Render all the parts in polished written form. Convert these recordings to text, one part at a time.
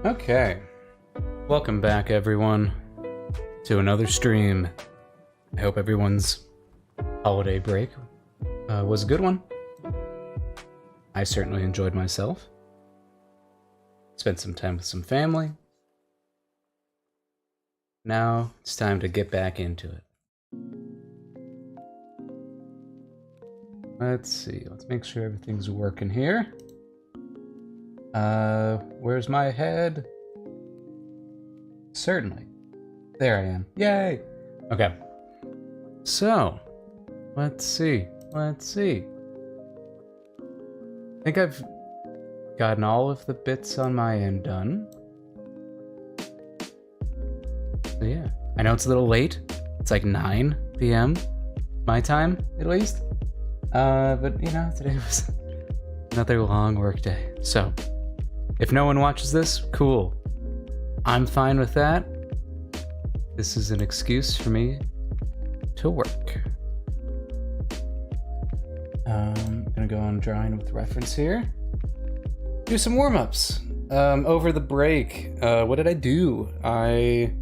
Okay, welcome back everyone to another stream. I hope everyone's holiday break was a good one. I certainly enjoyed myself. Spent some time with some family. Now it's time to get back into it. Let's see, let's make sure everything's working here. Where's my head? Certainly. There I am. Yay! Okay. So, let's see. I think I've gotten all of the bits on my end done. So yeah. I know it's a little late. It's like 9 p.m. my time, at least. But you know, today was another long work day. So, if no one watches this, cool. I'm fine with that. This is an excuse for me to work. I'm gonna go on drawing with reference here. Do some warm-ups. Over the break, what did I do? I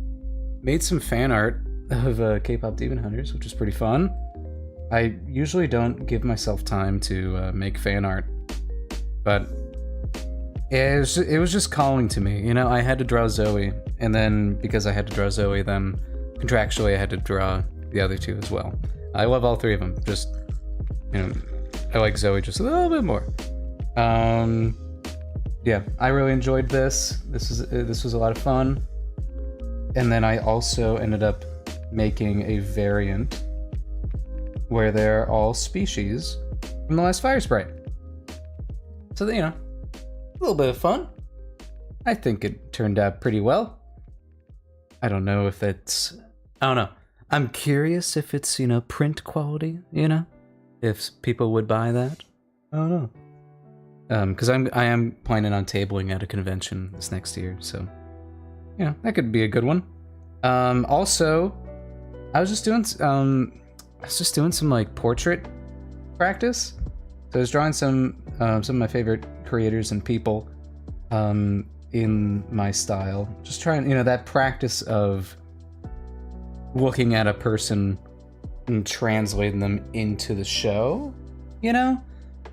made some fan art of K-pop Demon Hunters, which is pretty fun. I usually don't give myself time to make fan art, but it was just calling to me. You know, I had to draw Zoe, and then because I had to draw Zoe, then contractually I had to draw the other two as well. I love all three of them. Just, you know, I like Zoe just a little bit more. Yeah, I really enjoyed this. This was a lot of fun. And then I also ended up making a variant where they're all species from the last Fire Sprite. So that, you know, a little bit of fun. I think it turned out pretty well. I don't know if it's... I don't know. I'm curious if it's, you know, print quality, you know? If people would buy that. I don't know. Because I am planning on tabling at a convention this next year, so... You know, that could be a good one. Also, I was just doing some, like, portrait practice. So I was drawing some of my favorite creators and people in my style. Just trying, you know, that practice of looking at a person and translating them into the show, you know?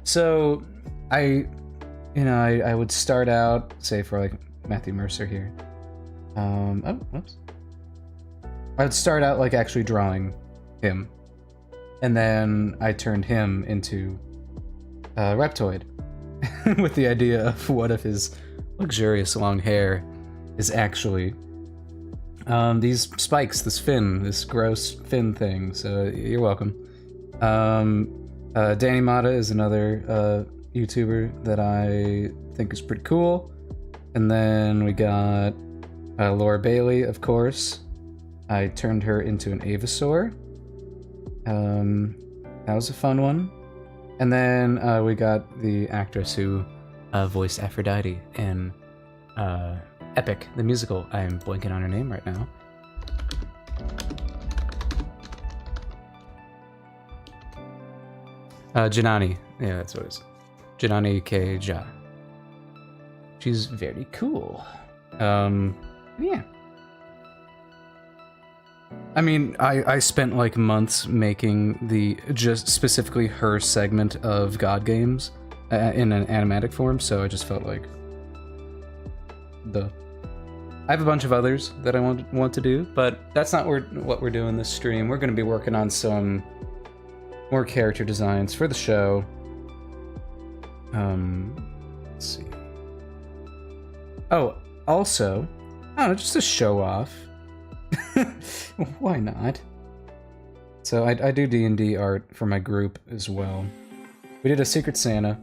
So I would start out, say for like Matthew Mercer here. Oh, whoops. I would start out like actually drawing him. And then I turned him into Reptoid with the idea of what if his luxurious long hair is actually these spikes, this fin, this gross fin thing. So you're welcome. Danny Mata is another YouTuber that I think is pretty cool. And then we got Laura Bailey, of course. I turned her into an Avasaur. That was a fun one. And then we got the actress who voiced Aphrodite in Epic, the musical. I am blanking on her name right now. Janani. Yeah, that's what it is. Janani K. Ja. She's very cool. Yeah. I mean, I spent like months making just specifically her segment of God Games in an animatic form, so I just felt like I have a bunch of others that I want to do, but that's not what we're doing this stream. We're going to be working on some more character designs for the show. Let's see. Oh, also, I don't know, just to show off. Why not? So I do D&D art for my group as well. We did a Secret Santa,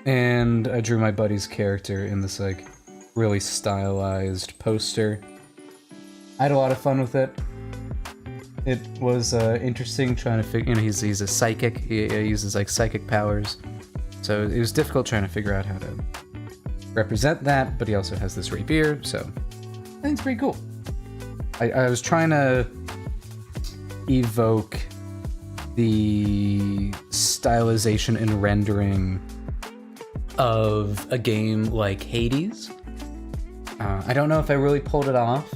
and I drew my buddy's character in this like really stylized poster. I had a lot of fun with it. It was interesting trying to figure. You know, he's a psychic. He uses like psychic powers, so it was difficult trying to figure out how to represent that. But he also has this rapier, so I think it's pretty cool. I was trying to evoke the stylization and rendering of a game like Hades, I don't know if I really pulled it off,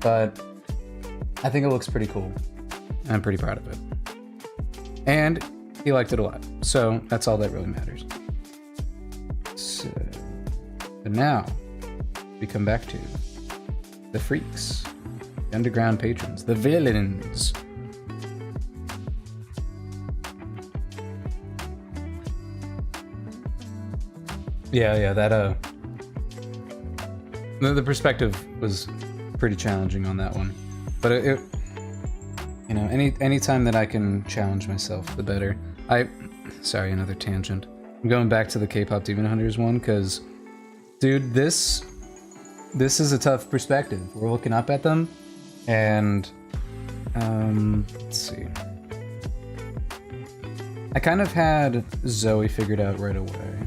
but I think it looks pretty cool. I'm pretty proud of it. And he liked it a lot, so that's all that really matters. So, but now, we come back to the freaks, the underground patrons, the villains. Yeah, that, the perspective was pretty challenging on that one. But it you know, any time that I can challenge myself, the better. Sorry, another tangent. I'm going back to the K-pop Demon Hunters one, because, dude, this is a tough perspective. We're looking up at them, and, let's see. I kind of had Zoe figured out right away.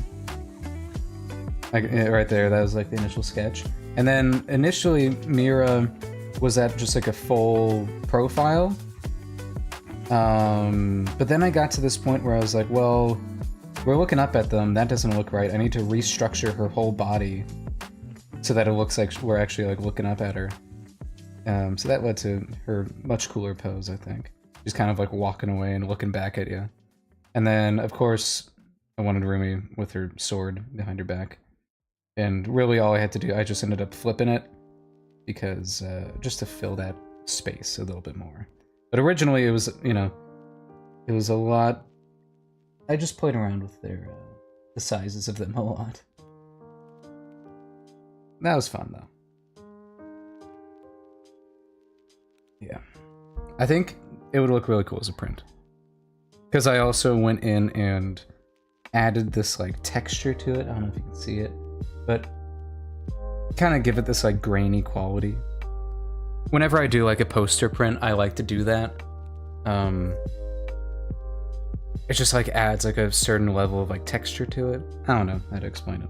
Like, right there, that was like the initial sketch. And then initially, Mira was at just like a full profile. But then I got to this point where I was like, well, we're looking up at them. That doesn't look right. I need to restructure her whole body so that it looks like we're actually like looking up at her. So that led to her much cooler pose, I think. She's kind of like walking away and looking back at you. And then, of course, I wanted Rumi with her sword behind her back. And really all I had to do, I just ended up flipping it because just to fill that space a little bit more. But originally it was, you know, it was a lot. I just played around with their the sizes of them a lot. That was fun though. Yeah. I think it would look really cool as a print. Because I also went in and added this like texture to it. I don't know if you can see it, but kind of give it this like grainy quality. Whenever I do like a poster print, I like to do that. It just like adds like a certain level of like texture to it. I don't know how to explain it.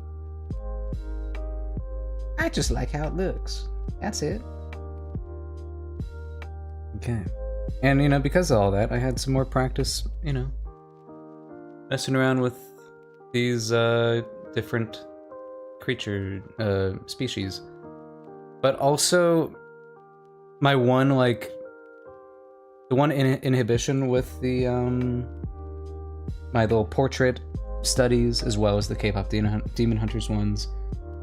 I just like how it looks. That's it. Okay. And you know, because of all that, I had some more practice, you know, messing around with these different creature species. But also my one like the one inhibition with the my little portrait studies as well as the K-pop Demon Hunters ones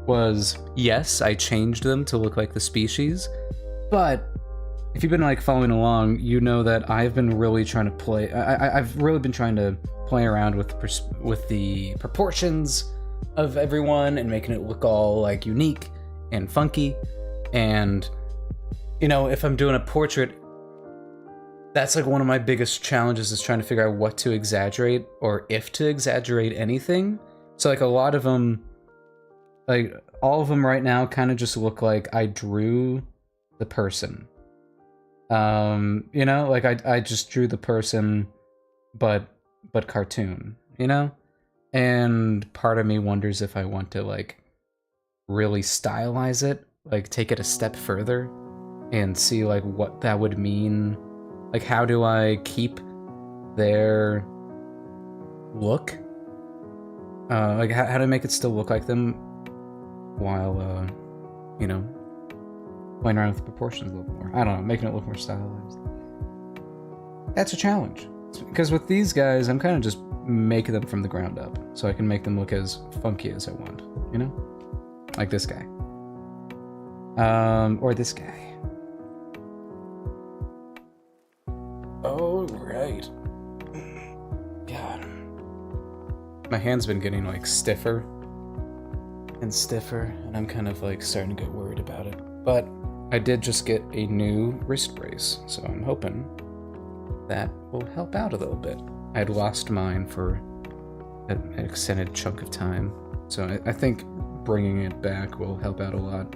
was, yes, I changed them to look like the species, but if you've been like following along, you know that I've been really trying to play. I've really been trying to play around with the proportions of everyone and making it look all like unique and funky. And you know, if I'm doing a portrait, that's like one of my biggest challenges is trying to figure out what to exaggerate or if to exaggerate anything. So like a lot of them, like all of them right now, kind of just look like I drew the person. You know, like I just drew the person, but cartoon, you know? And part of me wonders if I want to like really stylize it, like take it a step further and see like what that would mean. Like how do I keep their look? Like how to make it still look like them while, you know, playing around with the proportions a little more. I don't know, making it look more stylized. That's a challenge. Because with these guys, I'm kind of just making them from the ground up. So I can make them look as funky as I want, you know? Like this guy. Or this guy. Oh, right. God. My hand's been getting like stiffer and stiffer, and I'm kind of like starting to get worried about it. But I did just get a new wrist brace, so I'm hoping that will help out a little bit. I had lost mine for an extended chunk of time, so I think bringing it back will help out a lot.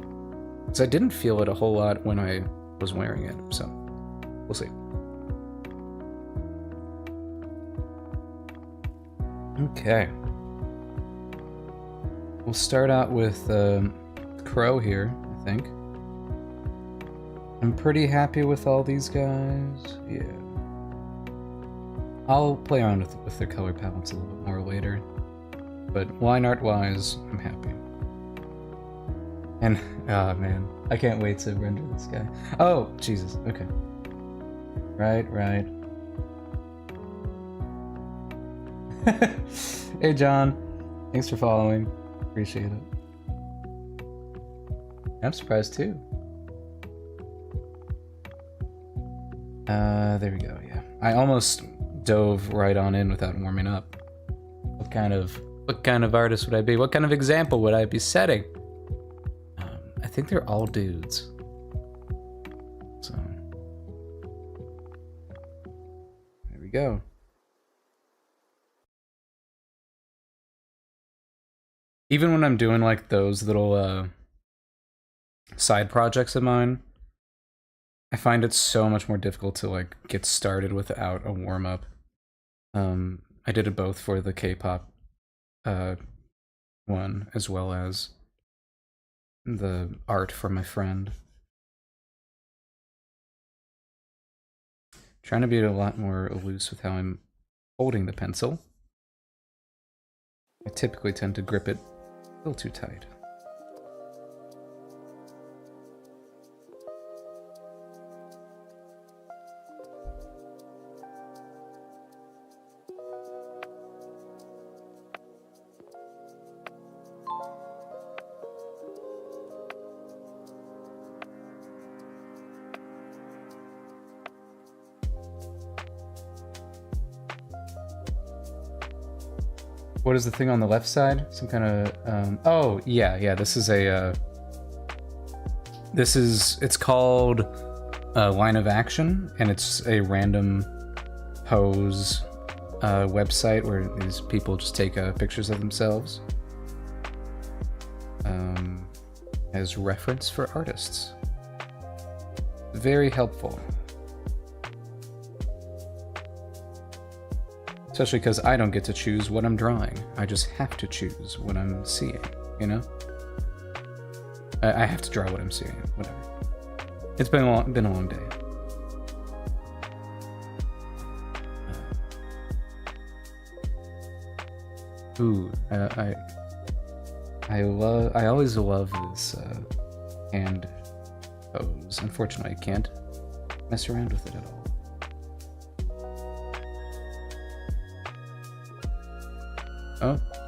Because I didn't feel it a whole lot when I was wearing it, so we'll see. Okay. We'll start out with Crow here, I think. I'm pretty happy with all these guys. Yeah. I'll play around with their color palettes a little bit more later. But line art wise, I'm happy. And, oh man, I can't wait to render this guy. Oh, Jesus, okay. Right. Hey John, thanks for following. Appreciate it. I'm surprised too. There we go, yeah. I almost dove right on in without warming up. What kind of artist would I be? What kind of example would I be setting? I think they're all dudes. So there we go. Even when I'm doing like those little side projects of mine, I find it so much more difficult to like get started without a warm up. I did it both for the K-pop one as well as the art for my friend. Trying to be a lot more loose with how I'm holding the pencil. I typically tend to grip it a little too tight. What is the thing on the left side? Some kind of, oh, yeah, this is a, it's called Line of Action, and it's a random pose website where these people just take pictures of themselves as reference for artists. Very helpful. Especially because I don't get to choose what I'm drawing. I just have to choose what I'm seeing, you know? I have to draw what I'm seeing, whatever. It's been a long day. Ooh, I always love this hand pose. Unfortunately, I can't mess around with it at all.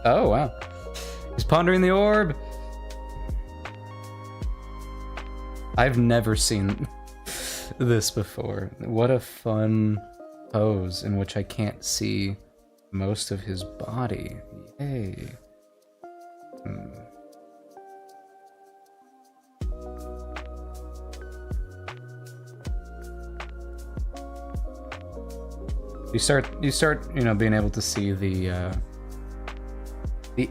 Oh wow. He's pondering the orb. I've never seen this before. What a fun pose in which I can't see most of his body. Yay. You start, you know, being able to see the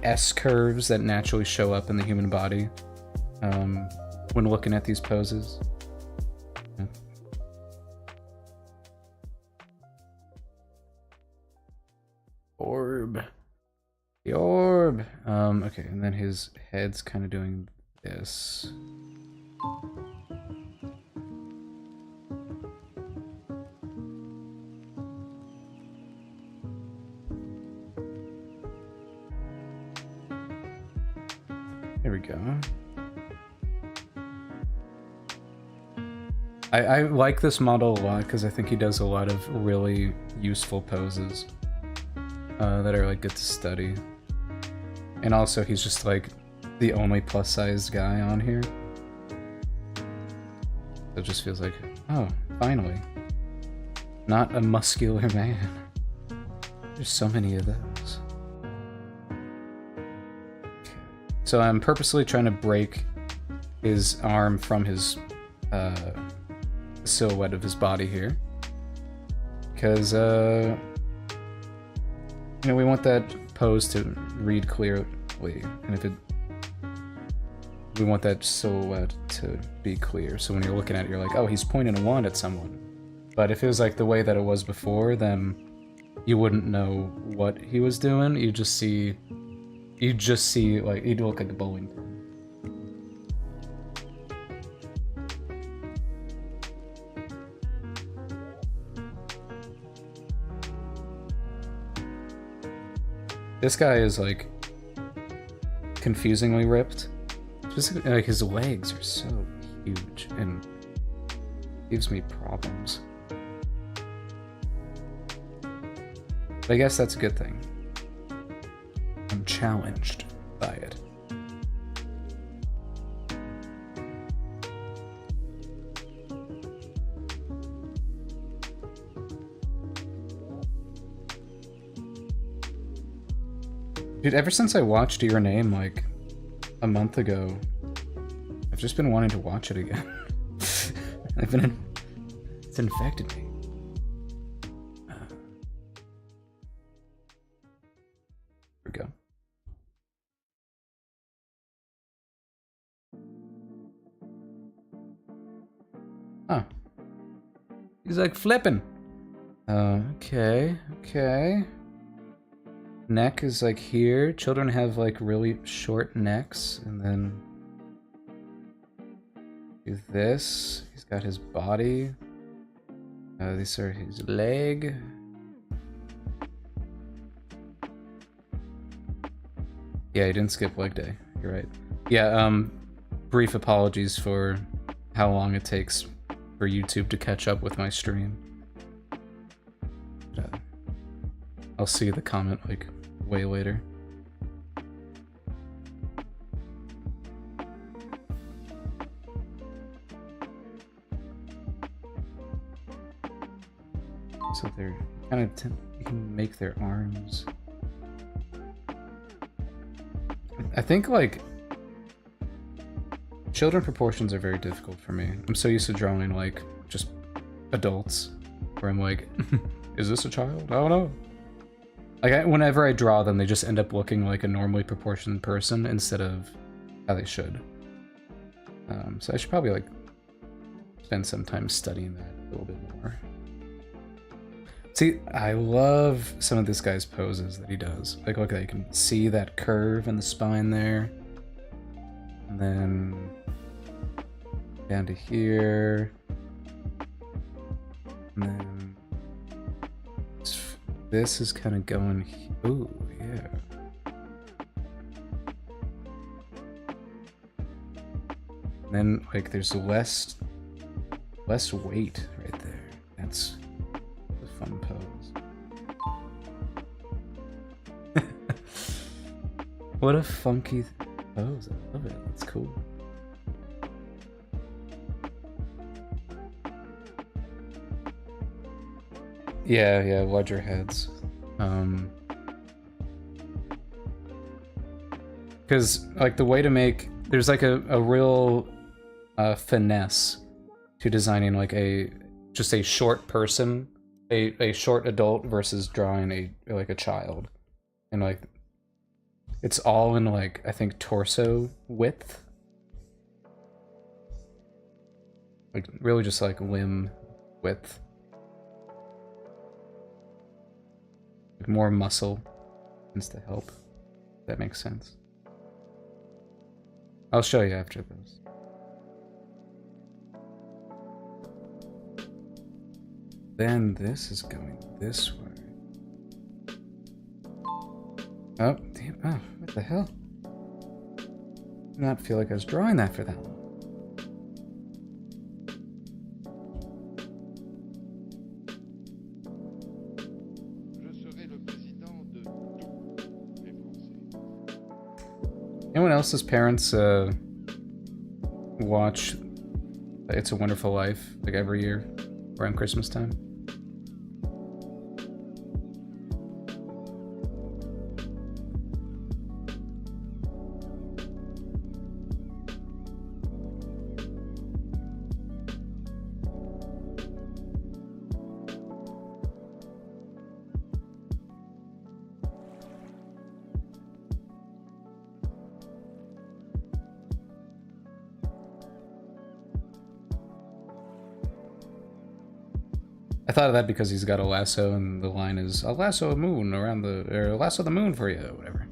S curves that naturally show up in the human body when looking at these poses. Yeah. Orb. The orb. Okay, and then his head's kind of doing this. There we go. I like this model a lot because I think he does a lot of really useful poses that are like good to study. And also he's just like the only plus-sized guy on here. It just feels like, oh, finally. Not a muscular man. There's so many of those. So I'm purposely trying to break his arm from his silhouette of his body here. Because, you know, we want that pose to read clearly. And we want that silhouette to be clear. So when you're looking at it, you're like, oh, he's pointing a wand at someone. But if it was like the way that it was before, then you wouldn't know what he was doing. You just see like, he'd look like a bowling pin. This guy is like confusingly ripped. Just like his legs are so huge and gives me problems. But I guess that's a good thing. I'm challenged by it. Dude, ever since I watched Your Name like a month ago, I've just been wanting to watch it again. It's infected me. Here we go. Huh. He's like flipping. Okay, okay. Neck is like here. Children have like really short necks, and then do this. He's got his body. These are his leg. Yeah, he didn't skip leg day. You're right. Yeah, brief apologies for how long it takes for YouTube to catch up with my stream. I'll see the comment like way later. So they're kind of you can make their arms. I think like children proportions are very difficult for me. I'm so used to drawing like just adults, where I'm like, is this a child? I don't know. Like whenever I draw them, they just end up looking like a normally proportioned person instead of how they should. So I should probably like spend some time studying that a little bit more. See, I love some of this guy's poses that he does. Like, look, you can see that curve in the spine there. And then down to here. And then this is kind of going. Ooh, yeah. And then, like, there's less weight right there. That's fun pose. What a funky pose. I love it. That's cool. Yeah, larger heads. Because like the way to make there's like a real finesse to designing like just a short person. A short adult versus drawing a child, and like it's all in like I think torso width, like really just like limb width, like more muscle tends to help. If that makes sense. I'll show you after this. Then this is going this way. Oh, damn. Oh, what the hell? Did not feel like I was drawing that for that long. Anyone else's parents watch It's a Wonderful Life like every year around Christmas time? I thought of that because he's got a lasso, and the line is, "I'll lasso a moon around or lasso the moon for you," or whatever.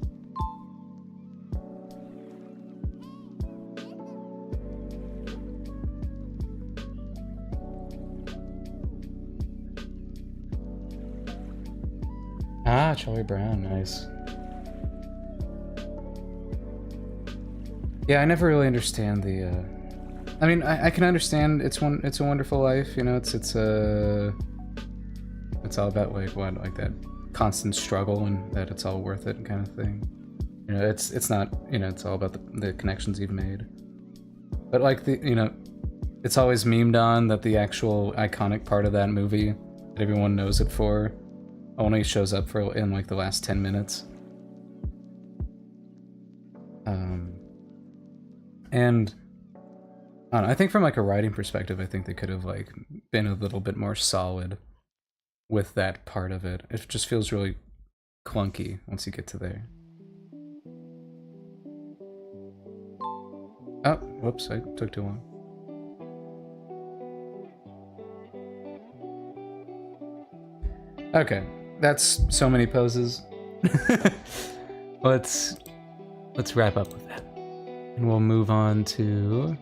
Ah, Charlie Brown, nice. Yeah, I never really understand the. I mean, I can understand It's a Wonderful Life. You know, it's all about like that constant struggle and that it's all worth it kind of thing. You know, it's not, you know, it's all about the connections you've made. But like it's always memed on that the actual iconic part of that movie that everyone knows it for only shows up in like the last 10 minutes. And I don't know, I think from like a writing perspective, I think they could have like been a little bit more solid with that part of it. It just feels really clunky once you get to there. Oh, whoops, I took too long. Okay, that's so many poses. Let's wrap up with that. And we'll move on to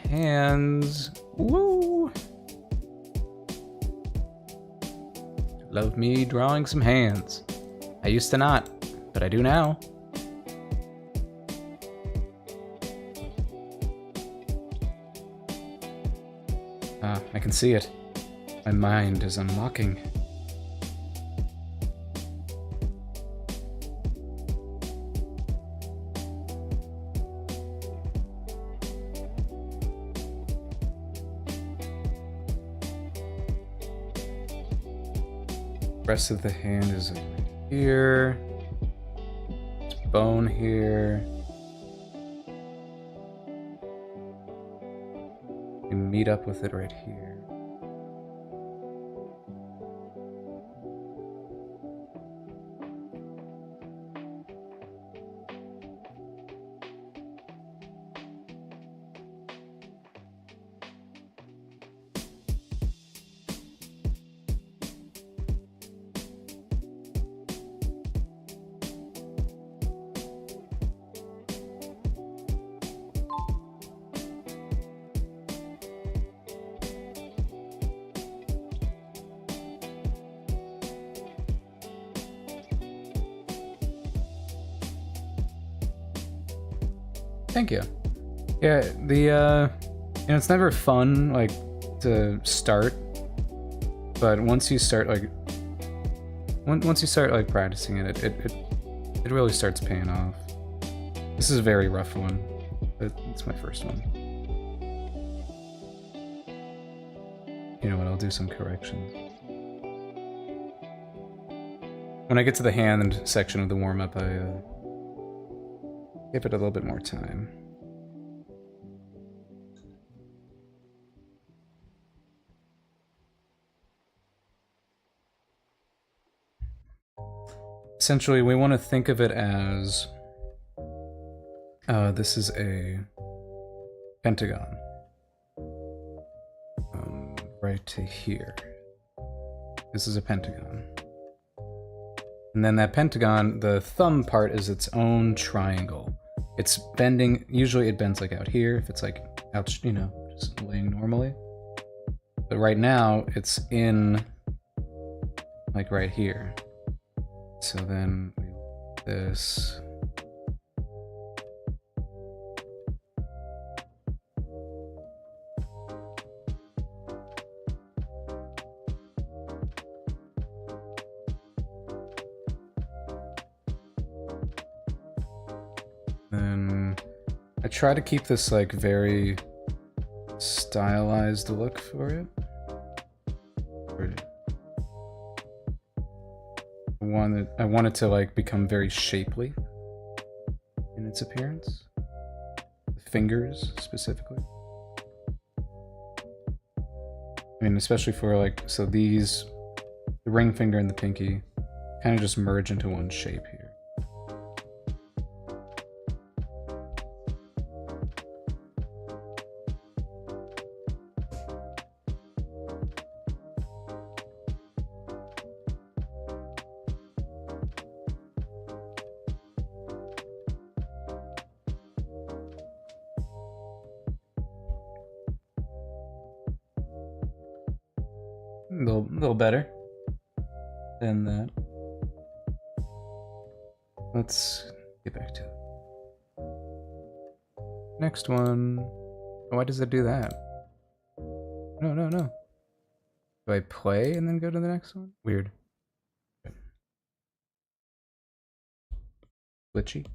hands. Woo! Love me drawing some hands. I used to not, but I do now. I can see it. My mind is unlocking. Rest of the hand is here. It's bone here. We meet up with it right here. Thank you. Yeah, it's never fun like to start, but once you start like practicing it, it really starts paying off. This is a very rough one, but it's my first one. You know what? I'll do some corrections when I get to the hand section of the warm-up. I give it a little bit more time. Essentially, we want to think of it as this is a pentagon. Right to here. This is a pentagon. And then that pentagon, the thumb part is its own triangle. It's bending, usually it bends like out here, if it's like out, you know, just laying normally. But right now, it's in, like right here. So then, this. Then I try to keep this like very stylized look for it. I want it to like become very shapely in its appearance. The fingers specifically. I mean, especially for like, so these, the ring finger and the pinky kind of just merge into one shape here. A little better than that. Let's get back to it. Next one. Why does it do that? No, no, no. Do I play and then go to the next one? Weird. Glitchy.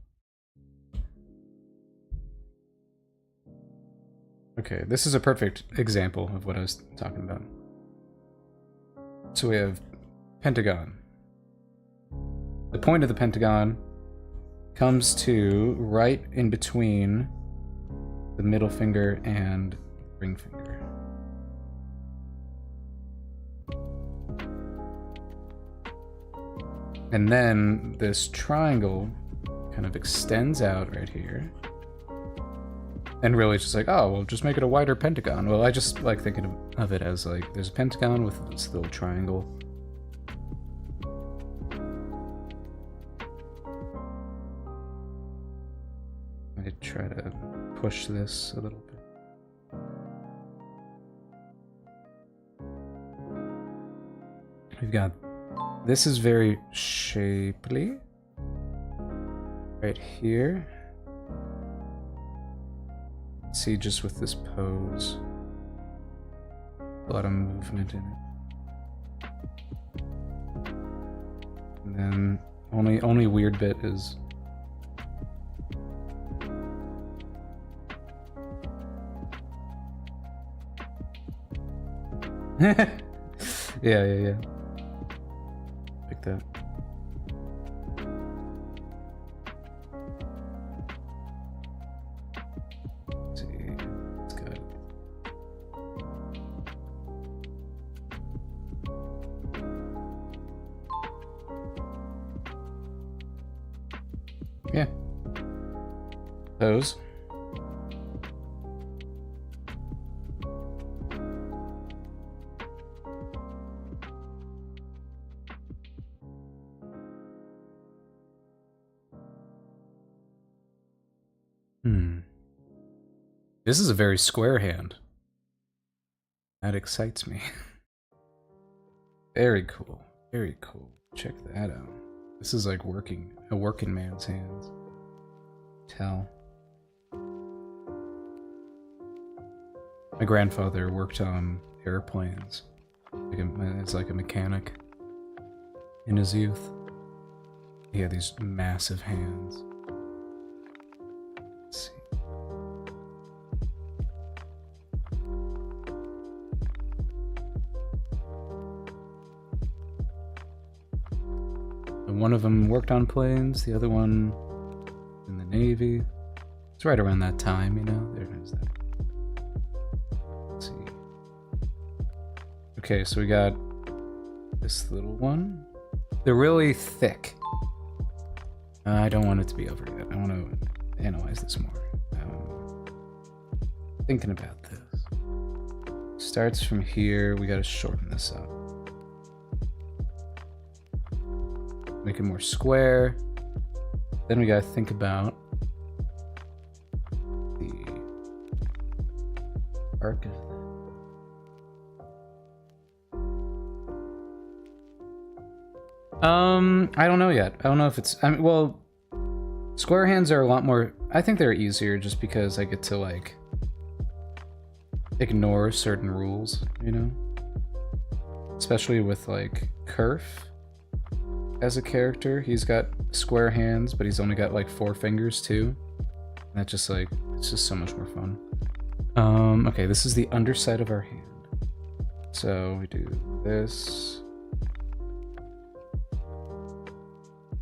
Okay, this is a perfect example of what I was talking about. So we have pentagon. The point of the pentagon comes to right in between the middle finger and ring finger. And then this triangle kind of extends out right here. And really it's just like, oh, well, just make it a wider pentagon. Well, I just like thinking of it as like, there's a pentagon with this little triangle. I try to push this a little bit. We've got, this is very shapely. Right here. See, just with this pose, a lot of movement in it. And then only weird bit is yeah. Like that. Yeah. Those. This is a very square hand. That excites me. Very cool. Very cool. Check that out. This is like a working man's hands. Tell. My grandfather worked on airplanes. It's like a mechanic in his youth. He had these massive hands. Let's see. One of them worked on planes, the other one in the Navy. It's right around that time, you know? There's that. Let's see. Okay, so we got this little one. They're really thick. I don't want it to be over yet. I want to analyze this more. Thinking about this. Starts from here. We gotta shorten this up. Make it more square. Then we gotta think about the arc of that. I don't know yet. I don't know if it's, I mean, well, square hands are a lot more, I think they're easier just because I get to like ignore certain rules, you know? Especially with like Kerf. As a character, he's got square hands, but he's only got like 4 fingers too. And that just like, it's just so much more fun. Okay, this is the underside of our hand. So we do this.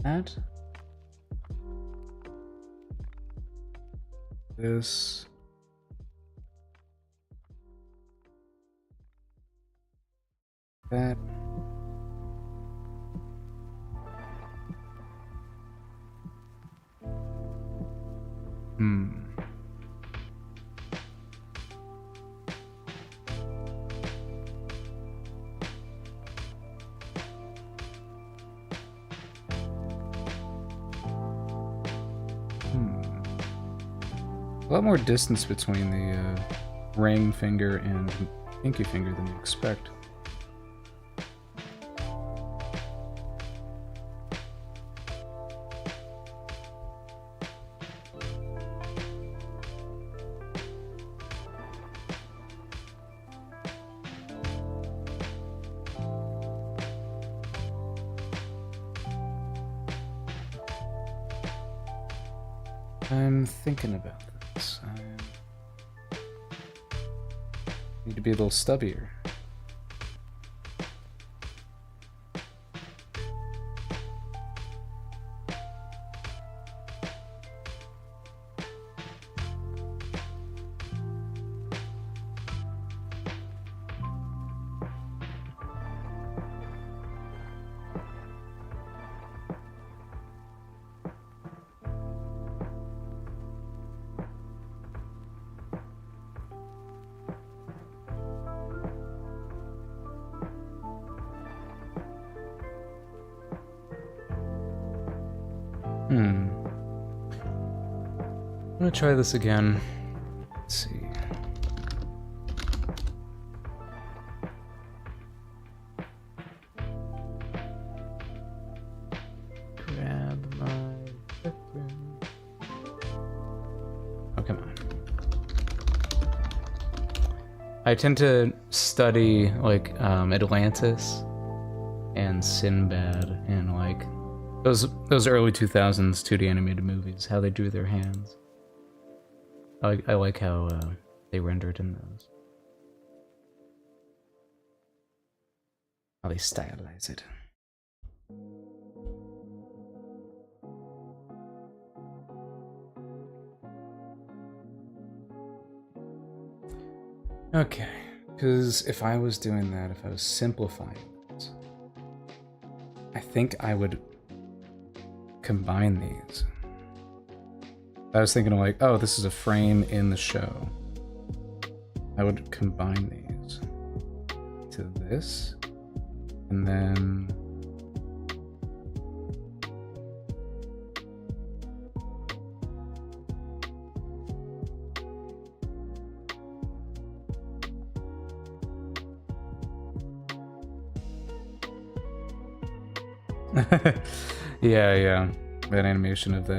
That. This. That. A lot more distance between the ring finger and pinky finger than you expect. I'm thinking about this. I need to be a little stubbier. I'm gonna try this again. Let's see. Grab my background. Oh, come on. I tend to study like Atlantis and Sinbad and like those early 2000s 2D animated movies, how they drew their hands. I like how they rendered in those. How they stylize it. Okay, because if I was doing that, if I was simplifying it, I think I would combine these. I was thinking of like, oh, this is a frame in the show. I would combine these to this, and then yeah, that animation of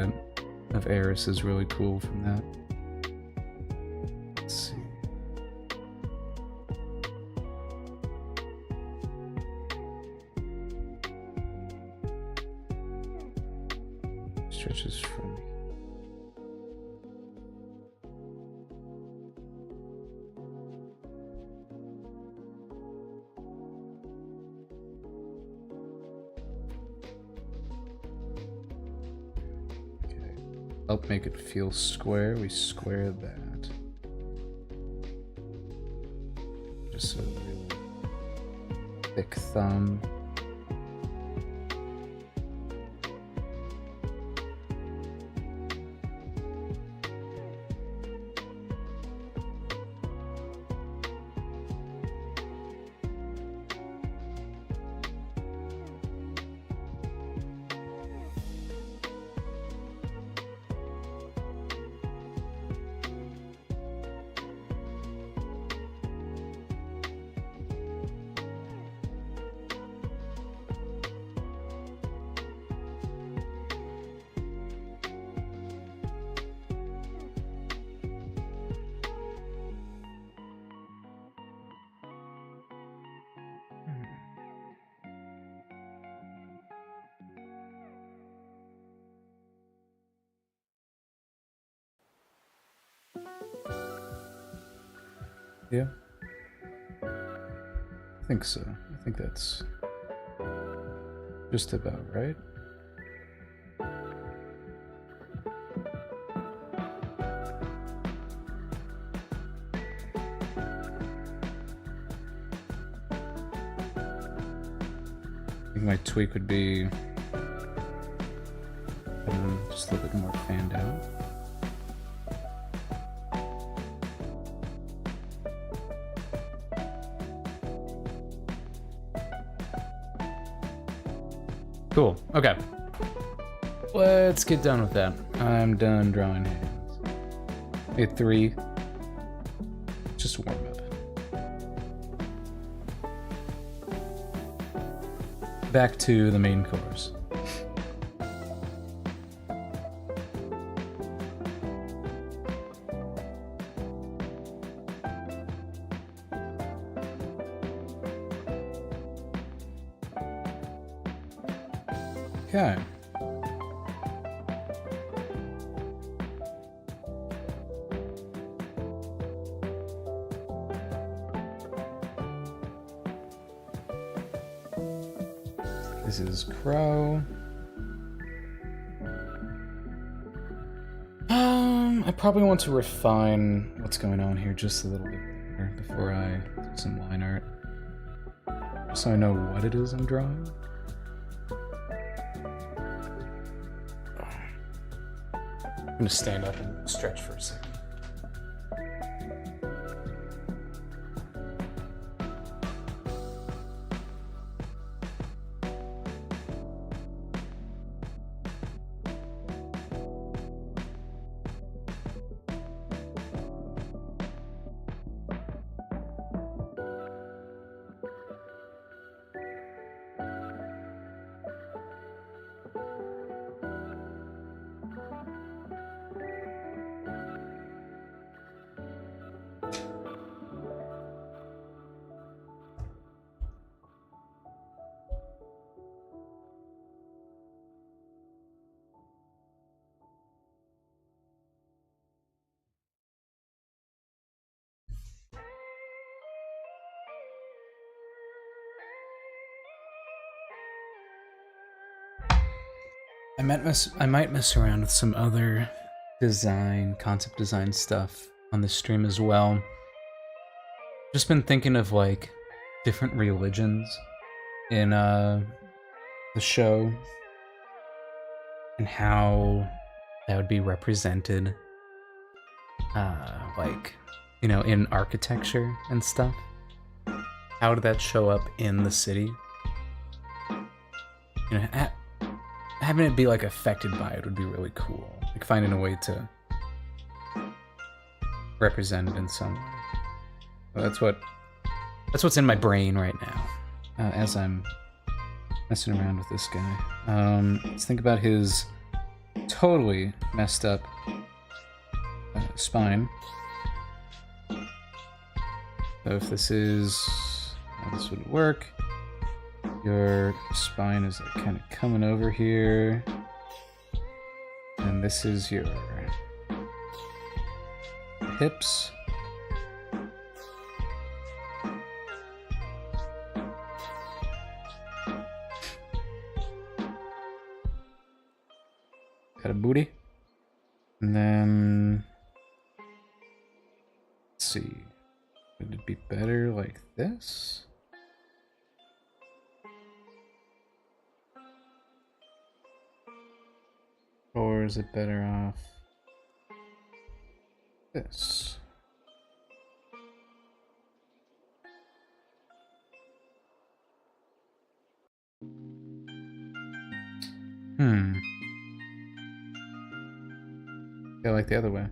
Eris is really cool from that. Let's see. Stretches from me. Help make it feel square. We square that. Just a really thick thumb. Yeah, I think so. I think that's just about right. I think my tweak would be just a little bit more fanned out. Cool. Okay. Let's get done with that. I'm done drawing hands. Hit 3. Just warm up. Back to the main course. Okay. This is Crow. I probably want to refine what's going on here just a little bit better before I do some line art, so I know what it is I'm drawing. I'm gonna stand up and stretch for a second. I might mess around with some other concept design stuff on this stream as well. Just been thinking of like different religions in the show and how that would be represented, like, you know, in architecture and stuff. How did that show up in the city? You know, having it be like affected by it would be really cool. Like finding a way to represent it in some way. So that's what's in my brain right now, as I'm messing around with this guy. Let's think about his totally messed up spine. So if this would work. Your spine is like kind of coming over here, and this is your hips. Got a booty, and then let's see, would it be better like this? Or is it better off this? I like the other way.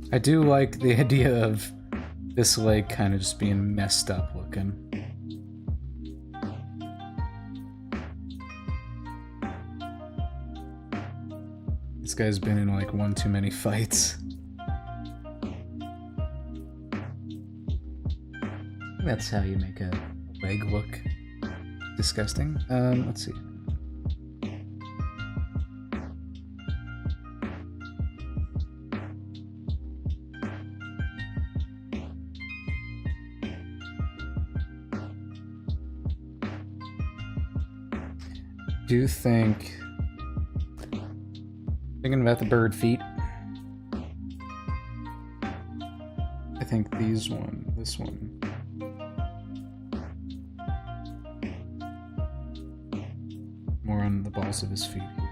I do like the idea of this leg kind of just being messed up looking. This guy's been in like one too many fights. That's how you make a leg look disgusting. Let's see. Thinking about the bird feet, I think this one, more on the balls of his feet here.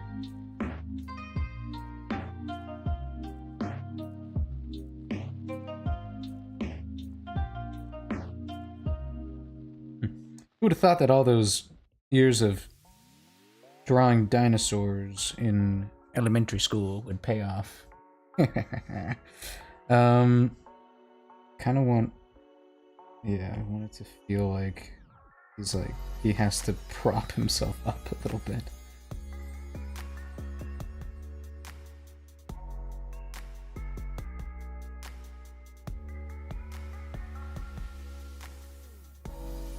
Who would have thought that all those years of drawing dinosaurs in elementary school would pay off? Kind of want... Yeah, I want it to feel like he has to prop himself up a little bit.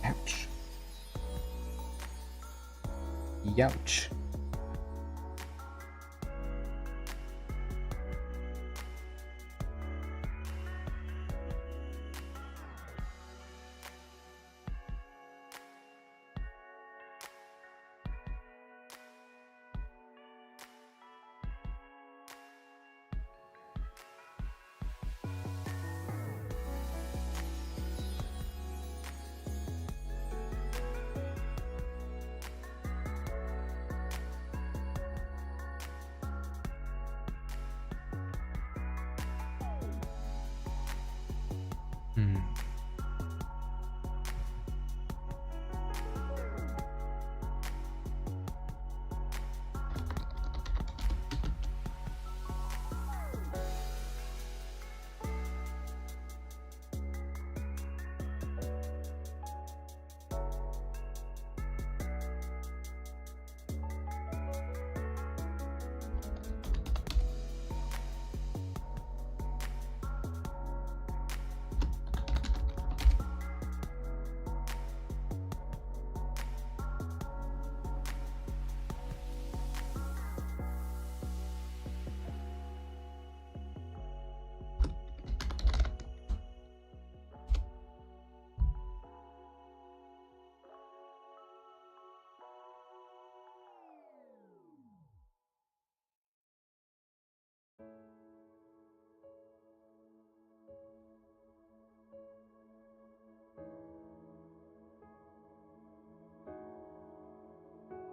Ouch. Youch.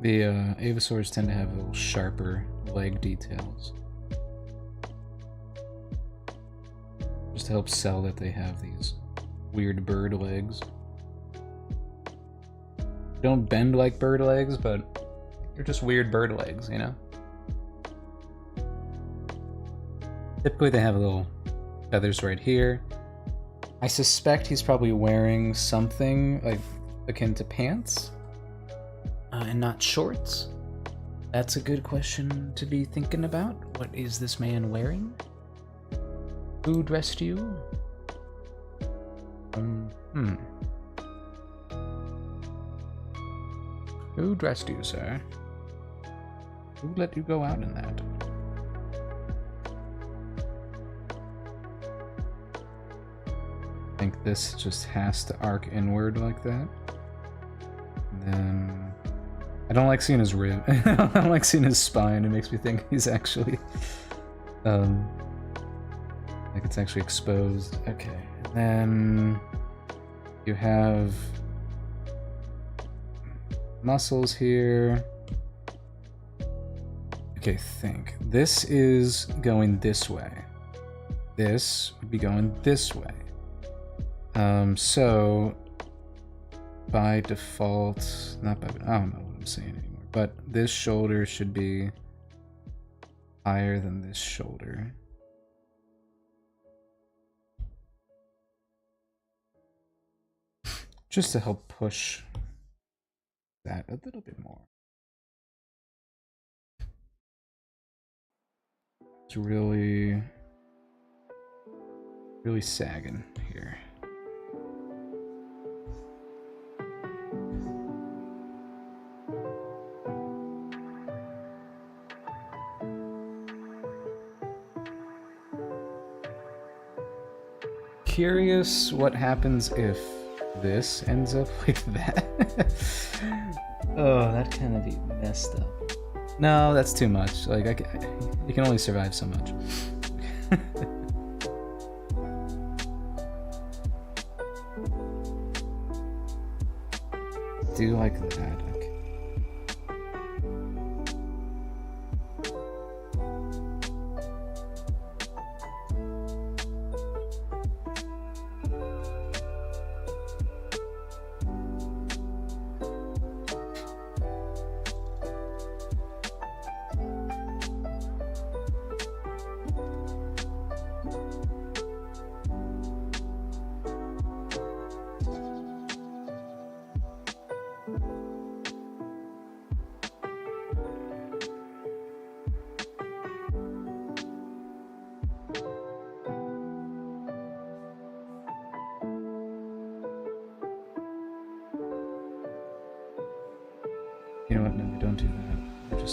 The Avasaurs tend to have a little sharper leg details. Just to help sell that they have these weird bird legs. Don't bend like bird legs, but they're just weird bird legs, you know? Typically they have little feathers right here. I suspect he's probably wearing something like akin to pants. And not shorts? That's a good question to be thinking about. What is this man wearing? Who dressed you? Who dressed you, sir? Who let you go out in that? I think this just has to arc inward like that. And then... I don't like seeing his rib. I don't like seeing his spine. It makes me think he's actually... like it's actually exposed. Okay. And then... you have... muscles here. Okay, think. This is going this way. This would be going this way. So... by default... not by... I don't know what I'm saying anymore. But this shoulder should be higher than this shoulder. Just to help push that a little bit more. It's really sagging here. Curious what happens if this ends up with that. Oh, that kind of be messed up. No, that's too much. Like, you can only survive so much. Do like that. Okay.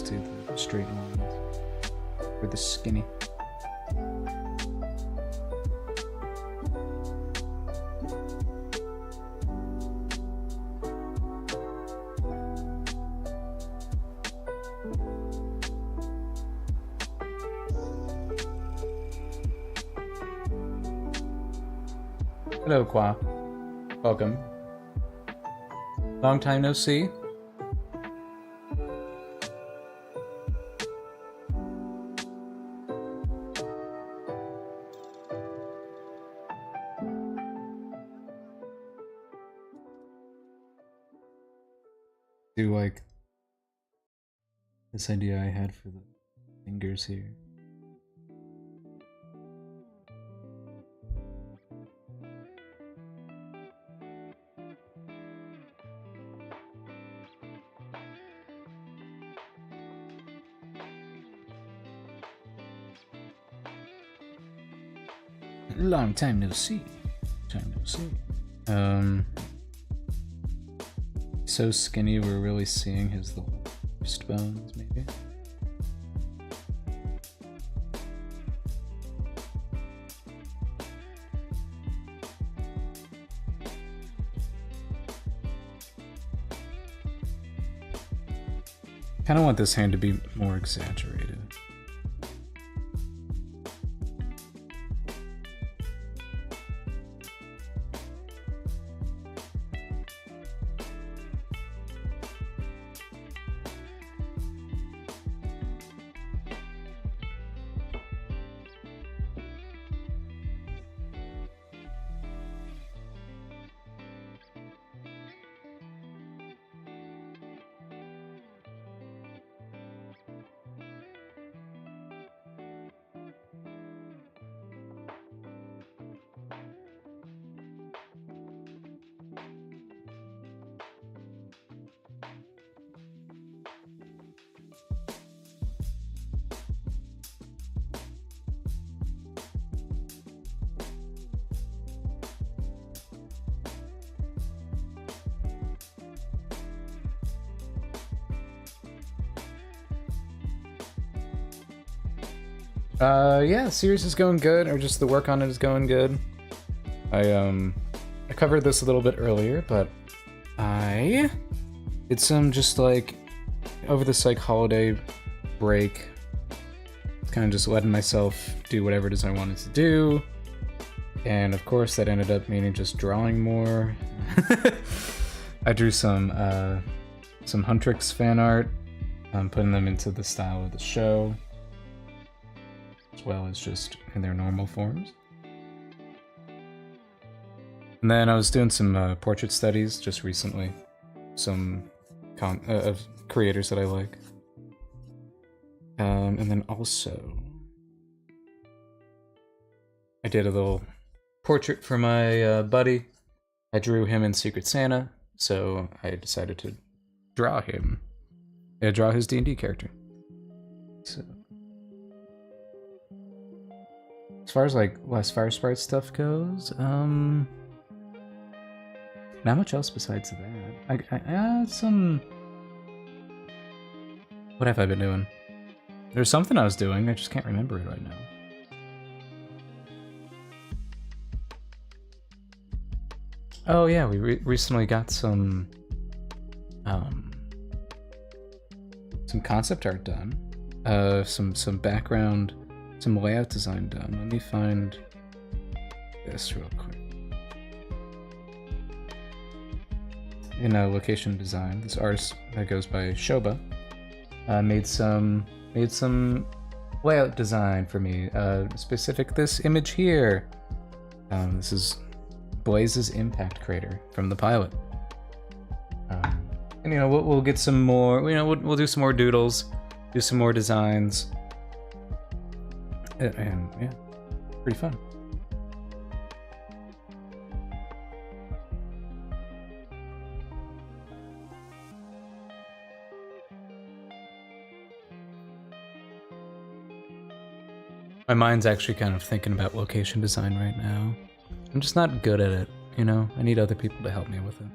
opposed to the straight lines or the skinny. Hello, Kwa. Welcome. Long time no see. Do like this idea I had for the fingers here. Long time no see. Time no see. So skinny we're really seeing his little wrist bones, maybe. Kind of want this hand to be more exaggerated. Yeah, the series is going good, or just the work on it is going good. I covered this a little bit earlier, but I did some just like over this like holiday break, kind of just letting myself do whatever it is I wanted to do, and of course that ended up meaning just drawing more. I drew some Huntrix fan art, putting them into the style of the show, as well as just in their normal forms. And then I was doing some portrait studies just recently, some of creators that I like. And then also, I did a little portrait for my buddy. I drew him in Secret Santa, so I decided to draw him. Draw his D&D character. So, as far as like last Fire Sprite stuff goes, not much else besides that. I some. What have I been doing? There's something I was doing, I just can't remember it right now. Oh yeah, we recently got some concept art done, some background, some layout design done. Let me find this real quick. In location design, this artist that goes by Shoba made some layout design for me. Specific this image here. This is Blaze's impact crater from the pilot. And we'll get some more. We'll do some more doodles, do some more designs, and yeah, pretty fun. My mind's actually kind of thinking about location design right now. I'm just not good at it, I need other people to help me with it.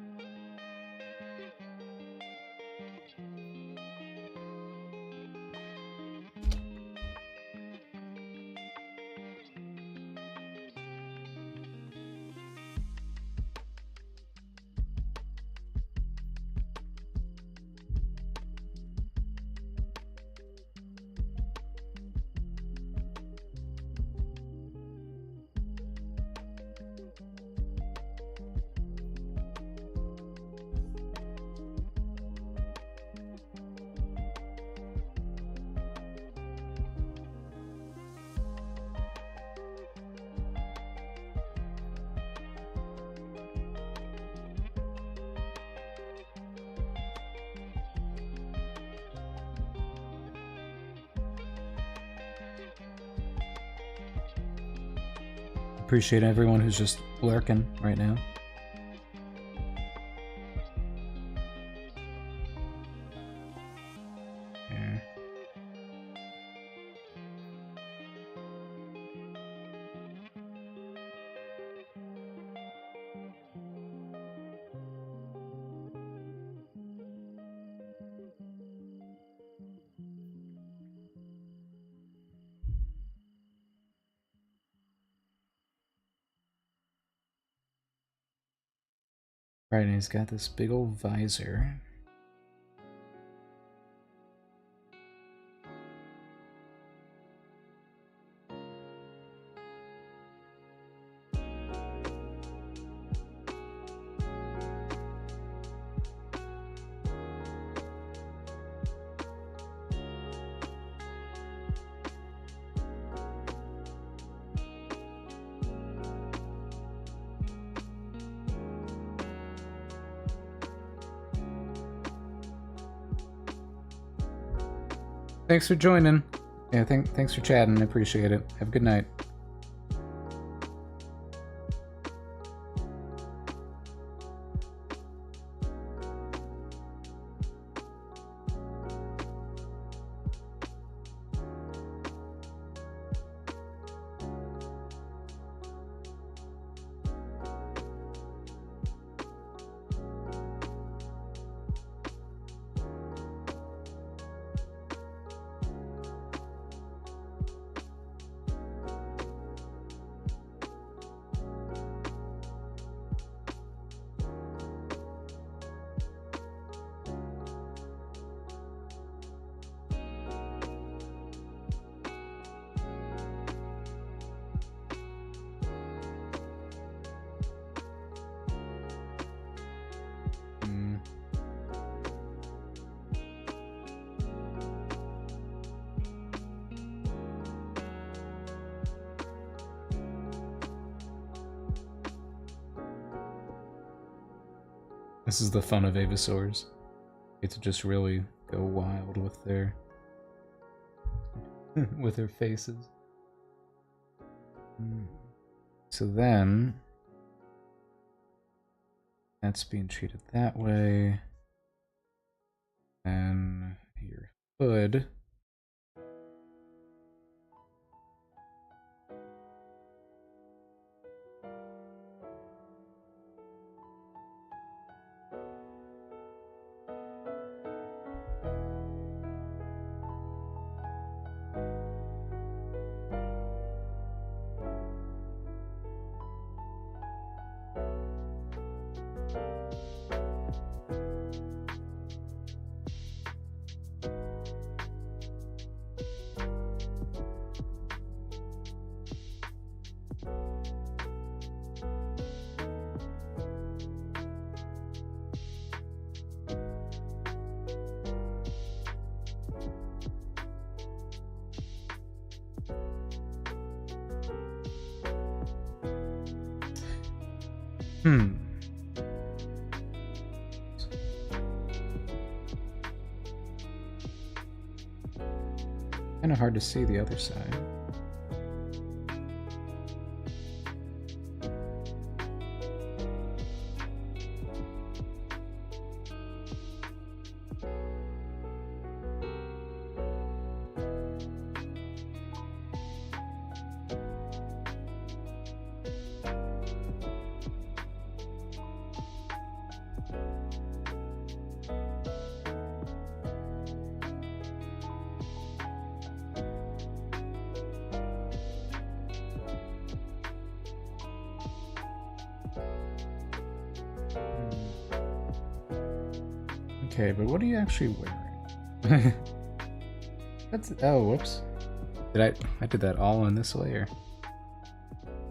Appreciate everyone who's just lurking right now. Yeah. Right, and he's got this big old visor. Thanks for joining. Yeah, thanks for chatting. I appreciate it. Have a good night. This is the fun of Avisaurs. Get to just really go wild with their with their faces. So then that's being treated that way. And your hood. Kind of hard to see the other side. Okay, but what are you actually wearing? That's oh, whoops. I did that all on this layer.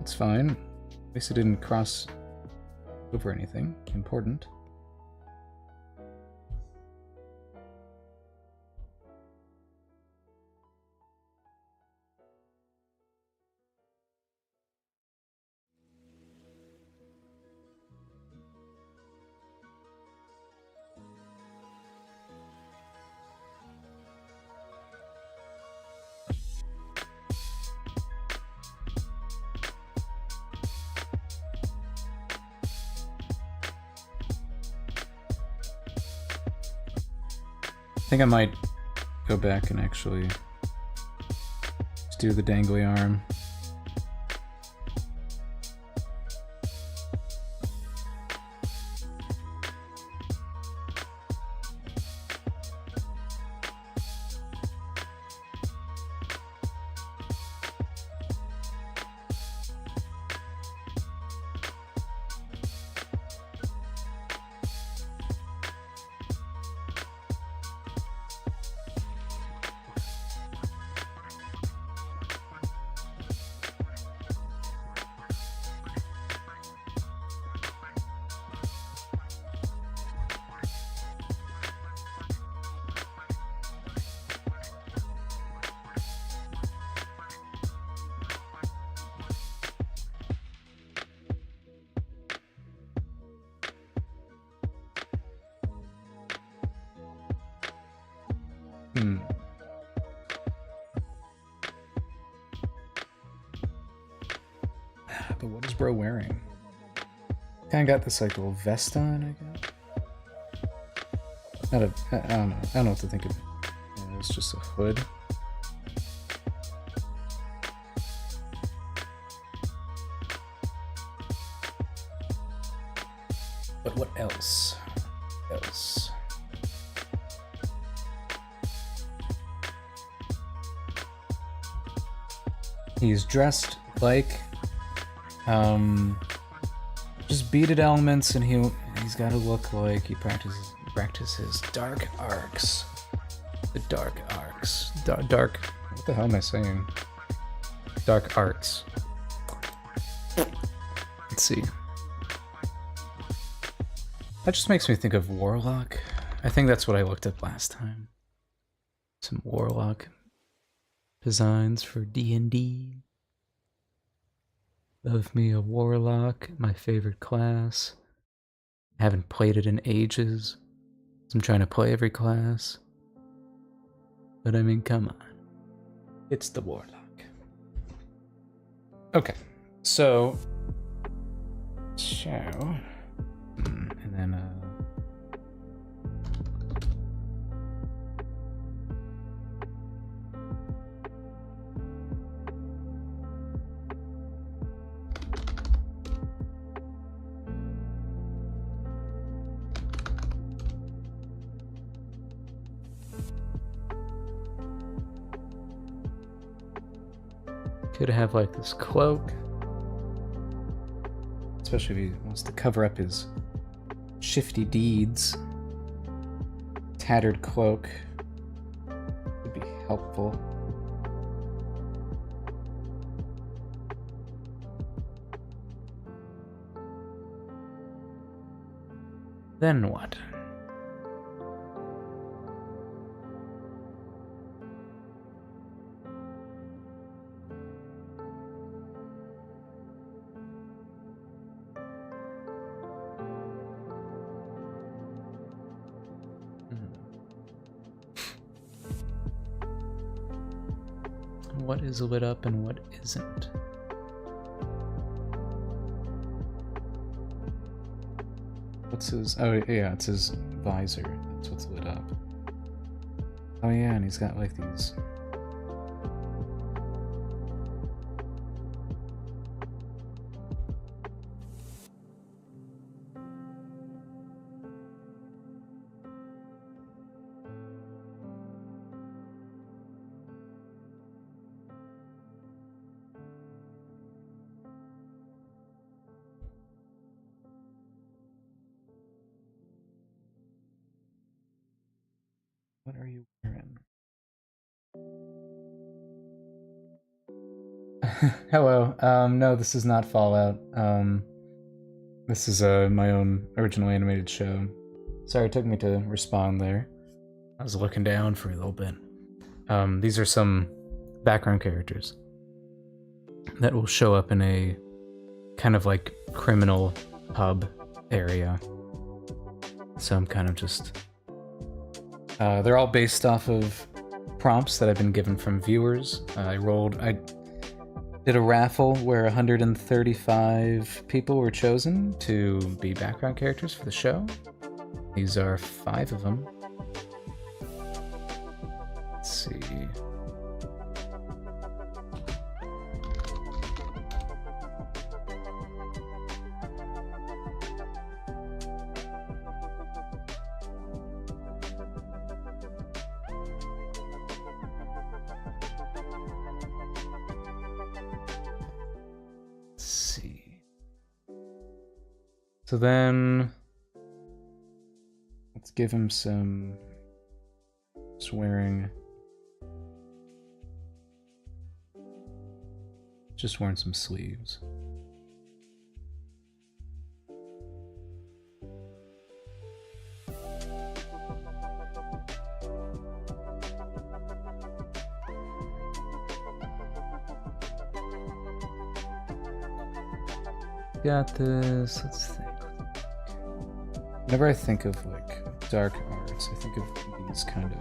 It's fine. At least it didn't cross over anything important. think I might go back and actually just do the dangly arm. But what is bro wearing? Kinda got this like little vest on, I guess. I don't know. I don't know what to think of it. Yeah, it's just a hood. But what else? He's dressed like just beaded elements, and he's got to look like he practices dark arts. The dark arts. Dark. What the hell am I saying? Dark arts. Let's see. That just makes me think of Warlock. I think that's what I looked up last time. Some Warlock designs for D&D. Love me a Warlock, my favorite class. Haven't played it in ages. I'm trying to play every class. But I mean, come on. It's the Warlock. Okay, so... and then, could have like this cloak, especially if he wants to cover up his shifty deeds. Tattered cloak would be helpful. Then what? What is lit up and what isn't? What's his... Oh, yeah, it's his visor. That's what's lit up. Oh, yeah, and he's got, like, these... What are you wearing? Hello. No, this is not Fallout. This is my own original animated show. Sorry, it took me to respond there. I was looking down for a little bit. These are some background characters that will show up in a kind of like criminal hub area. So I'm kind of just... they're all based off of prompts that I've been given from viewers. I did a raffle where 135 people were chosen to be background characters for the show. These are 5 of them. So then let's give him some swearing. Just wearing some sleeves. Got this. Let's think. Whenever I think of like dark arts, I think of these kind of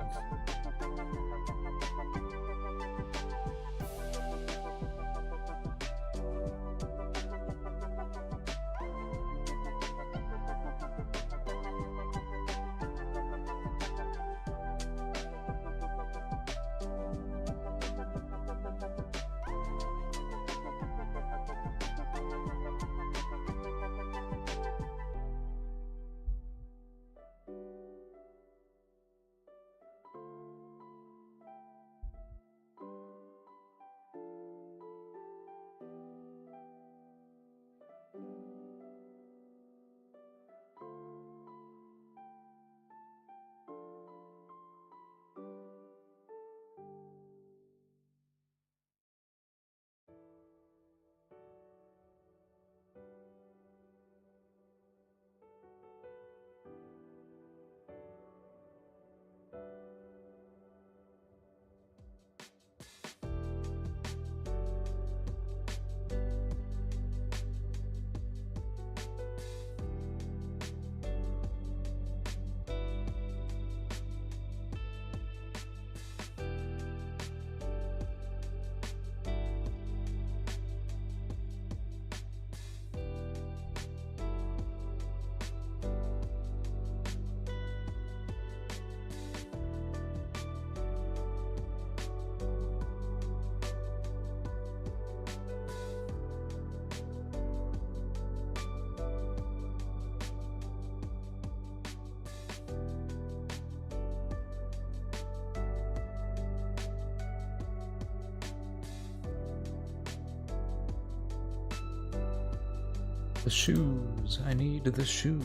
the shoes. I need the shoes.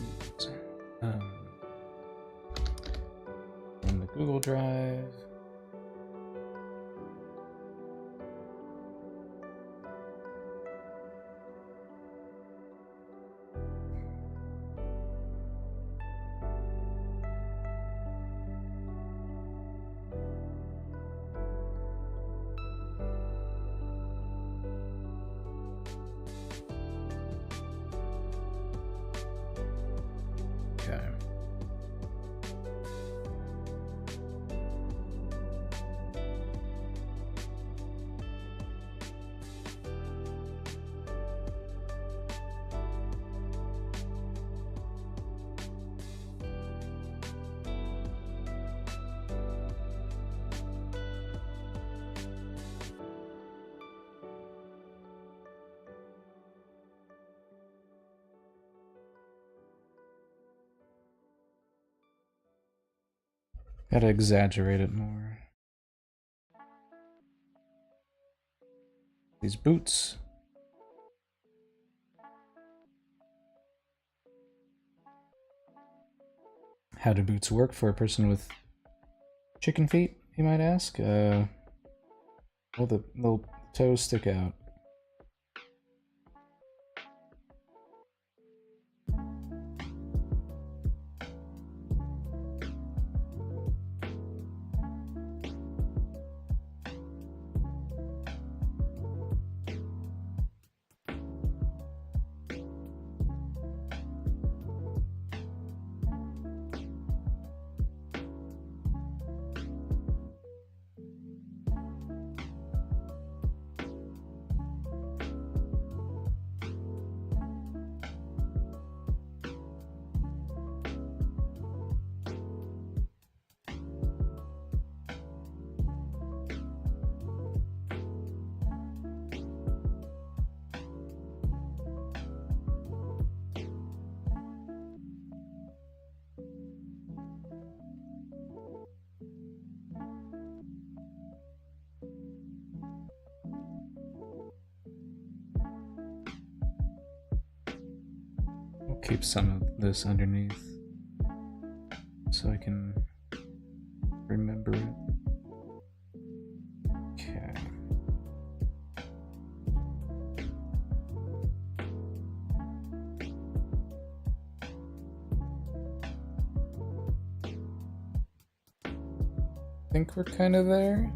In the Google Drive. Okay. Gotta exaggerate it more. These boots. How do boots work for a person with chicken feet, you might ask? Well, the little toes stick out. keep some of this underneath so I can remember it. Okay. I think we're kind of there.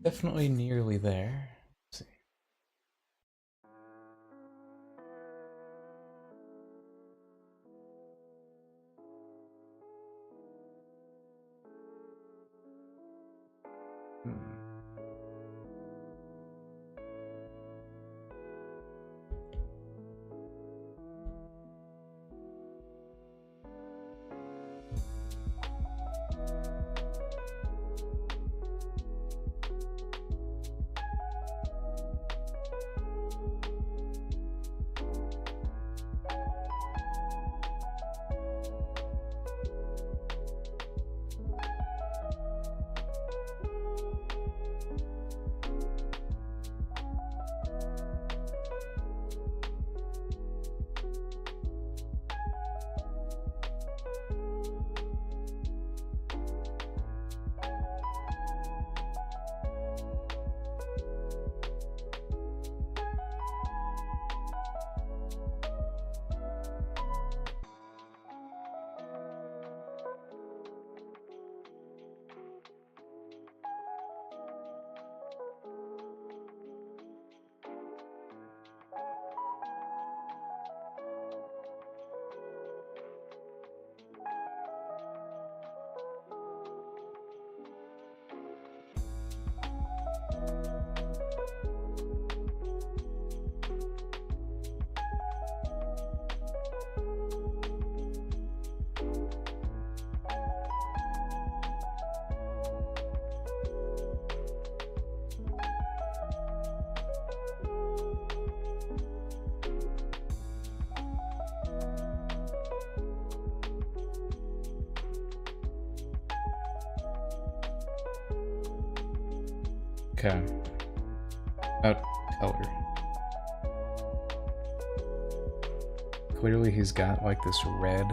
Definitely nearly there. Let's see. Okay. About color. Clearly he's got like this red.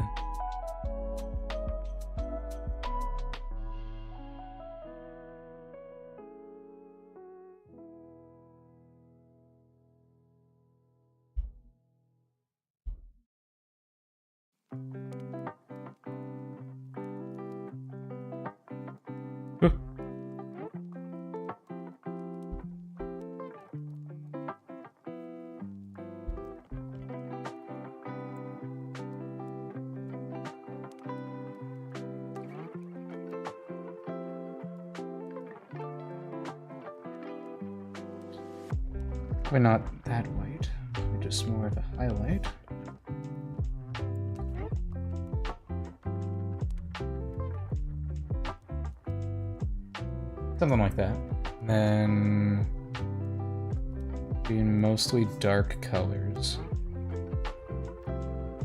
Probably not that white, just more of a highlight. Something like that. And then being mostly dark colors.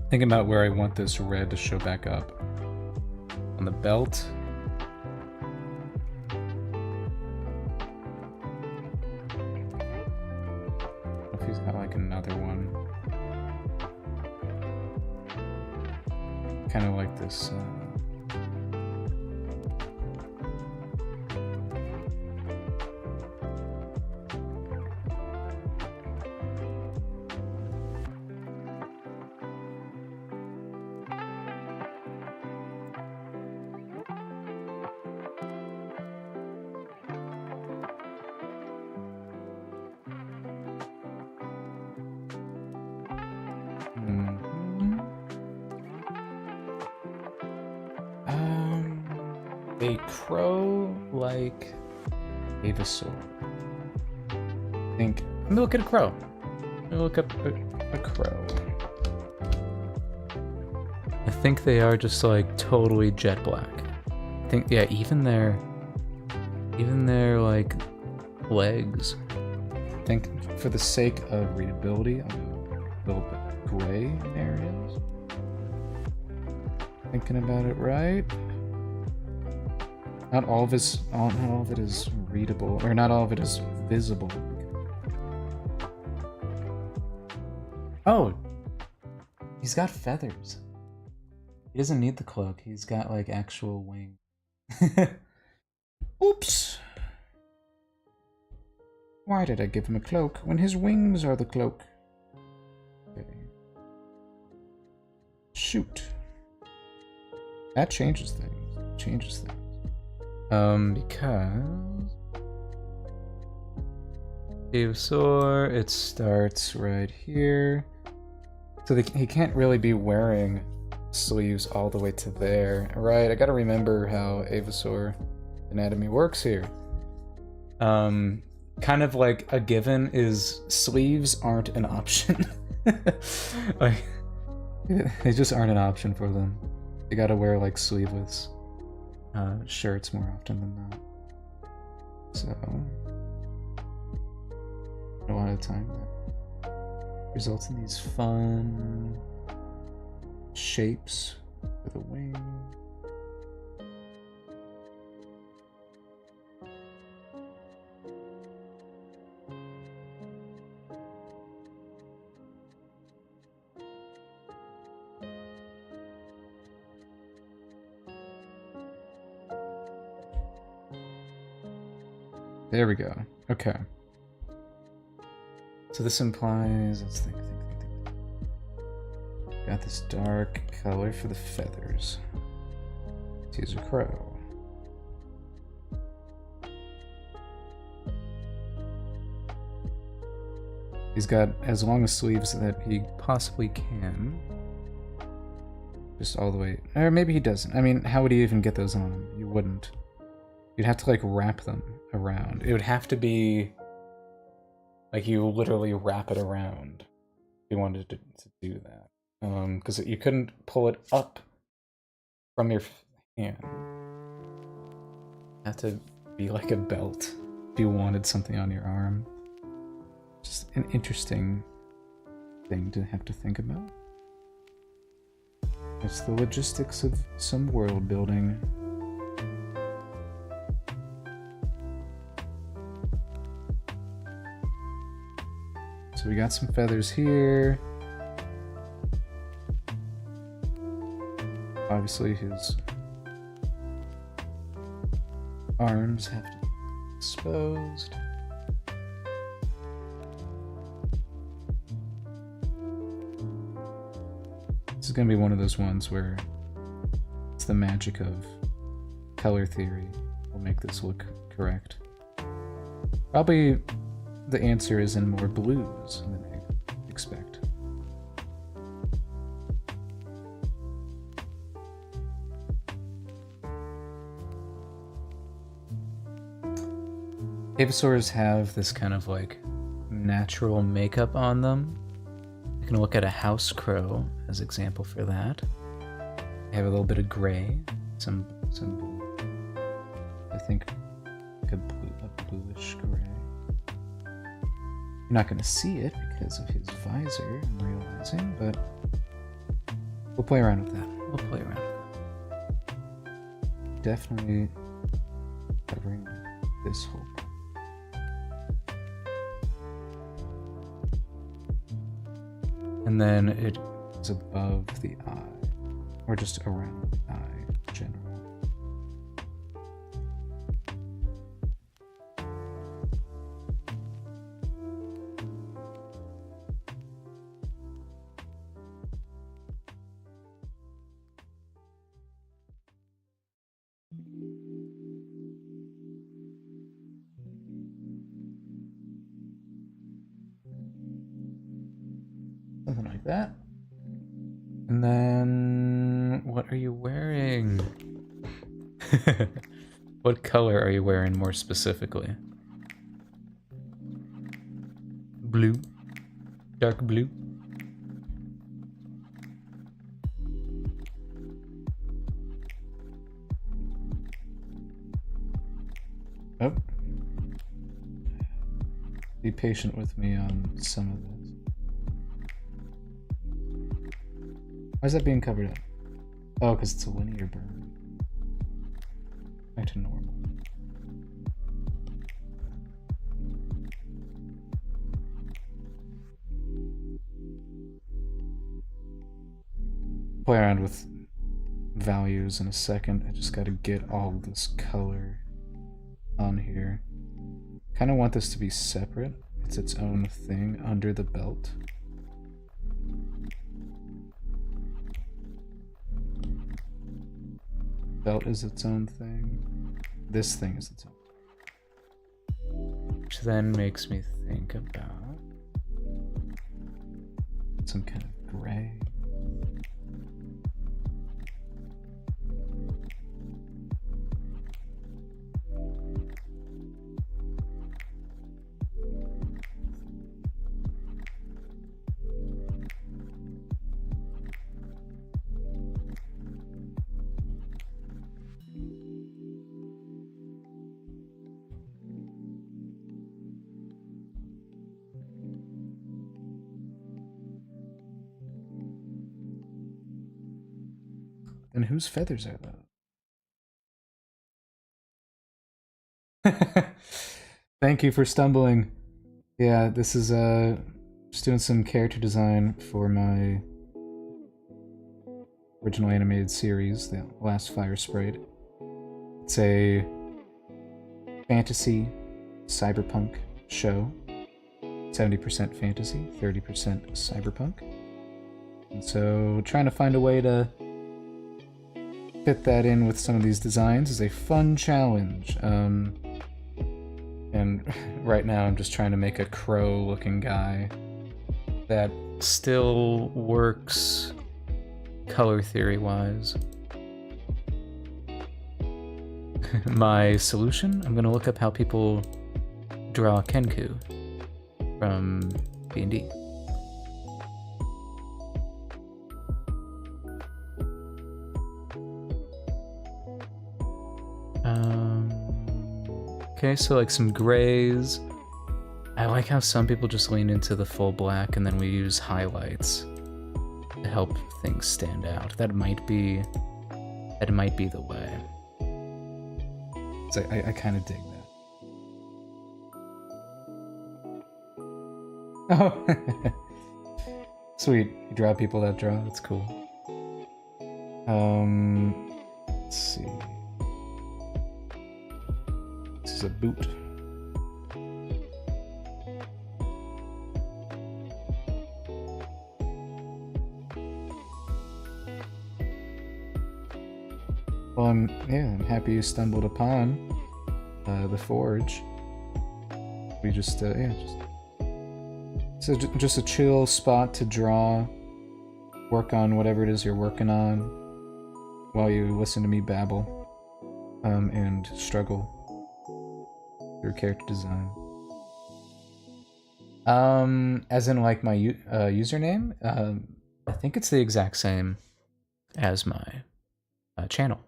Thinking about where I want this red to show back up. On the belt. He's got like another one. Kind of like this. A crow like Venusaur. I think. Let me look at a crow. Let me look up a crow. I think they are just like totally jet black. I think, yeah, even their like legs. I think for the sake of readability, I'll go a little bit gray in areas. Thinking about it right. Not all of it is readable, or not all of it is visible. Oh! He's got feathers. He doesn't need the cloak, he's got like actual wings. Oops! Why did I give him a cloak when his wings are the cloak? Okay. Shoot. That changes things. Changes things. Because Ivysaur, it starts right here. So he can't really be wearing sleeves all the way to there. Right, I gotta remember how Ivysaur anatomy works here. Kind of like a given is sleeves aren't an option. Like, they just aren't an option for them. They gotta wear like sleeveless shirts more often than not. So a lot of the time that results in these fun shapes for the wing. There we go. Okay. So this implies, let's think. Got this dark color for the feathers. Let's use a crow. He's got as long as sleeves that he possibly can. Just all the way, or maybe he doesn't. I mean, how would he even get those on him? You wouldn't. You'd have to like wrap them around. It would have to be like you literally wrap it around if you wanted to do that. Because you couldn't pull it up from your hand. It'd have to be like a belt if you wanted something on your arm. Just an interesting thing to have to think about. It's the logistics of some world building. So we got some feathers here. Obviously his arms have to be exposed. This is going to be one of those ones where it's the magic of color theory will make this look correct. Probably the answer is in more blues than I expect. Ivysaurs have this kind of like natural makeup on them. You can look at a house crow as example for that. They have a little bit of gray, some blue. I think like a bluish gray. You're not going to see it because of his visor, I'm realizing, but we'll play around with that. We'll play around with that. Definitely covering this whole part. And then it is above the eye, or just around the eye in general. Something like that. And then, what are you wearing? What color are you wearing more specifically? Blue? Dark blue? Oh. Be patient with me on some of this. Why is that being covered up? Oh, because it's a linear burn. Back to normal. play around with values in a second. I just gotta get all this color on here. Kind of want this to be separate. It's its own thing under the belt. Belt is its own thing. This thing is its own. Which then makes me think about some kind of gray. And whose feathers are those? Thank you for stumbling. Yeah, this is just doing some character design for my original animated series, The Last Fire Sprite. It's a fantasy cyberpunk show. 70% fantasy, 30% cyberpunk. And so trying to find a way to fit that in with some of these designs is a fun challenge. And right now I'm just trying to make a crow-looking guy that still works color theory-wise. My solution? I'm gonna look up how people draw Kenku from D&D. Okay, so like some grays. I like how some people just lean into the full black and then we use highlights to help things stand out. That might be the way. So I kind of dig that. Oh, sweet. You draw people that draw. That's cool. Let's see. This is a boot. Well, I'm happy you stumbled upon the forge. We just just a chill spot to draw, work on whatever it is you're working on, while you listen to me babble, and struggle through character design. As in like my username, I think it's the exact same as my channel.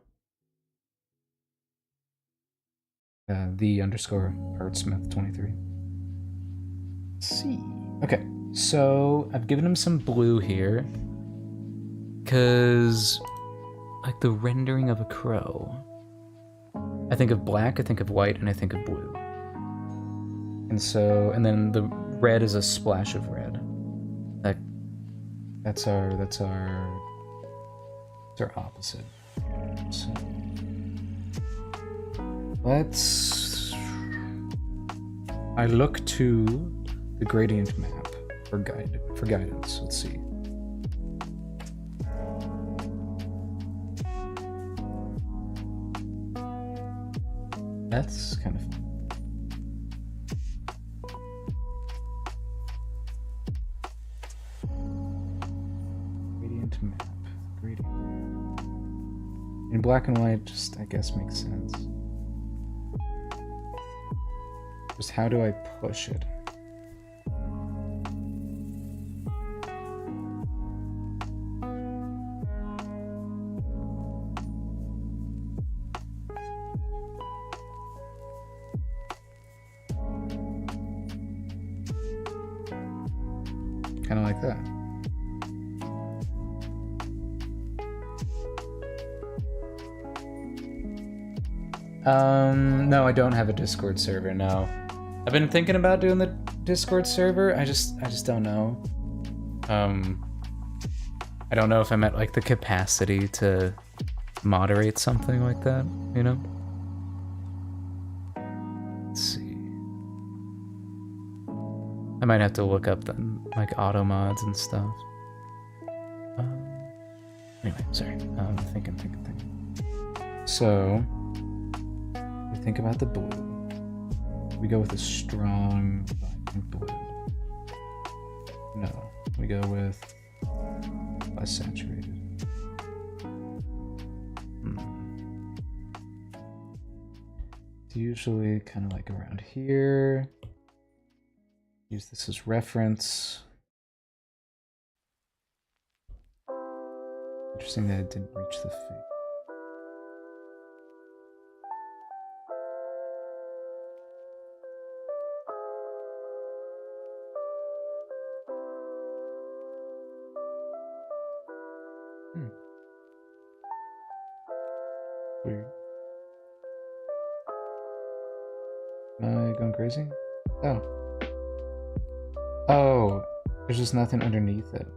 The_Artsmith23. Let's see. Okay, so I've given him some blue here, because like the rendering of a crow. I think of black, I think of white, and I think of blue. And then the red is a splash of red. That's our opposite. So I look to the gradient map for guidance. Let's see. That's kind of fun. Gradient map. Gradient. In black and white, just I guess makes sense. Just how do I push it? Kind of like that. No, I don't have a Discord server, no. I've been thinking about doing the Discord server, I just don't know. I don't know if I'm at like the capacity to moderate something like that, you know? Let's see. I might have to look up the like auto mods and stuff. Anyway, sorry. Thinking. So we think about the blue. We go with a strong vibrant blue. No, we go with less saturated. It's usually kind of like around here. Use this as reference. Interesting that it didn't reach the fade. Weird. Am I going crazy? Oh. Oh, there's just nothing underneath it.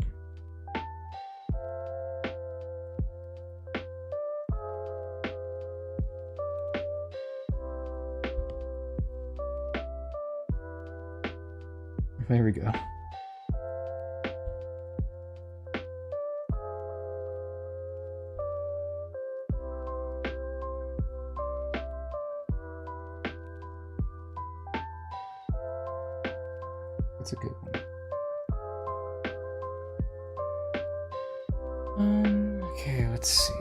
There we go. That's a good one. Okay, let's see.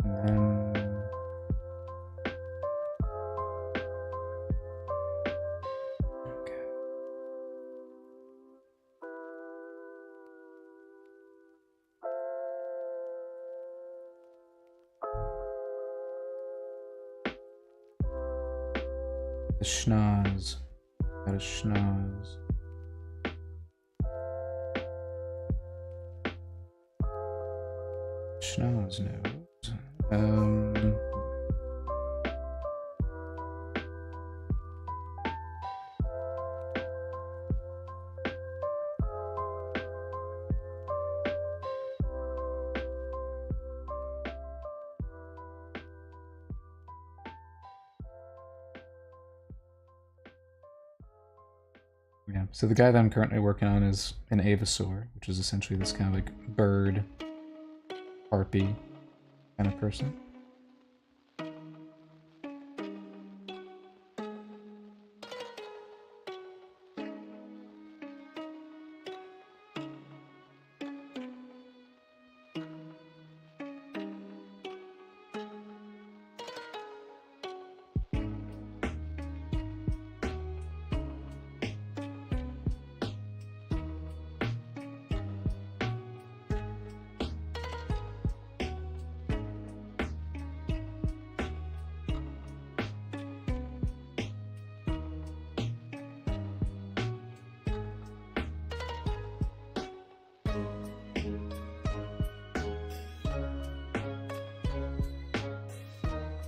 And then okay. The schnoz. Got a schnoz. Schnoz nose. Yeah, so the guy that I'm currently working on is an Avasaur, which is essentially this kind of like bird, harpy kind of person.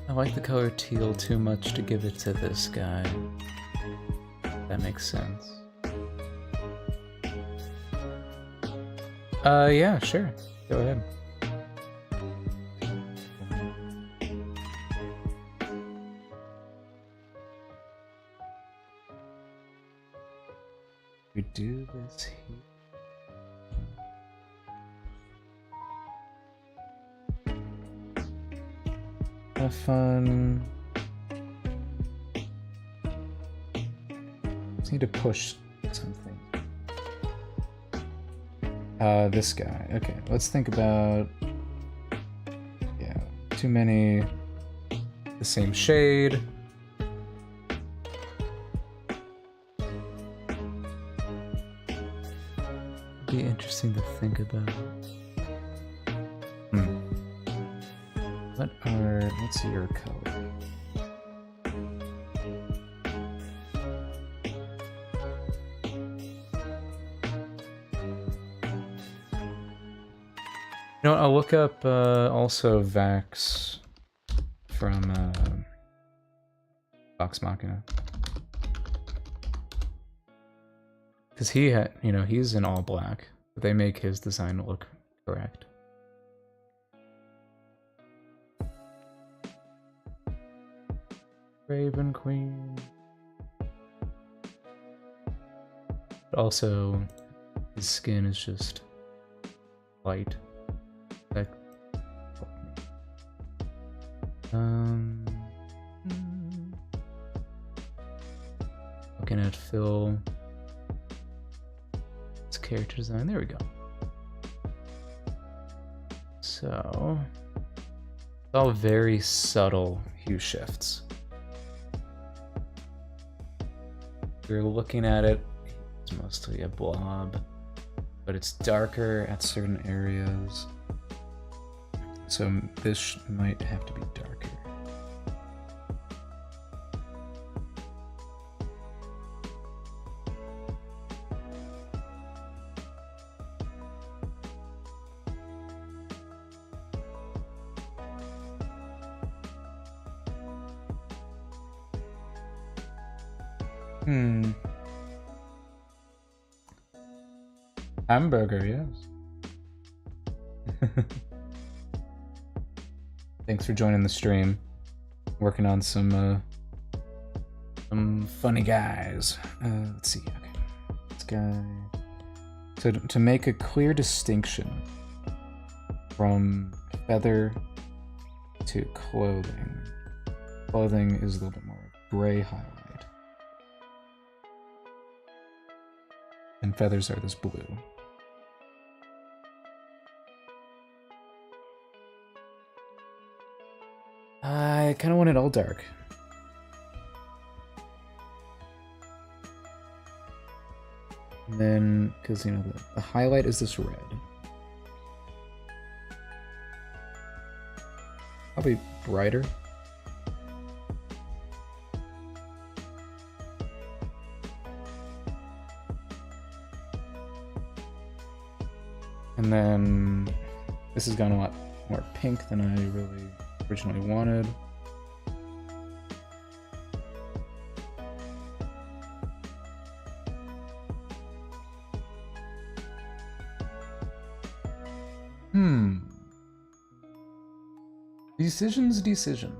I like the color teal too much to give it to this guy. That makes sense. Yeah, sure. Go ahead. We do this here. Have fun. Just need to push something. This guy. Okay, let's think about... Yeah, too many the same shade. Be interesting to think about. What's your color? You know what, I'll look up also Vax from Vox Machina. Because he had, you know, he's in all black, but they make his design look correct. Raven Queen. But also, his skin is just white. That. Looking at Phil. His character design. There we go. So, it's all very subtle hue shifts. If you're looking at it, it's mostly a blob, but it's darker at certain areas. So this might have to be darker. Hamburger, yes. Thanks for joining the stream. Working on some funny guys. Let's see. Okay, this guy. So to make a clear distinction from feather to clothing, clothing is a little bit more gray highlight, and feathers are this blue. I kind of want it all dark. And then, because, you know, the highlight is this red. Probably brighter. And then this has gone a lot more pink than I really originally wanted. Decisions.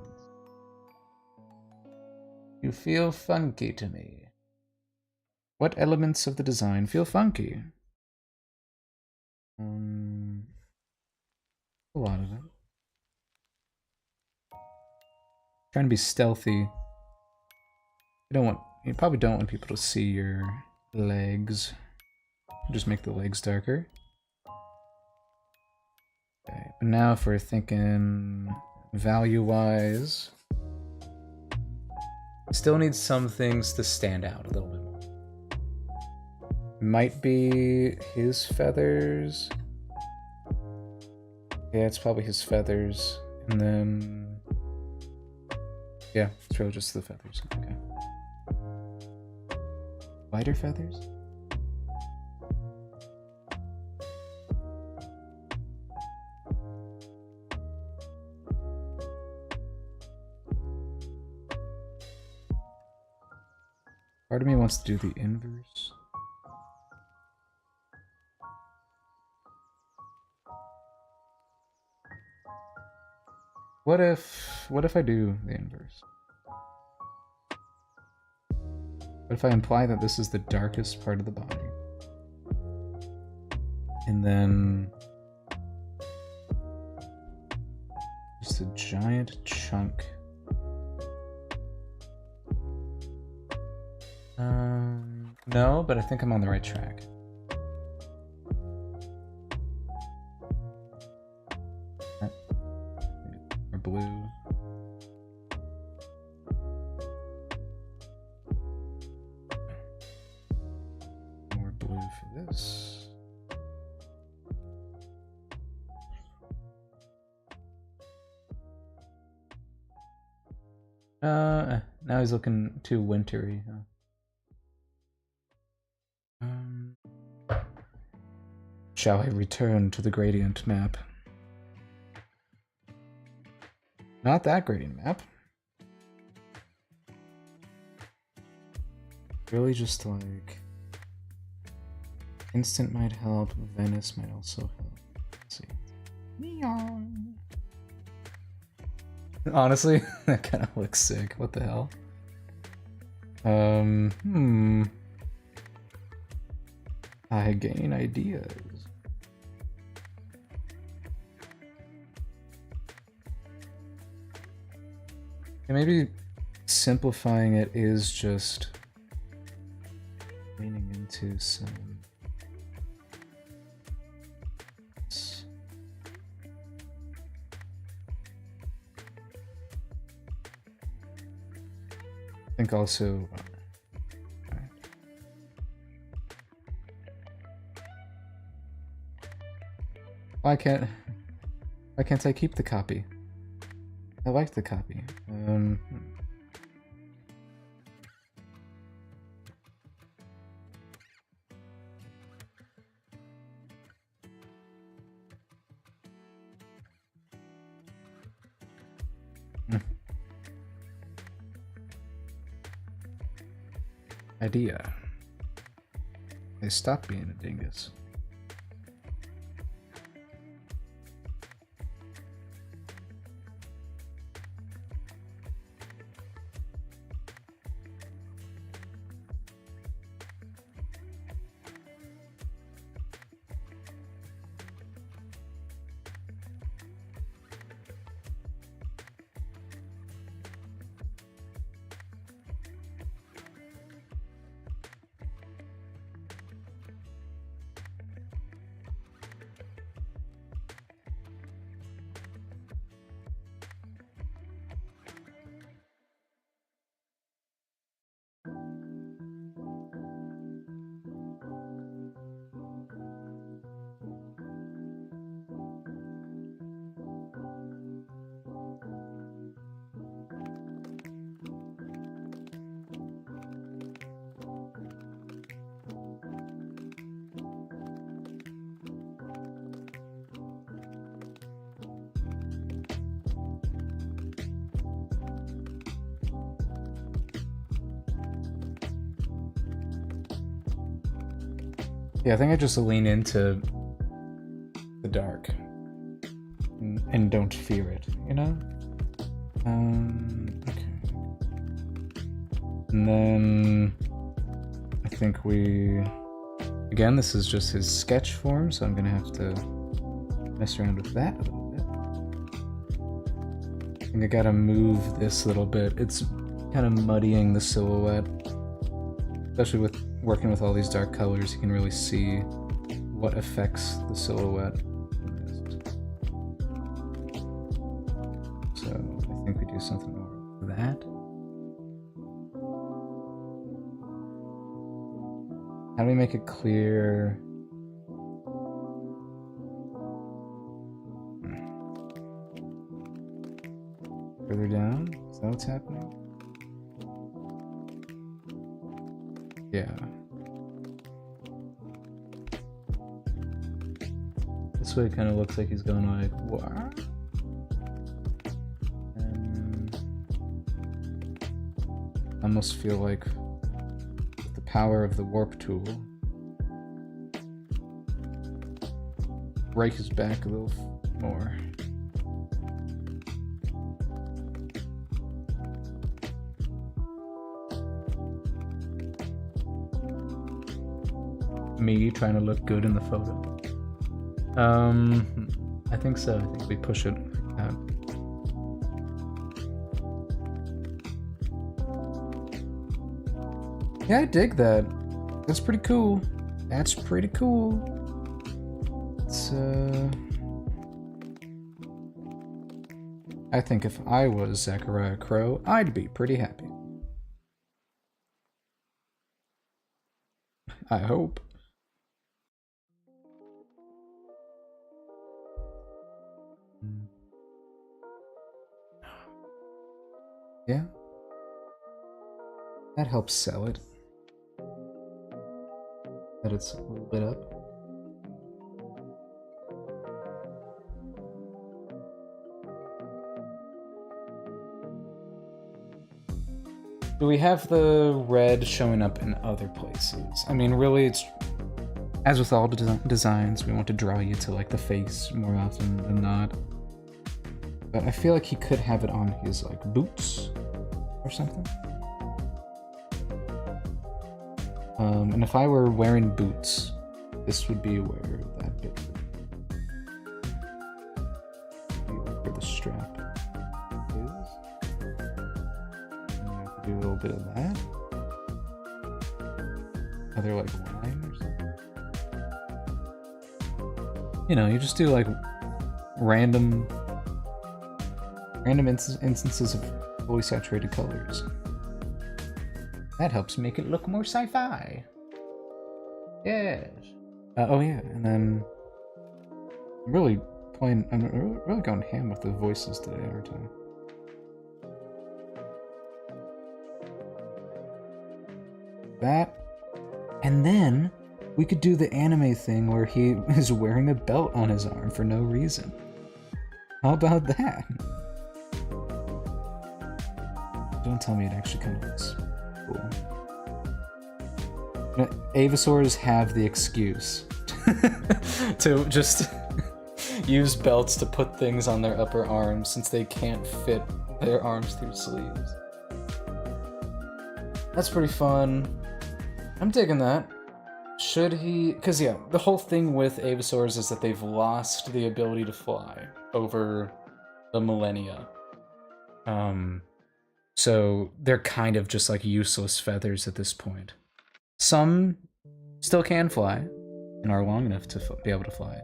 You feel funky to me. What elements of the design feel funky? A lot of it. Trying to be stealthy. You probably don't want people to see your legs. Just make the legs darker. Okay, but now if we're thinking value-wise, still need some things to stand out a little bit more. Might be his feathers. Yeah, it's probably his feathers. And then... yeah, it's really just the feathers. Okay. Lighter feathers? Part of me wants to do the inverse. What if I do the inverse? What if I imply that this is the darkest part of the body? And then just a giant chunk. No, but I think I'm on the right track. Or blue. More blue for this. Now he's looking too wintry, huh? Shall I return to the gradient map? Not that gradient map. Really just like Instant might help. Venice might also help. Let's see. Neon. Honestly, that kind of looks sick. What the hell? I gain ideas. And maybe simplifying it is just leaning into some. I think also. Why can't I keep the copy? I like the copy. Idea. They stop being a dingus. Yeah, I think I just lean into the dark and don't fear it, you know? Okay. And then I think again, this is just his sketch form, so I'm gonna have to mess around with that a little bit. I think I gotta move this little bit. It's kind of muddying the silhouette, especially with working with all these dark colors. You can really see what affects the silhouette. So I think we do something over that. How do we make it clear? Further down? Is that what's happening? Yeah. This way it kind of looks like he's going like, what? And I almost feel like with the power of the warp tool, break his back a little more. Me trying to look good in the photo. I think so. I think we push it like that. Yeah, I dig that. That's pretty cool. That's pretty cool. It's I think if I was Zachariah Crow, I'd be pretty happy. I hope. Yeah. That helps sell it. That it's lit up. Do we have the red showing up in other places? I mean, really, it's As with all designs, we want to draw you to like the face more often than not. But I feel like he could have it on his like boots or something. And if I were wearing boots, this would be where that bit would be, where the strap is. And I have to do a little bit of that. Other like line or something. You know, you just do like random instances of fully saturated colors. That helps make it look more sci-fi. Yes. Oh yeah, and then I'm really going ham with the voices today, aren't I? That, and then we could do the anime thing where he is wearing a belt on his arm for no reason. How about that? Don't tell me it actually kind of looks cool. You know, Avisaurs have the excuse to just use belts to put things on their upper arms since they can't fit their arms through sleeves. That's pretty fun. I'm digging that. Should he... Because, yeah, the whole thing with Avisaurs is that they've lost the ability to fly over the millennia. So they're kind of just like useless feathers at this point. Some still can fly and are long enough to be able to fly.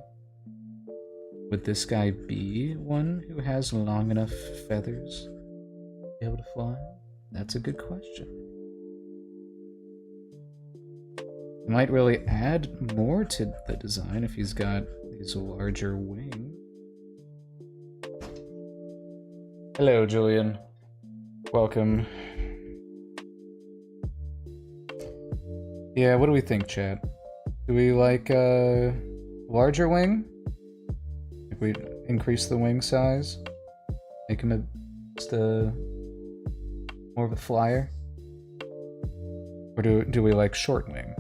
Would this guy be one who has long enough feathers to be able to fly? That's a good question. It might really add more to the design if he's got these larger wings. Hello, Julian. Welcome. Yeah, what do we think, chat? Do we like a larger wing? If we increase the wing size, make him just more of a flyer? Or do we like short wing?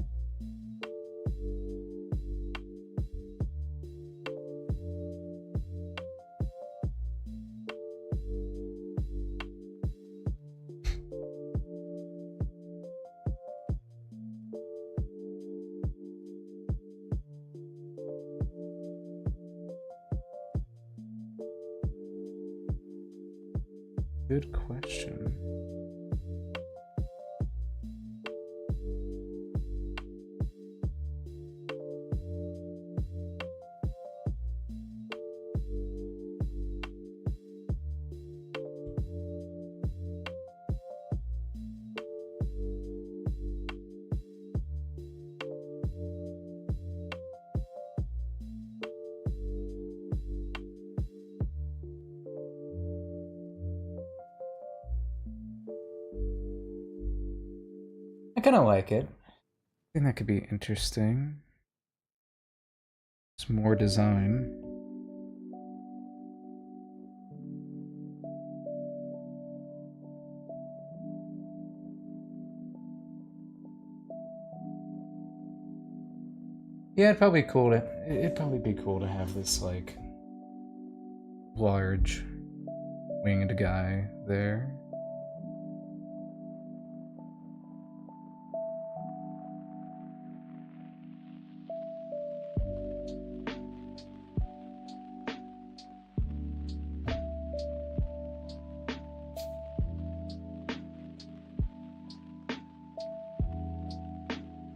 Good question. I kind of like it. I think that could be interesting. It's more design. Yeah, it'd probably be cool to have this like large winged guy there.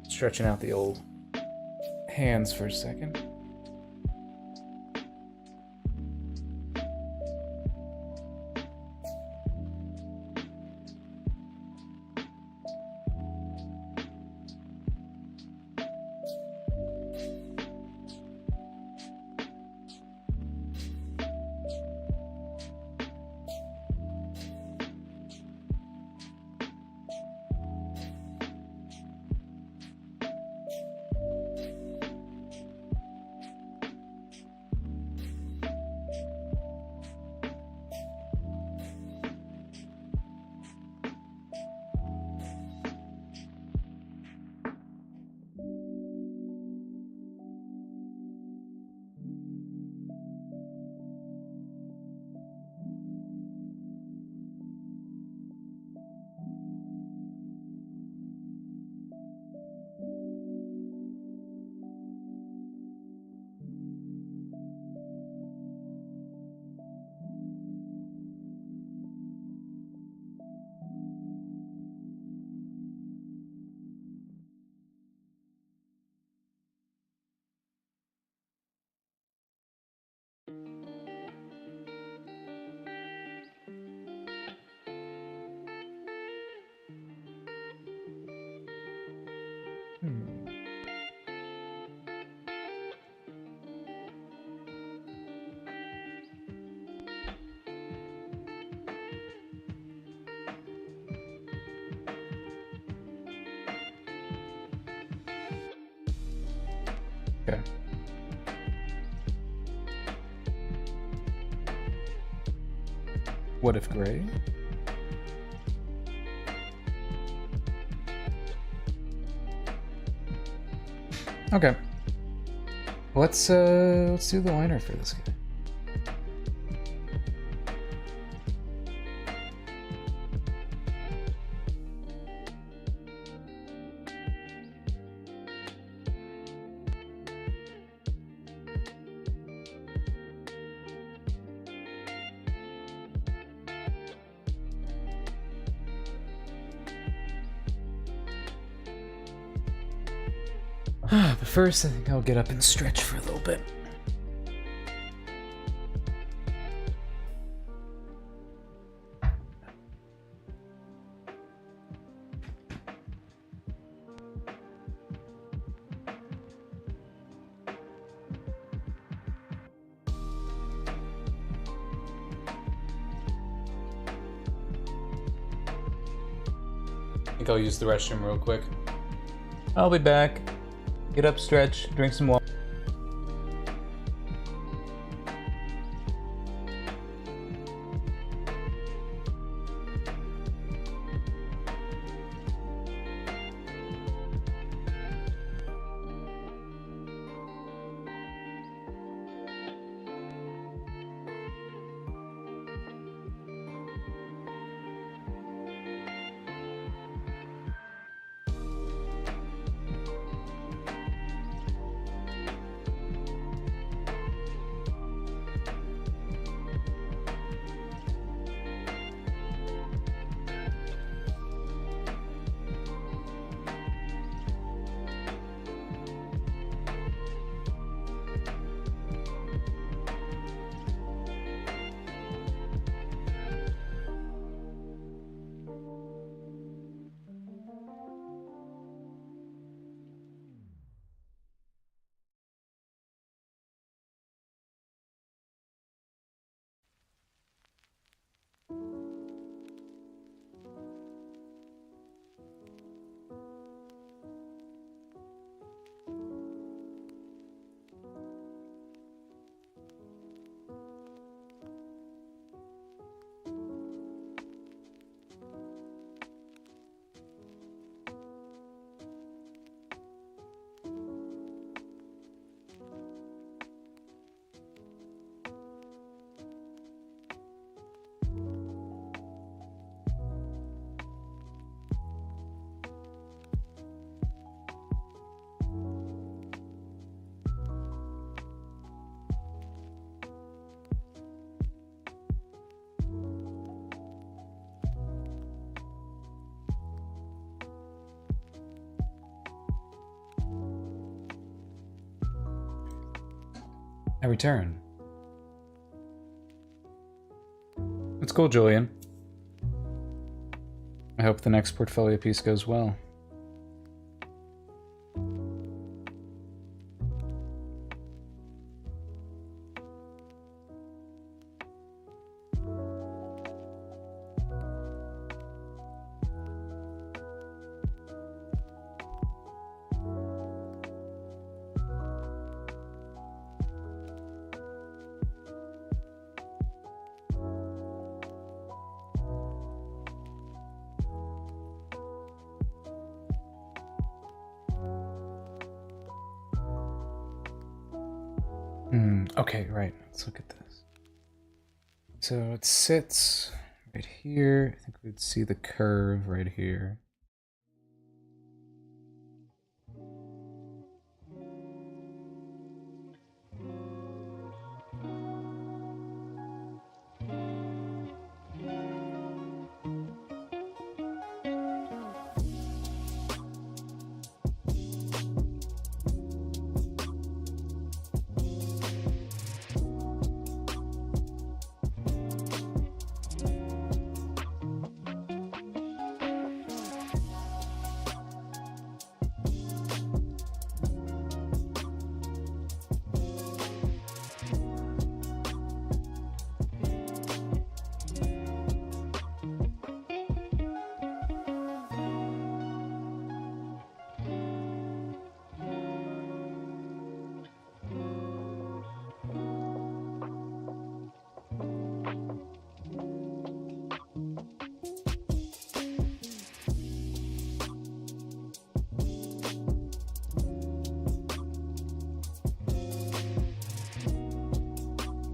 Stretching out the old hands for a second. Okay. What if gray? Okay. Let's do the liner for this guy. But first, I think I'll get up and stretch for a little bit. I think I'll use the restroom real quick. I'll be back. Get up, stretch, drink some water. I return. It's cool, Julian. I hope the next portfolio piece goes well. Okay, right. Let's look at this. So it sits right here. I think we'd see the curve right here.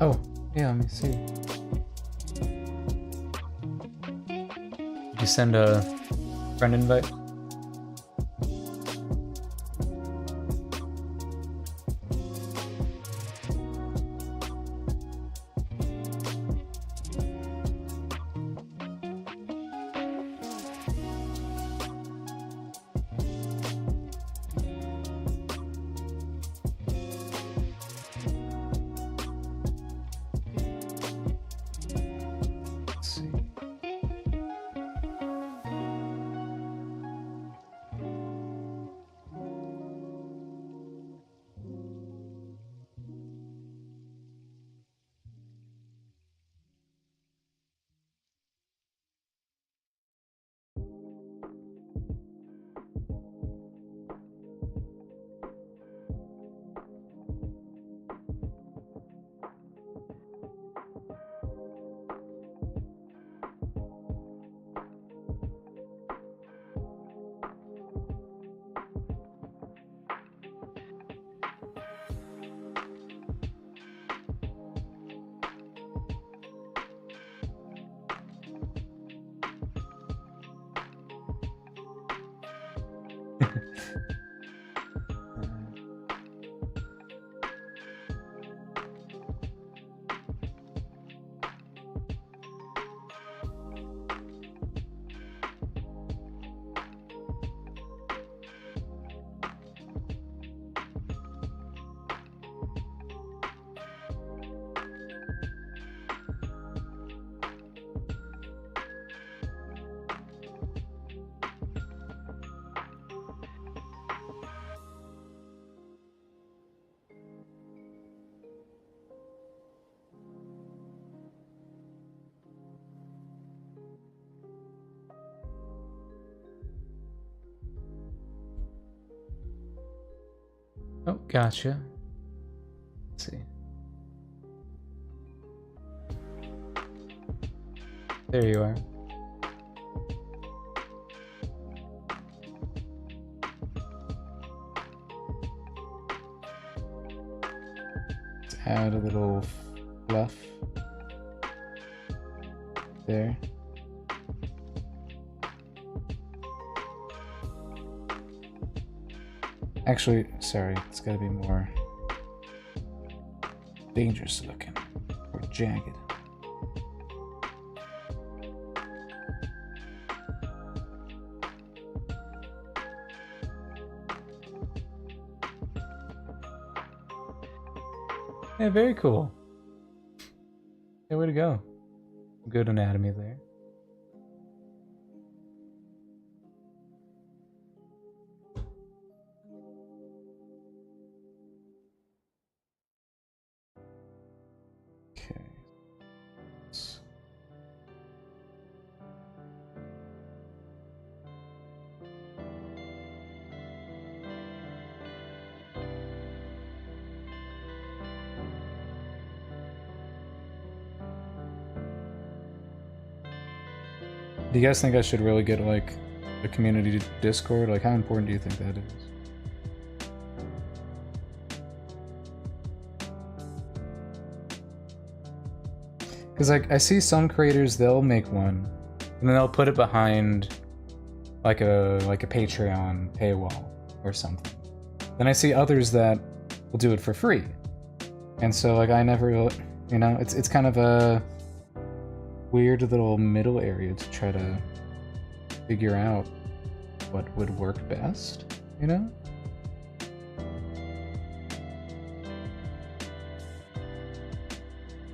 Oh, yeah, let me see. Did you send a friend invite? Oh, gotcha. Let's see. There you are. Let's add a little fluff there. Actually, sorry, it's gotta be more dangerous looking or jagged. Yeah, very cool. Yeah, way to go. Good anatomy there. Okay. Do you guys think I should really get like a community Discord? Like, how important do you think that is? Because like I see some creators, they'll make one and then they'll put it behind like a Patreon paywall or something. Then I see others that will do it for free, and so like I never, you know, it's kind of a weird little middle area to try to figure out what would work best, you know?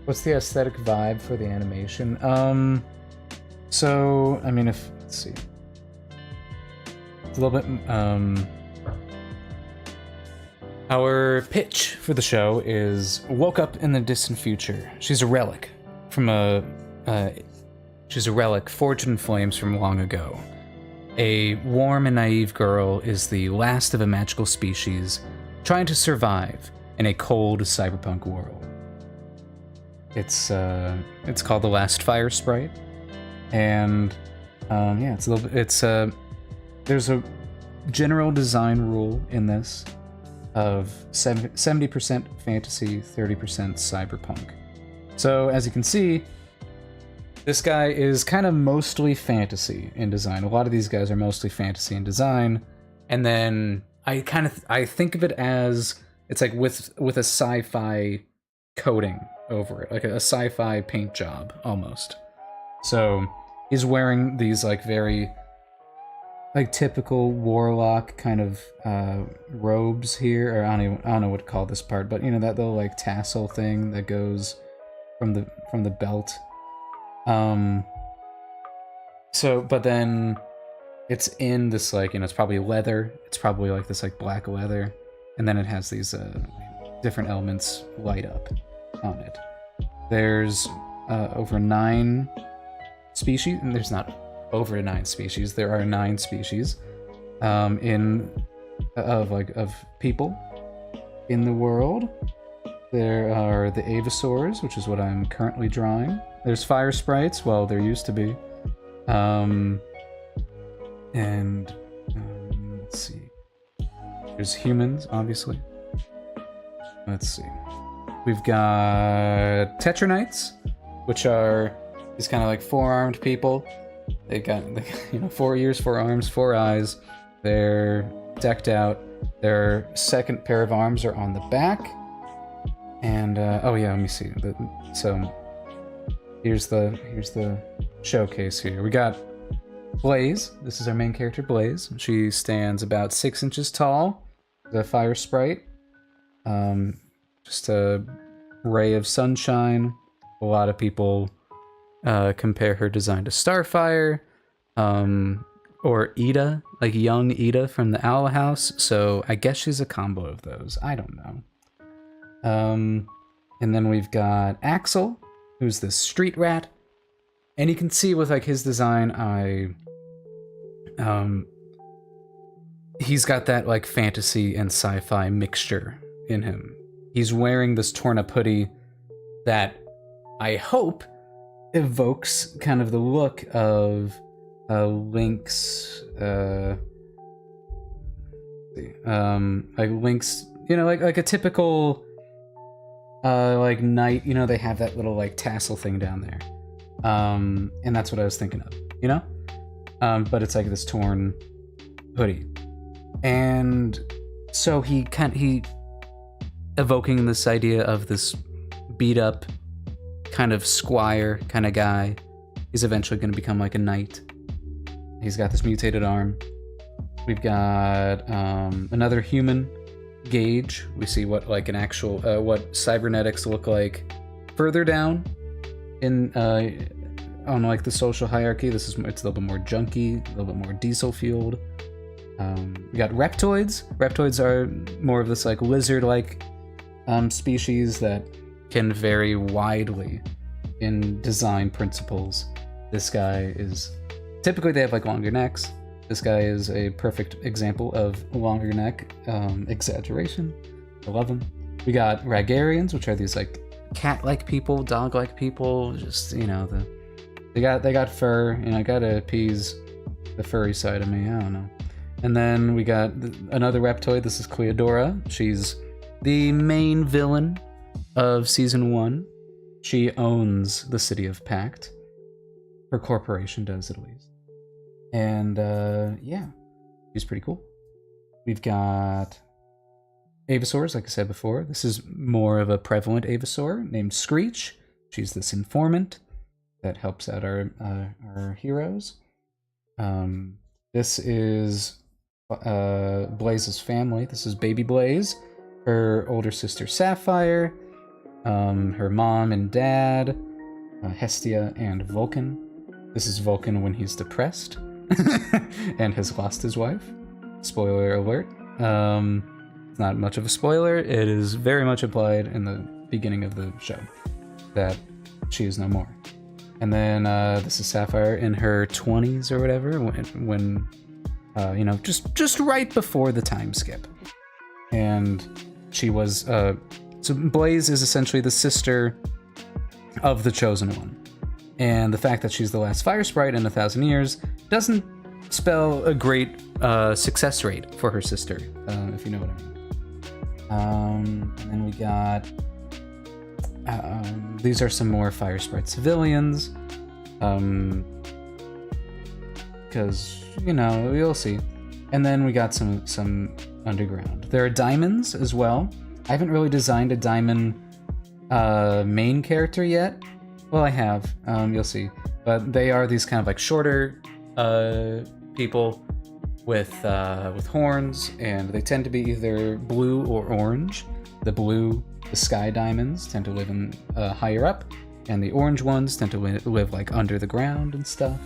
What's the aesthetic vibe for the animation? So, I mean, let's see. It's a little bit, our pitch for the show is woke up in the distant future. She's a relic from she's a relic forged in flames from long ago. A warm and naive girl is the last of a magical species trying to survive in a cold cyberpunk world. It's called The Last Fire Sprite, and yeah, it's a little bit. There's a general design rule in this of 70% fantasy, 30% cyberpunk. So as you can see, this guy is kind of mostly fantasy in design. A lot of these guys are mostly fantasy in design. And then I think of it as, it's like with a sci-fi coating over it, like a sci-fi paint job almost. So he's wearing these like very like typical warlock kind of robes here, or I don't know what to call this part, but you know, that little like tassel thing that goes from the belt. So, but then it's in this like, you know, it's probably leather. It's probably like this like black leather, and then it has these different elements light up on it. There's over 9 species, and there's not over 9 species. There are 9 species of people in the world. There are the Avasaurs, which is what I'm currently drawing. There's fire sprites. Well, there used to be. Let's see. There's humans, obviously. Let's see. We've got Tetranites, which are these kind of like 4-armed people. They got, you know, 4 ears, 4 arms, 4 eyes. They're decked out. Their second pair of arms are on the back. And oh yeah, let me see. So here's the showcase here. We got Blaze. This is our main character, Blaze. She stands about 6 inches tall. The fire sprite. Just a ray of sunshine. A lot of people compare her design to Starfire, or Ida, like young Ida from the Owl House. So I guess she's a combo of those. I don't know. And then we've got Axel, who's this street rat, and you can see with like his design, he's got that like fantasy and sci-fi mixture in him. He's wearing this torn up hoodie that I hope evokes kind of the look of Link's, like Link's, you know, like a typical like knight, you know, they have that little like tassel thing down there. And that's what I was thinking of, you know? But it's like this torn hoodie. And so he evoking this idea of this beat up kind of squire kind of guy. He's eventually going to become like a knight. He's got this mutated arm. We've got another human, Gage. We see what like an actual what cybernetics look like further down in on like the social hierarchy. It's a little bit more junky, a little bit more diesel fueled. We got reptoids. Reptoids are more of this like lizard-like species that can vary widely in design principles. This guy is typically, they have like longer necks. This guy is a perfect example of longer neck exaggeration. I love him. We got Ragarians, which are these like cat-like people, dog-like people. Just, you know, they got fur. You know, I gotta appease the furry side of me. I don't know. And then we got another reptoid. This is Cleodora. She's the main villain of season 1. She owns the city of Pact. Her corporation does, at least. And yeah, she's pretty cool. We've got Avasaurs, like I said before. This is more of a prevalent Avasaur named Screech. She's this informant that helps out our heroes. This is Blaze's family. This is baby Blaze, her older sister Sapphire, her mom and dad, Hestia and Vulcan. This is Vulcan when he's depressed and has lost his wife. Spoiler alert. It's not much of a spoiler. It is very much implied in the beginning of the show that she is no more. And then this is Sapphire in her 20s or whatever, when you know, just right before the time skip. And she was so Blaze is essentially the sister of the Chosen One. And the fact that she's the last fire sprite in 1,000 years doesn't spell a great success rate for her sister, if you know what I mean. And then we got These are some more Fire Sprite civilians. Because, you know, you'll see. And then we got some underground. There are diamonds as well. I haven't really designed a diamond main character yet. Well, I have. You'll see. But they are these kind of like shorter people with horns, and they tend to be either blue or orange. The blue, the sky diamonds, tend to live in higher up, and the orange ones tend to live like under the ground and stuff.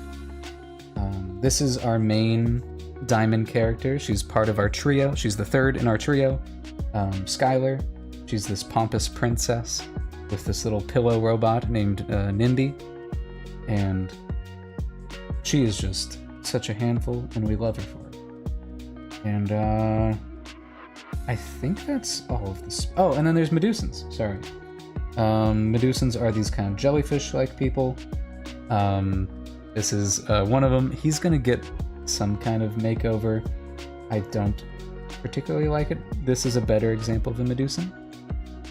This is our main diamond character. She's part of our trio. She's the third in our trio. Skylar. She's this pompous princess with this little pillow robot named Nindy. And she is just such a handful, and we love her for it. And I think that's all of this. Oh, and then there's Medusans. Sorry. Medusans are these kind of jellyfish-like people. This is one of them. He's gonna get some kind of makeover. I don't particularly like it. This is a better example of a Medusan.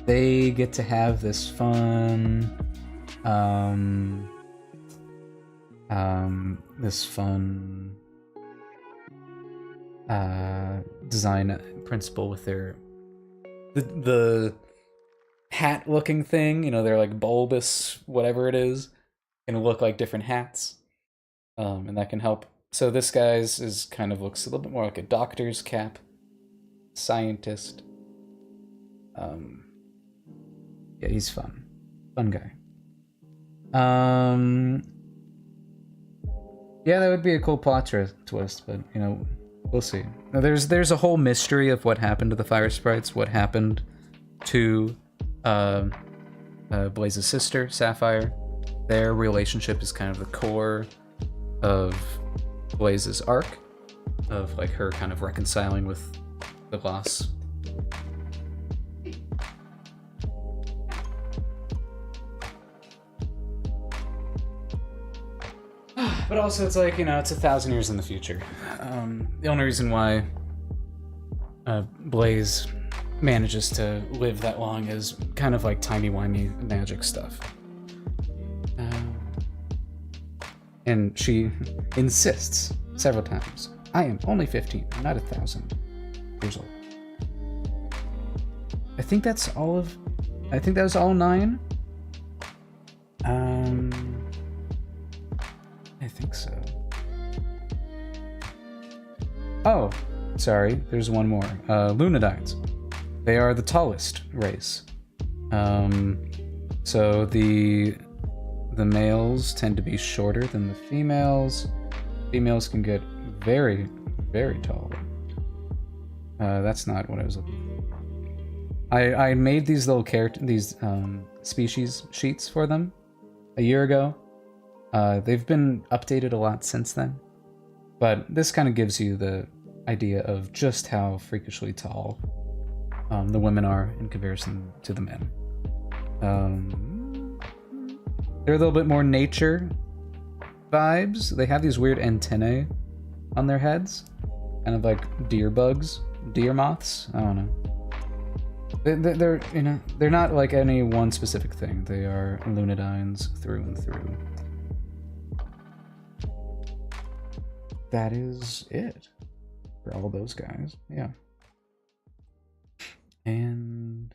They get to have this fun, design principle with their the hat-looking thing. You know, they're like bulbous, whatever it is, can look like different hats, and that can help. So this guy's is kind of looks a little bit more like a doctor's cap, scientist. Yeah, he's fun guy. Yeah, that would be a cool plot twist, but you know, we'll see. Now, there's a whole mystery of what happened to the Fire Sprites, what happened to Blaze's sister, Sapphire. Their relationship is kind of the core of Blaze's arc, of like her kind of reconciling with the loss. But also, it's like, you know, it's 1,000 years in the future. The only reason why Blaze manages to live that long is kind of like timey-wimey magic stuff. And she insists several times, I am only 15, not 1,000 years old. I think that was all 9. I think so. Oh, sorry, there's one more. Lunadines. They are the tallest race. So the males tend to be shorter than the females. Females can get very, very tall. That's not what I was looking for. I made these little species sheets for them a year ago. They've been updated a lot since then, but this kind of gives you the idea of just how freakishly tall the women are in comparison to the men. They're a little bit more nature vibes. They have these weird antennae on their heads, kind of like deer bugs, deer moths. I don't know. They're you know, they're not like any one specific thing. They are Lunadines through and through. That is it for all those guys. Yeah. And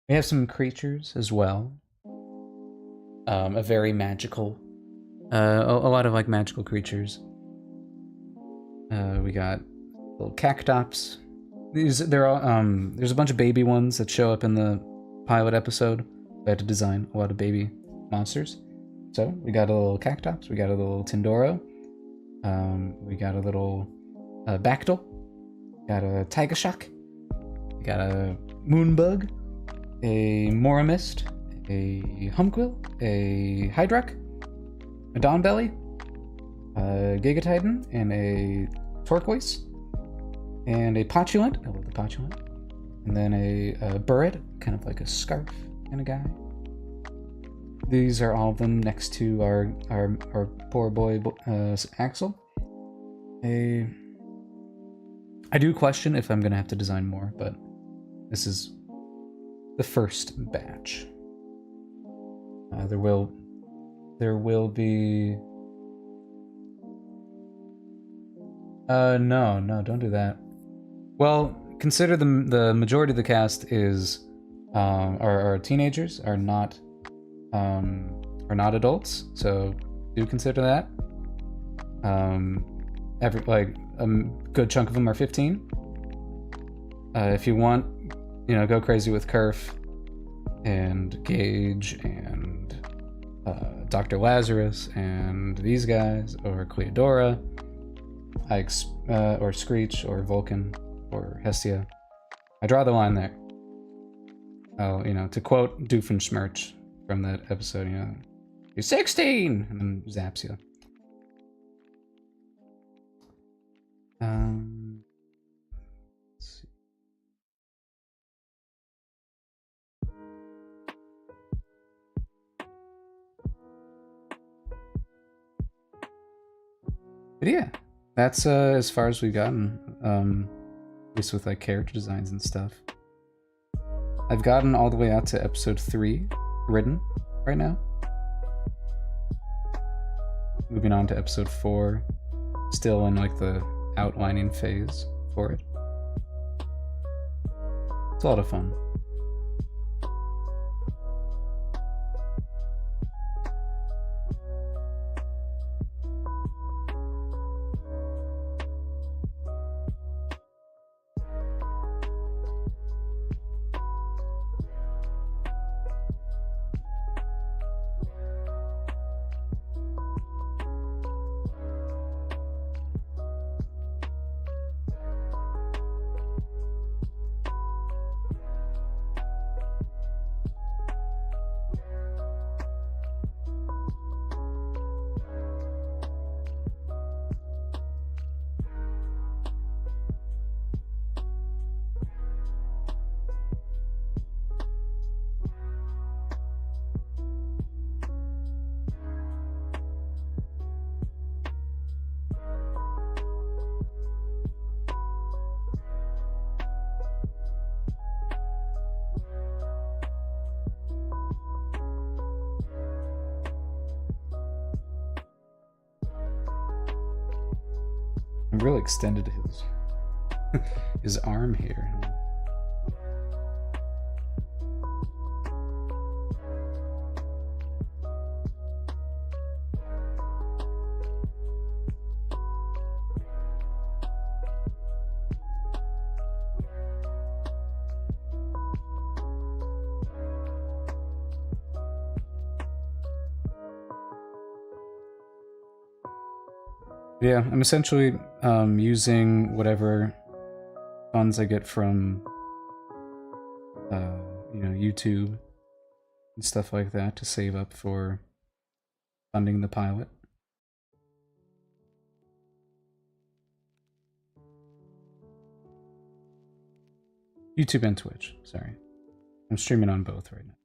we have some creatures as well. A very magical, a lot of like magical creatures. We got little cactops. They're all, there's a bunch of baby ones that show up in the pilot episode. I had to design a lot of baby monsters. So we got a little cactops. We got a little Tindoro. We got a little Bactyl, got a Taiga Shock, we got a Moonbug, a Moramist, a Humquill, a Hydrock, a Dawnbelly, a Gigatitan, and a Turquoise, and a Potulant. I love the Potulant. And then a Burret, kind of like a scarf kind of guy. These are all of them next to our poor boy Axel. I do question if I'm gonna have to design more, but this is the first batch. There will be. No, don't do that. Well, consider the majority of the cast is, are teenagers, are not adults. So do consider that. A good chunk of them are 15. If you want, go crazy with Kerf and Gage and Dr. Lazarus and these guys, or Cleodora, or Screech, or Vulcan, or Hestia. I draw the line there. Oh, to quote Doofenshmirtz from that episode, you're 16, and then zaps you. Let's see. But yeah, that's as far as we've gotten, at least with like character designs and stuff. I've gotten all the way out to episode 3 written right now. Moving on to episode 4, still in like the outlining phase for it. It's a lot of fun. I really extended his arm here. Yeah, I'm essentially using whatever funds I get from, YouTube and stuff like that to save up for funding the pilot. YouTube and Twitch, sorry. I'm streaming on both right now.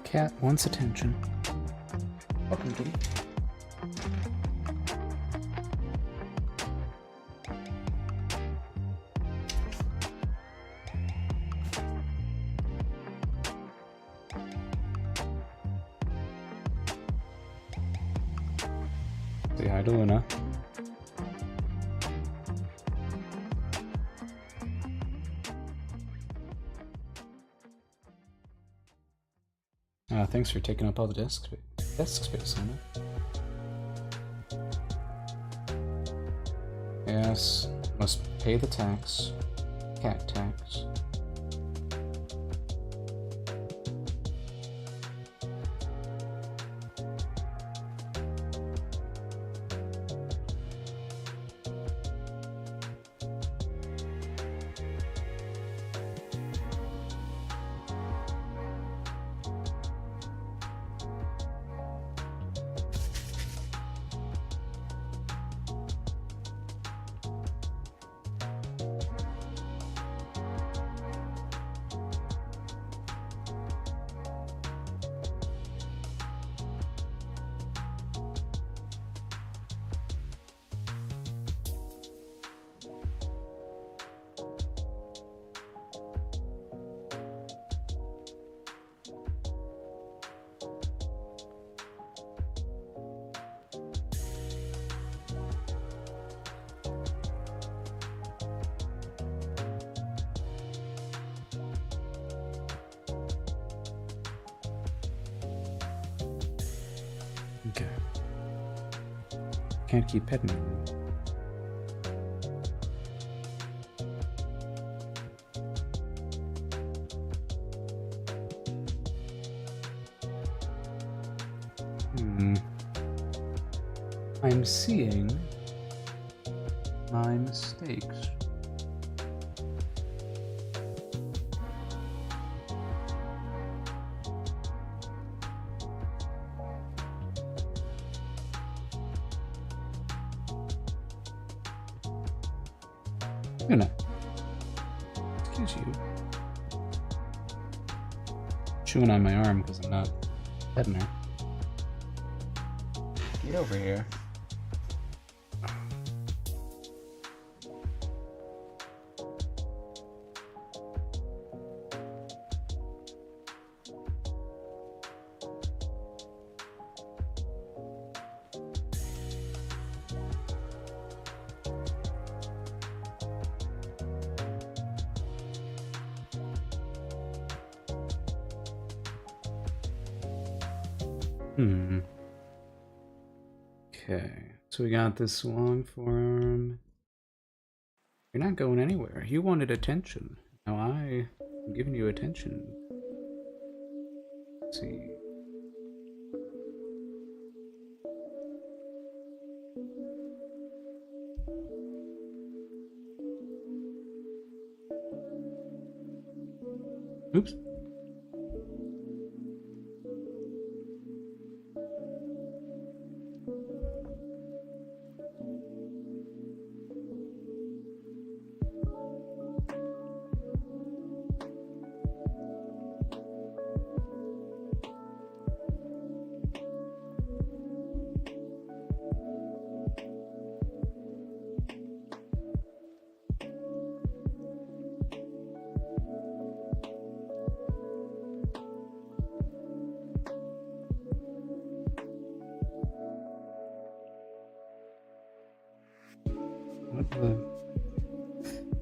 Cat wants attention. Welcome, kitty. Say hi to Luna. Thanks for taking up all the desk space, Luna. Yes, must pay the tax. Cat tax. Okay. Can't keep petting him. I'm seeing my mistakes. Luna. Excuse you. Chewing on my arm because I'm not petting her. Get over here. Okay, so we got this long forearm. You're not going anywhere. You wanted attention. Now I'm giving you attention. Let's see. Oops.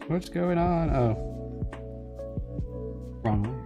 What's going on? Oh. Wrong way.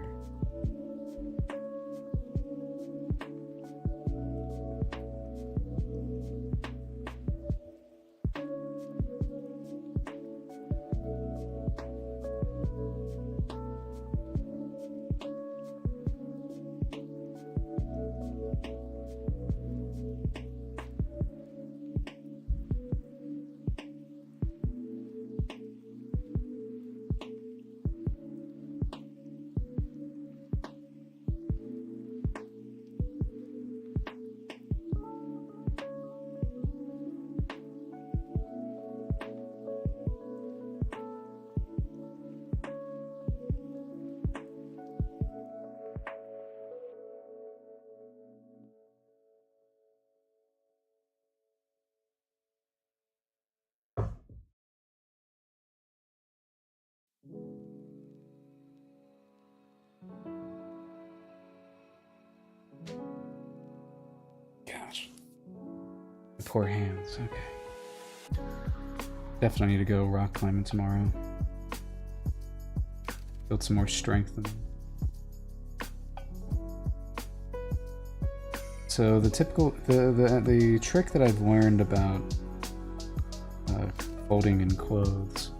Gosh. The poor hands, okay. Definitely need to go rock climbing tomorrow. Build some more strength in them. So the typical the trick that I've learned about folding in clothes.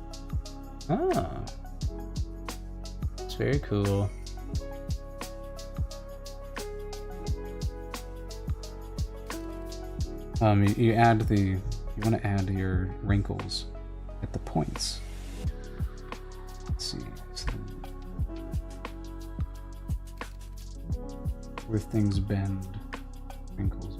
Ah, it's very cool. You add you want to add your wrinkles at the points. Let's see. So where things bend, wrinkles.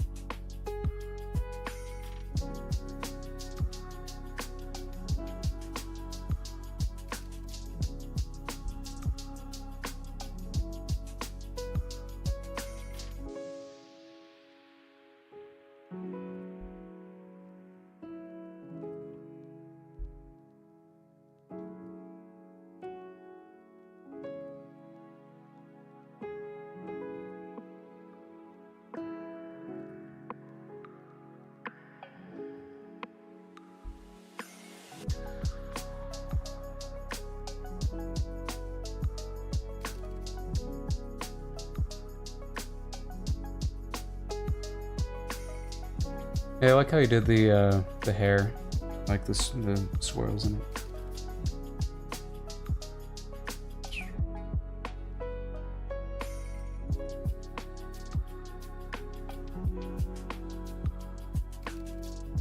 Yeah, I like how you did the hair, like the swirls in it.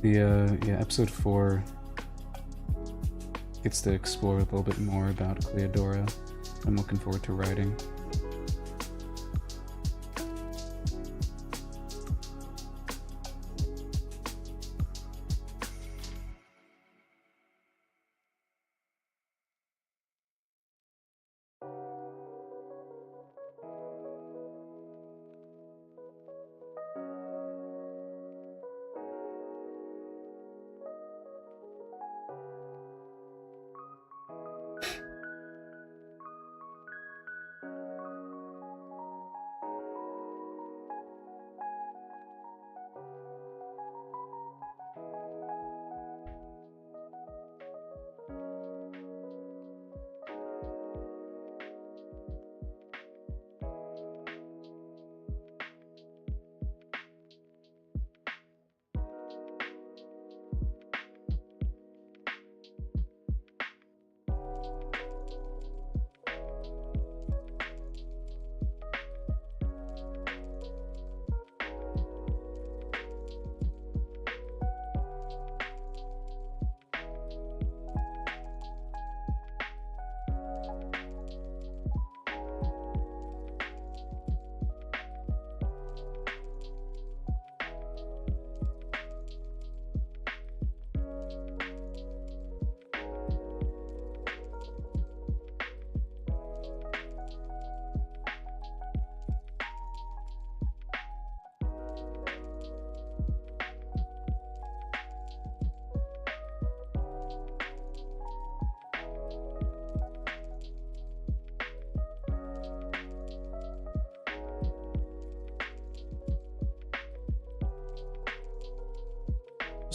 Yeah, episode 4 gets to explore a little bit more about Cleodora. I'm looking forward to writing.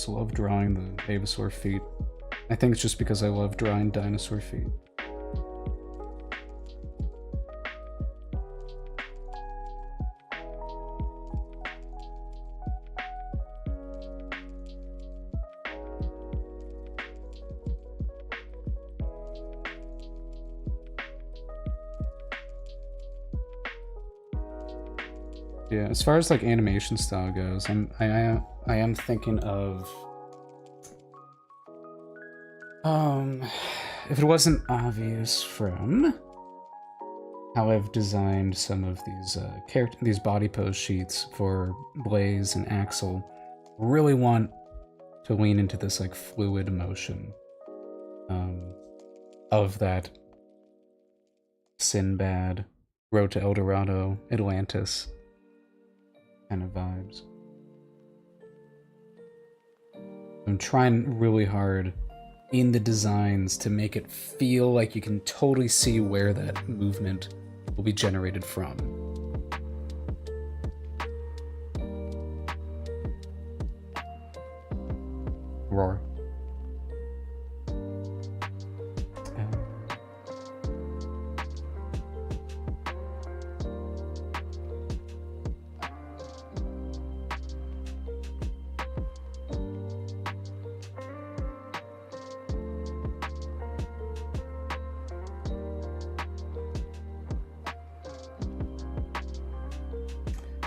just love drawing the Venusaur feet. I think it's just because I love drawing dinosaur feet. Yeah, as far as like animation style goes, I am thinking of if it wasn't obvious from how I've designed some of these body pose sheets for Blaze and Axel, really want to lean into this like fluid motion of that Sinbad, Road to El Dorado, Atlantis kind of vibes. I'm trying really hard in the designs to make it feel like you can totally see where that movement will be generated from. Roar.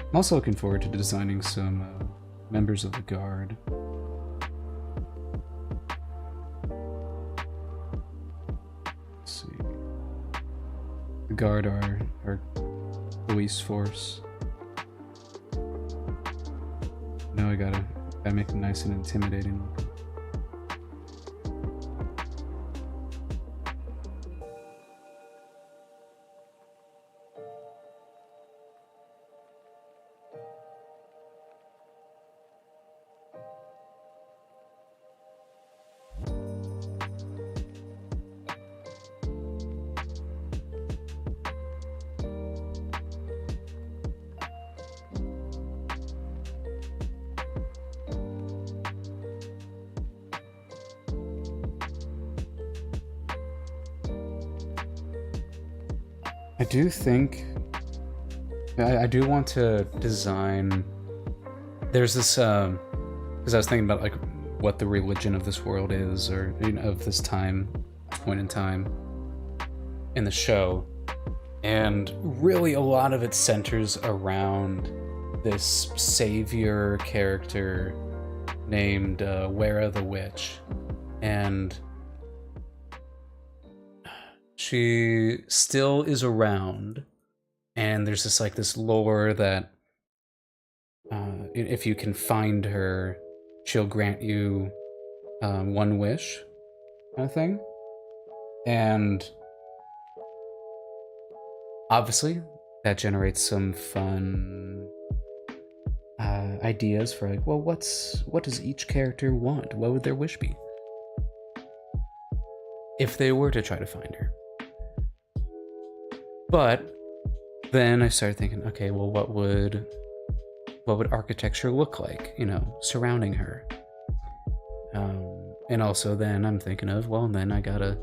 I'm also looking forward to designing some members of the Guard. Let's see. The Guard are our police force. Now I gotta make them nice and intimidating looking. I do think I do want to design. There's this because I was thinking about like what the religion of this world is, or of this point in time in the show, and really a lot of it centers around this savior character named Wera the Witch, and she still is around, and there's this lore that if you can find her, she'll grant you one wish, kind of thing. And obviously, that generates some fun ideas for like, well, what does each character want? What would their wish be if they were to try to find her? But then I started thinking, okay, well, what would architecture look like, surrounding her? And also then I'm thinking of, well, then I gotta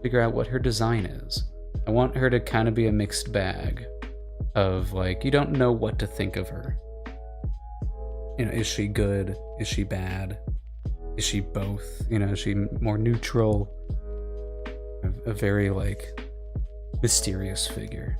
figure out what her design is. I want her to kind of be a mixed bag of like, you don't know what to think of her. Is she good? Is she bad? Is she both? Is she more neutral? A very like mysterious figure.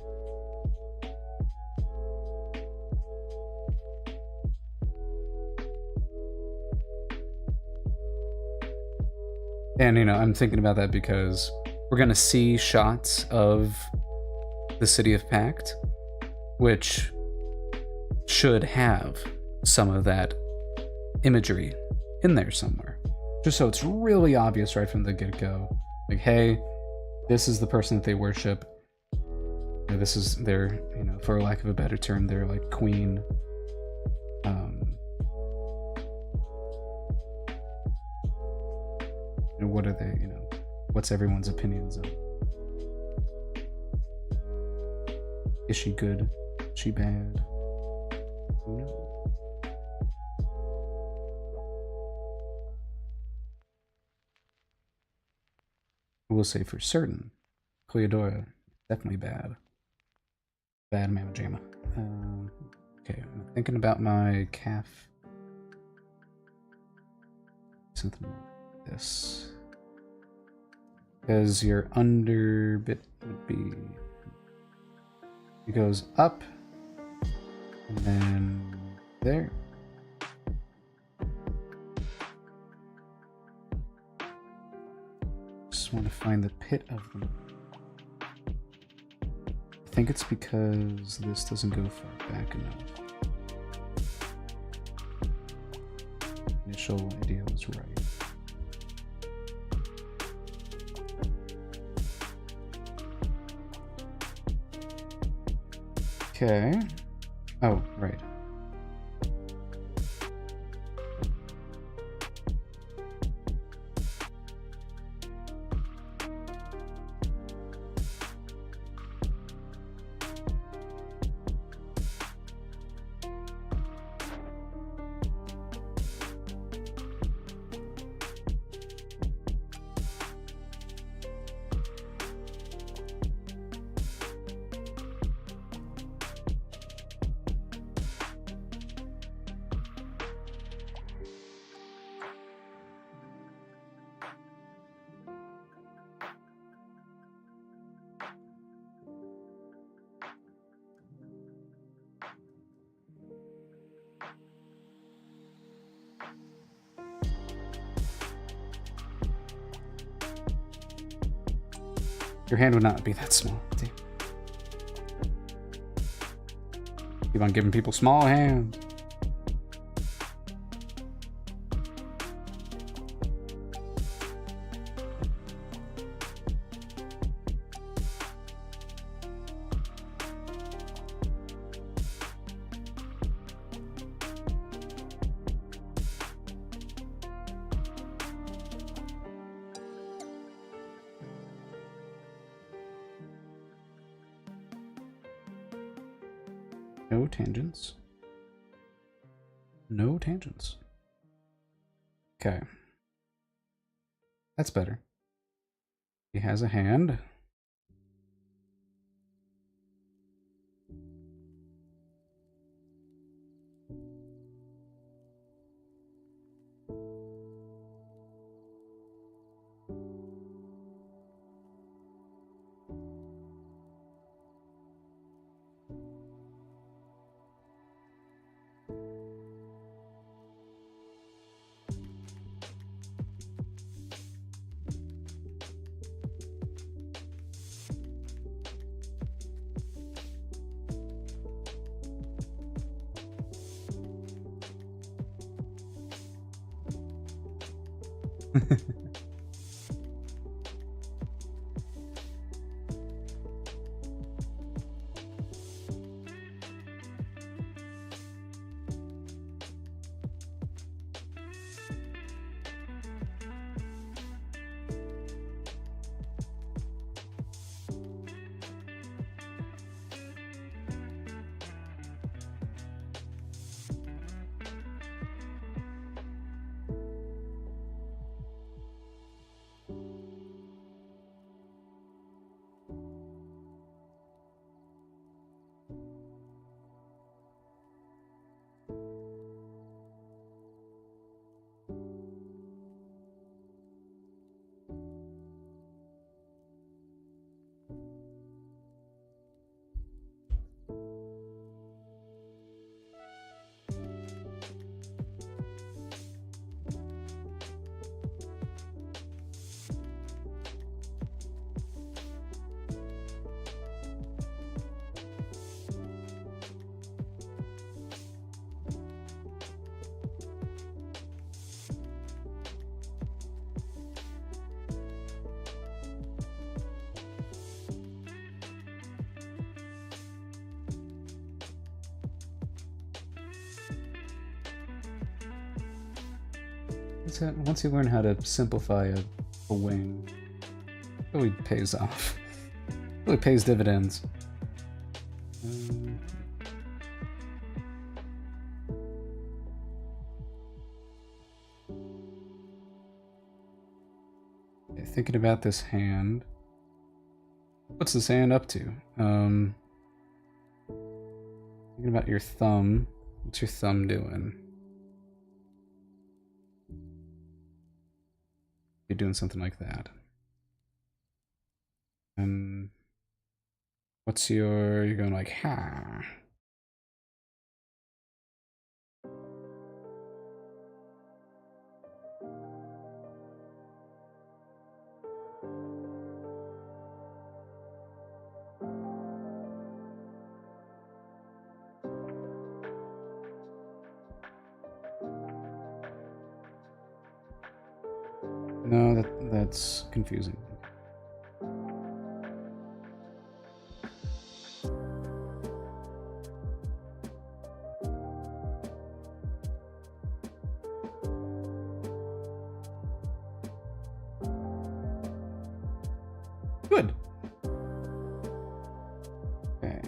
And I'm thinking about that because we're gonna see shots of the city of Pact, which should have some of that imagery in there somewhere, just so it's really obvious right from the get-go. Like, hey, this is the person that they worship. This is their, for lack of a better term, their like queen. What are they, what's everyone's opinions of? Is she good? Is she bad? Who knows? I will say for certain, Cleodora, definitely bad. Bad Mamma Jamma. Okay, I'm thinking about my calf. Something like this. Because your under bit would be... It goes up, and then there. Just want to find the pit of them. I think it's because this doesn't go far back enough. Initial idea was right. Okay. Oh, right. Your hand would not be that small. Damn. Keep on giving people small hands. No tangents. No tangents. Okay. That's better. He has a hand. Once you learn how to simplify a wing, it really pays off. It really pays dividends. I thinking about this hand. What's this hand up to? Thinking about your thumb. What's your thumb doing? You're doing something like that. And what's your... You're going like, ha. No, that's confusing. Good. Okay.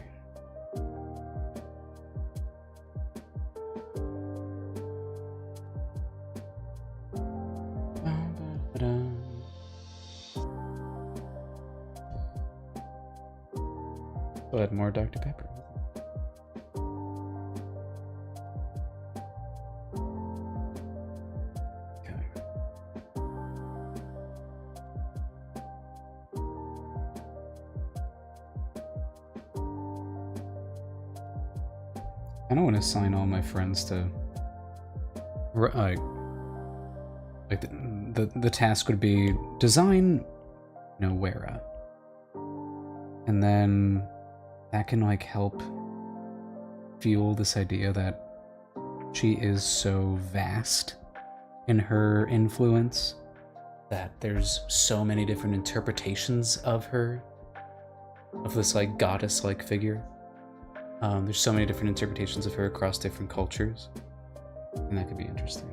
But more Dr. Pepper. Okay. I don't want to assign all my friends to like the task would be design Wera. And then that can like help fuel this idea that she is so vast in her influence that there's so many different interpretations of her, of this like goddess-like figure. There's so many different interpretations of her across different cultures, and that could be interesting.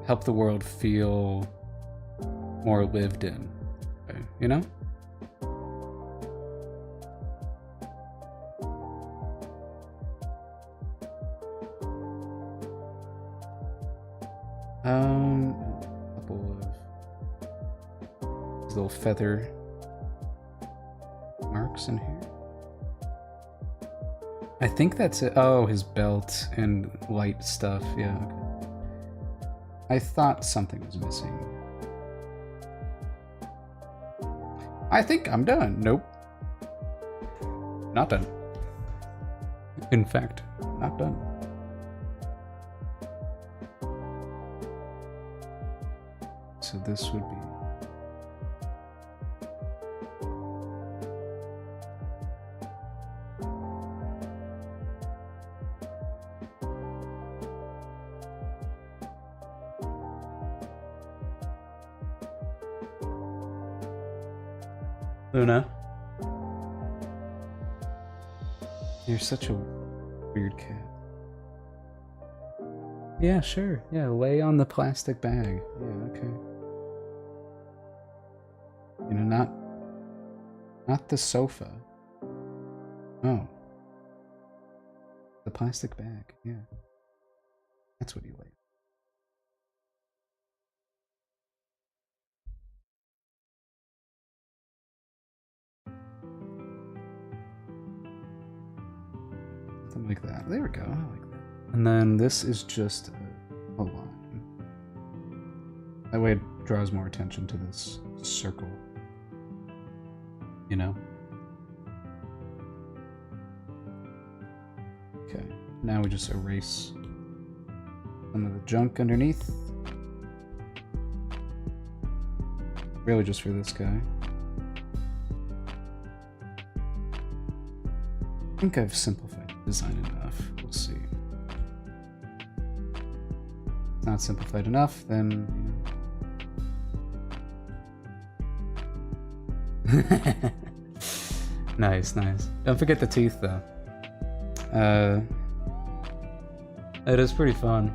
Help the world feel more lived in, you know? A couple of these little feather marks in here. I think that's it. Oh, his belt and light stuff. Yeah, okay. I thought something was missing. I think I'm done. Nope. Not done. In fact, not done. So this would be... Luna. You're such a weird cat. Yeah, sure. Yeah, lay on the plastic bag. Yeah, okay. You know, not the sofa. Oh. The plastic bag, yeah. That's what you lay. Something like that. There we go. I like that. And then this is just a line. That way it draws more attention to this circle. You know? Okay. Now we just erase some of the junk underneath. Really just for this guy. I think I've simplified the design enough. We'll see. If not simplified enough, then Nice, nice. Don't forget the teeth, though. It is pretty fun.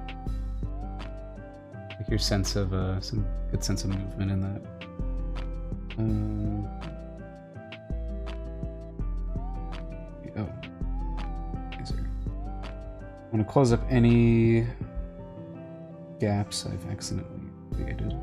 Like your sense of some good sense of movement in that. Oh, easier. I want to close up any gaps I've accidentally created.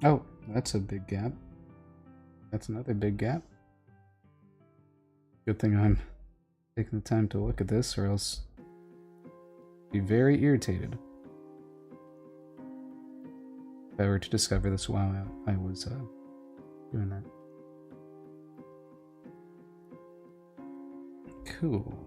Oh, that's a big gap. That's another big gap. Good thing I'm taking the time to look at this, or else I'd be very irritated if I were to discover this while I was doing that. Cool.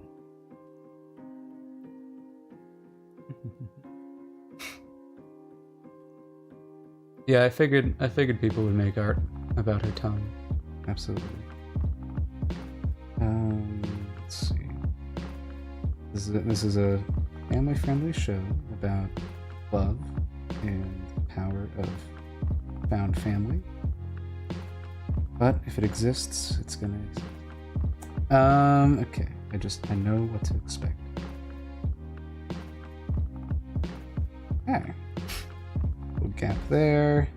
Yeah, I figured people would make art about her tongue. Absolutely. Let's see. This is a family-friendly show about love and the power of found family. But if it exists, it's gonna exist. Okay. I know what to expect. Okay. Little gap there.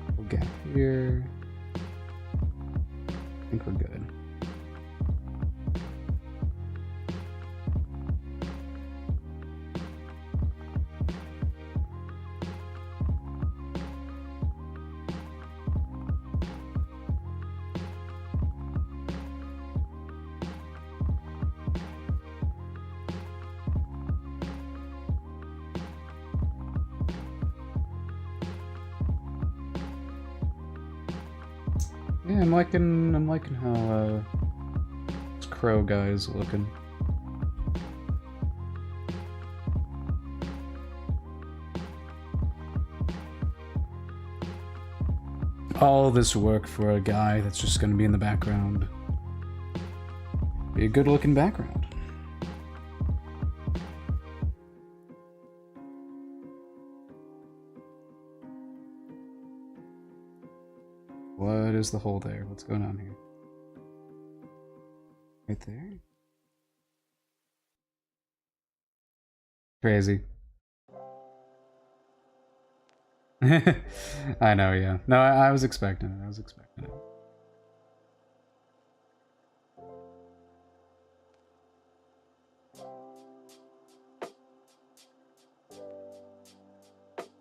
Little gap here. I think we're good. Yeah, I'm liking how this crow guy is looking. All this work for a guy that's just gonna be in the background. Be a good looking background. What is the hole there? What's going on here? Right there? Crazy. I know, yeah. No, I was expecting it. I was expecting it.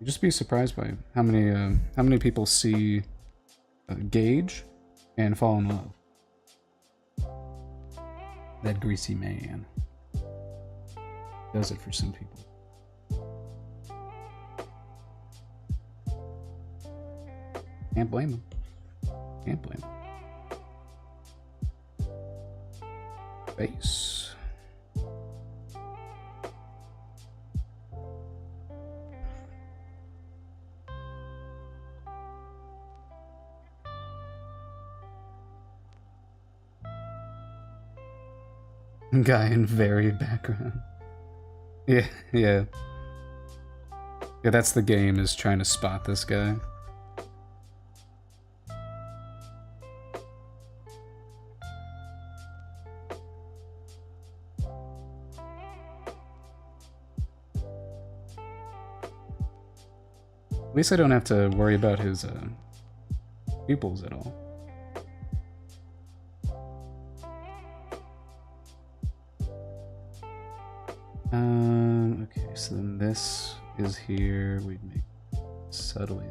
You'd just be surprised by how many people see Gage and fall in love. That greasy man does it for some people. Can't blame him. Can't blame him. Base. Guy in very background. Yeah, yeah. Yeah, that's the game, is trying to spot this guy. At least I don't have to worry about his pupils at all. Okay, so then this is here. We'd make subtly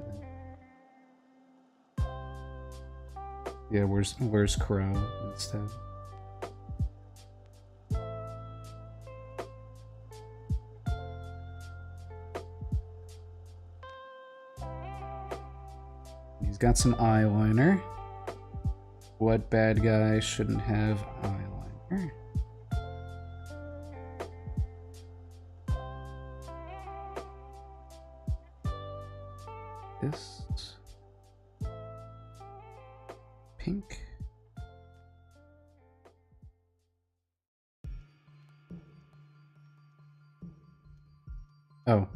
then. Yeah, where's Crow instead? He's got some eyeliner. What bad guy shouldn't have eyeliner? This pink. Oh.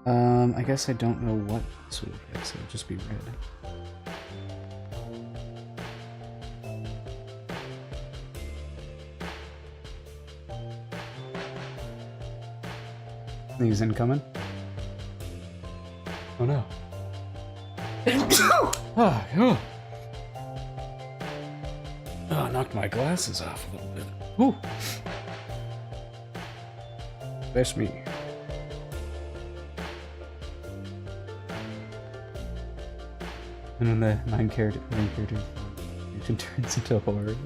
I guess I don't know what this would be, so it'll just be red. He's incoming. Oh no. Oh, I knocked my glasses off a little bit. Ooh. That's me. And then the main character turns into horror.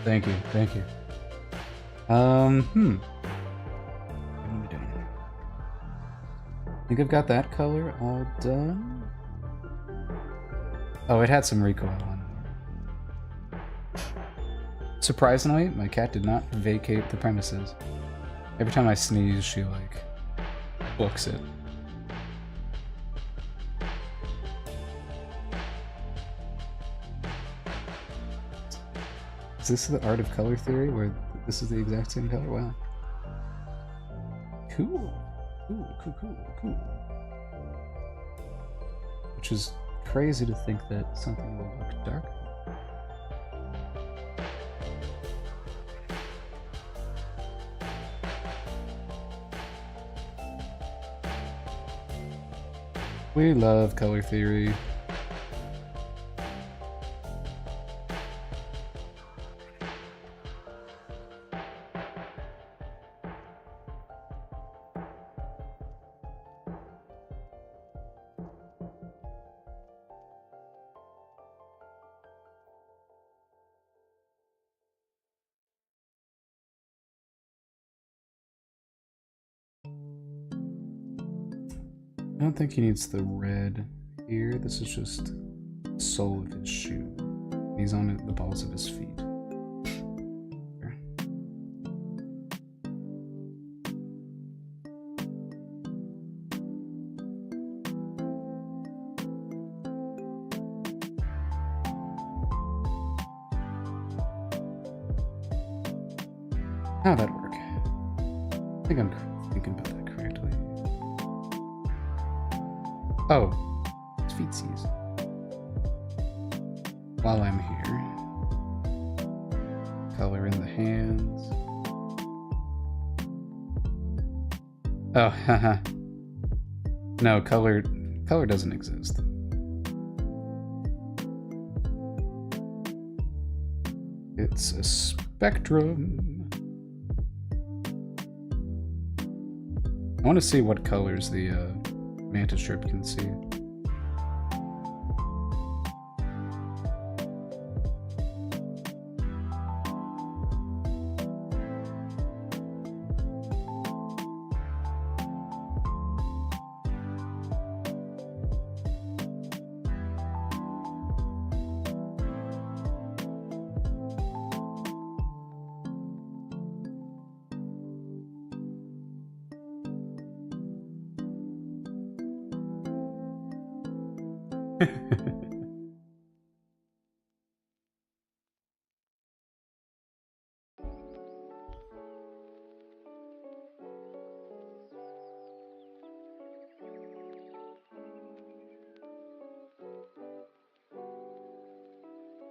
Thank you, thank you. What am I doing? I think I've got that color all done. Oh, it had some recoil on it. Surprisingly, my cat did not vacate the premises. Every time I sneeze, she, like, books it. Is this the art of color theory, where this is the exact same color? Wow. Cool. Cool. Which is crazy to think that something will look dark. We love color theory. I don't think he needs the red here. This is just the sole of his shoe. He's on the balls of his feet. There. How'd that work? I think I'm thinking about that correctly. Oh, it's feetsies. While I'm here, color in the hands. Oh, haha. No, color doesn't exist. It's a spectrum. I want to see what colors the mantis strip can see.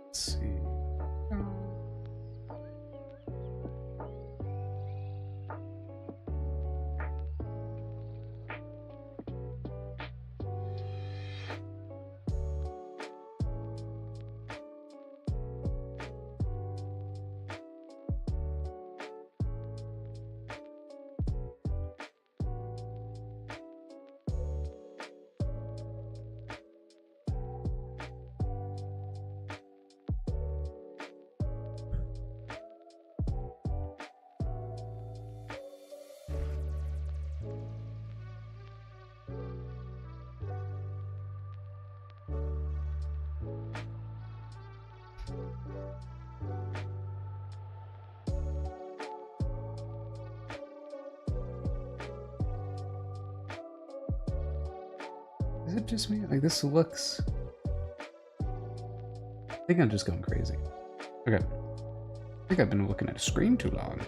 Let's see. Is it just me? Like, this looks... I think I'm just going crazy. Okay. I think I've been looking at a screen too long.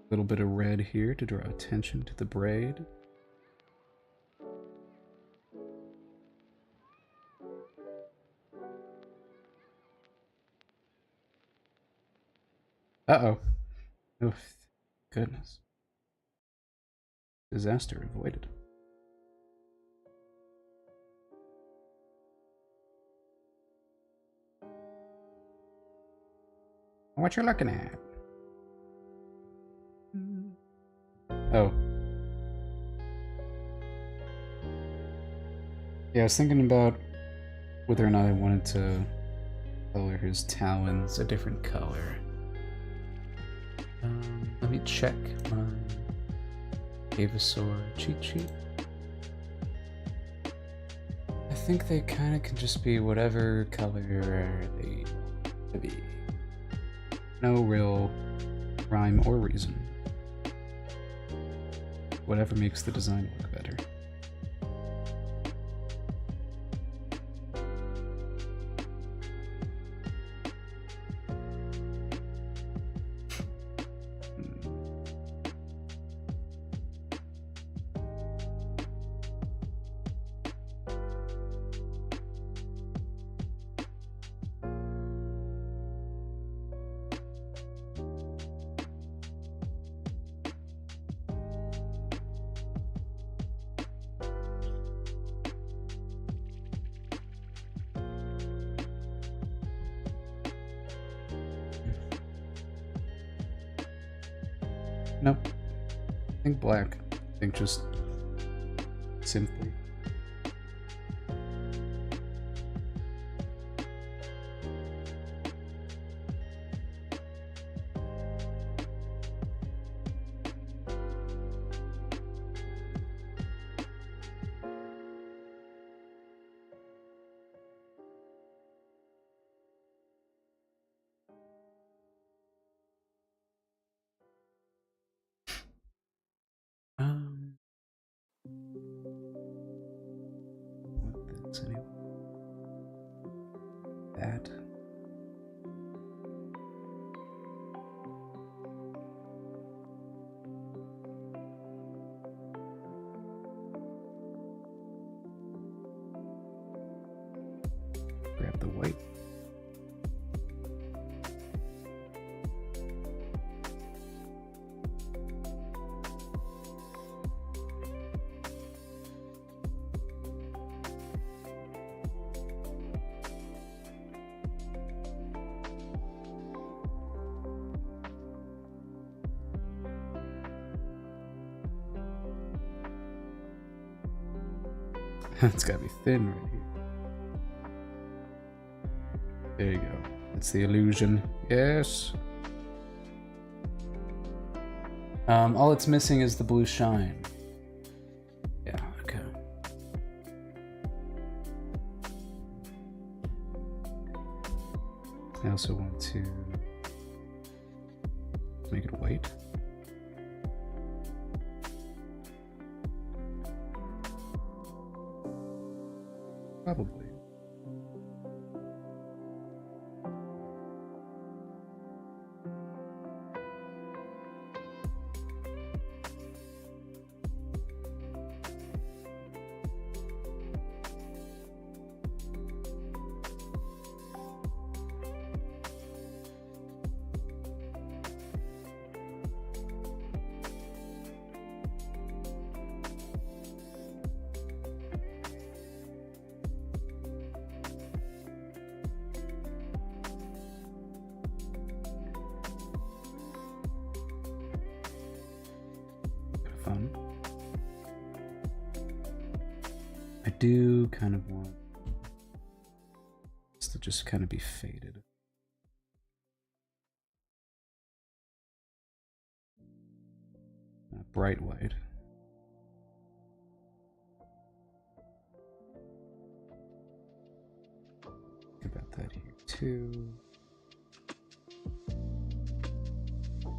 A little bit of red here to draw attention to the braid. Uh-oh. Oh, goodness. Disaster avoided. What you looking at? Oh. Yeah, I was thinking about whether or not I wanted to color his talons a different color. Let me check my Avasaur cheat sheet. I think they kind of can just be whatever color they want to be. No real rhyme or reason. Whatever makes the design look better. Nope. I think black. I think just simply. What this anyway? That. Grab the white. It's gotta be thin right here. There you go. It's the illusion. Yes. All it's missing is the blue shine. Yeah, okay. I also want to make it white. Probably. Fun. I do kind of want this to just kind of be faded. Not bright white. Think about that here too.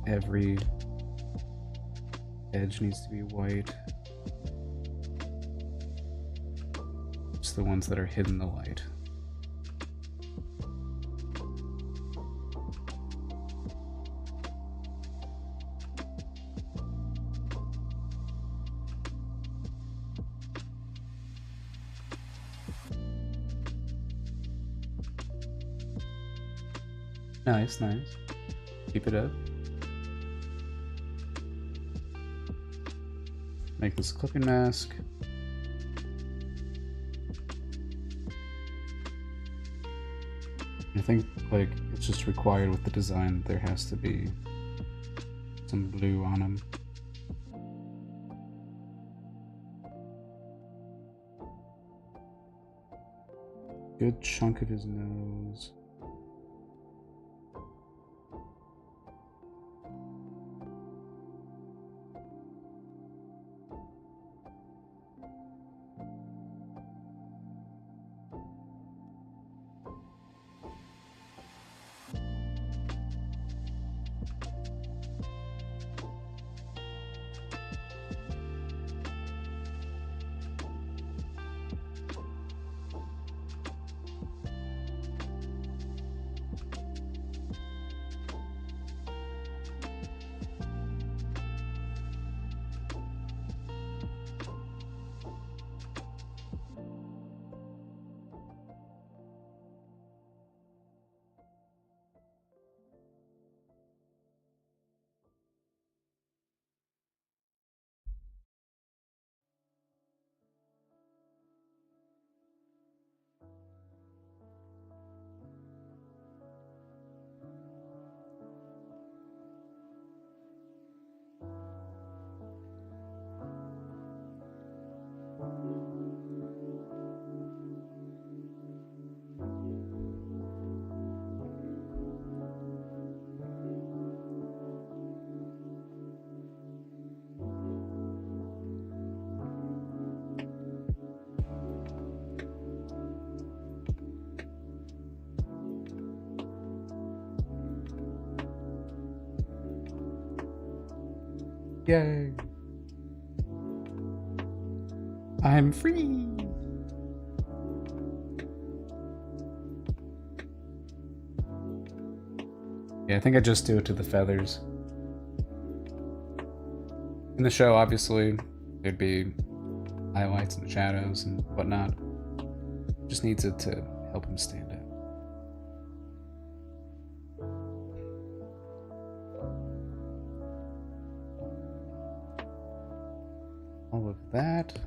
Every edge needs to be white. Just the ones that are hidden the light. Nice, nice. Keep it up. Make this clipping mask. I think, like, it's just required with the design, there has to be some blue on them. Good chunk of his nose. Yay! I'm free! Yeah, I think I just do it to the feathers. In the show, obviously, there'd be highlights and shadows and whatnot. Just needs it to help him stand out. All of that.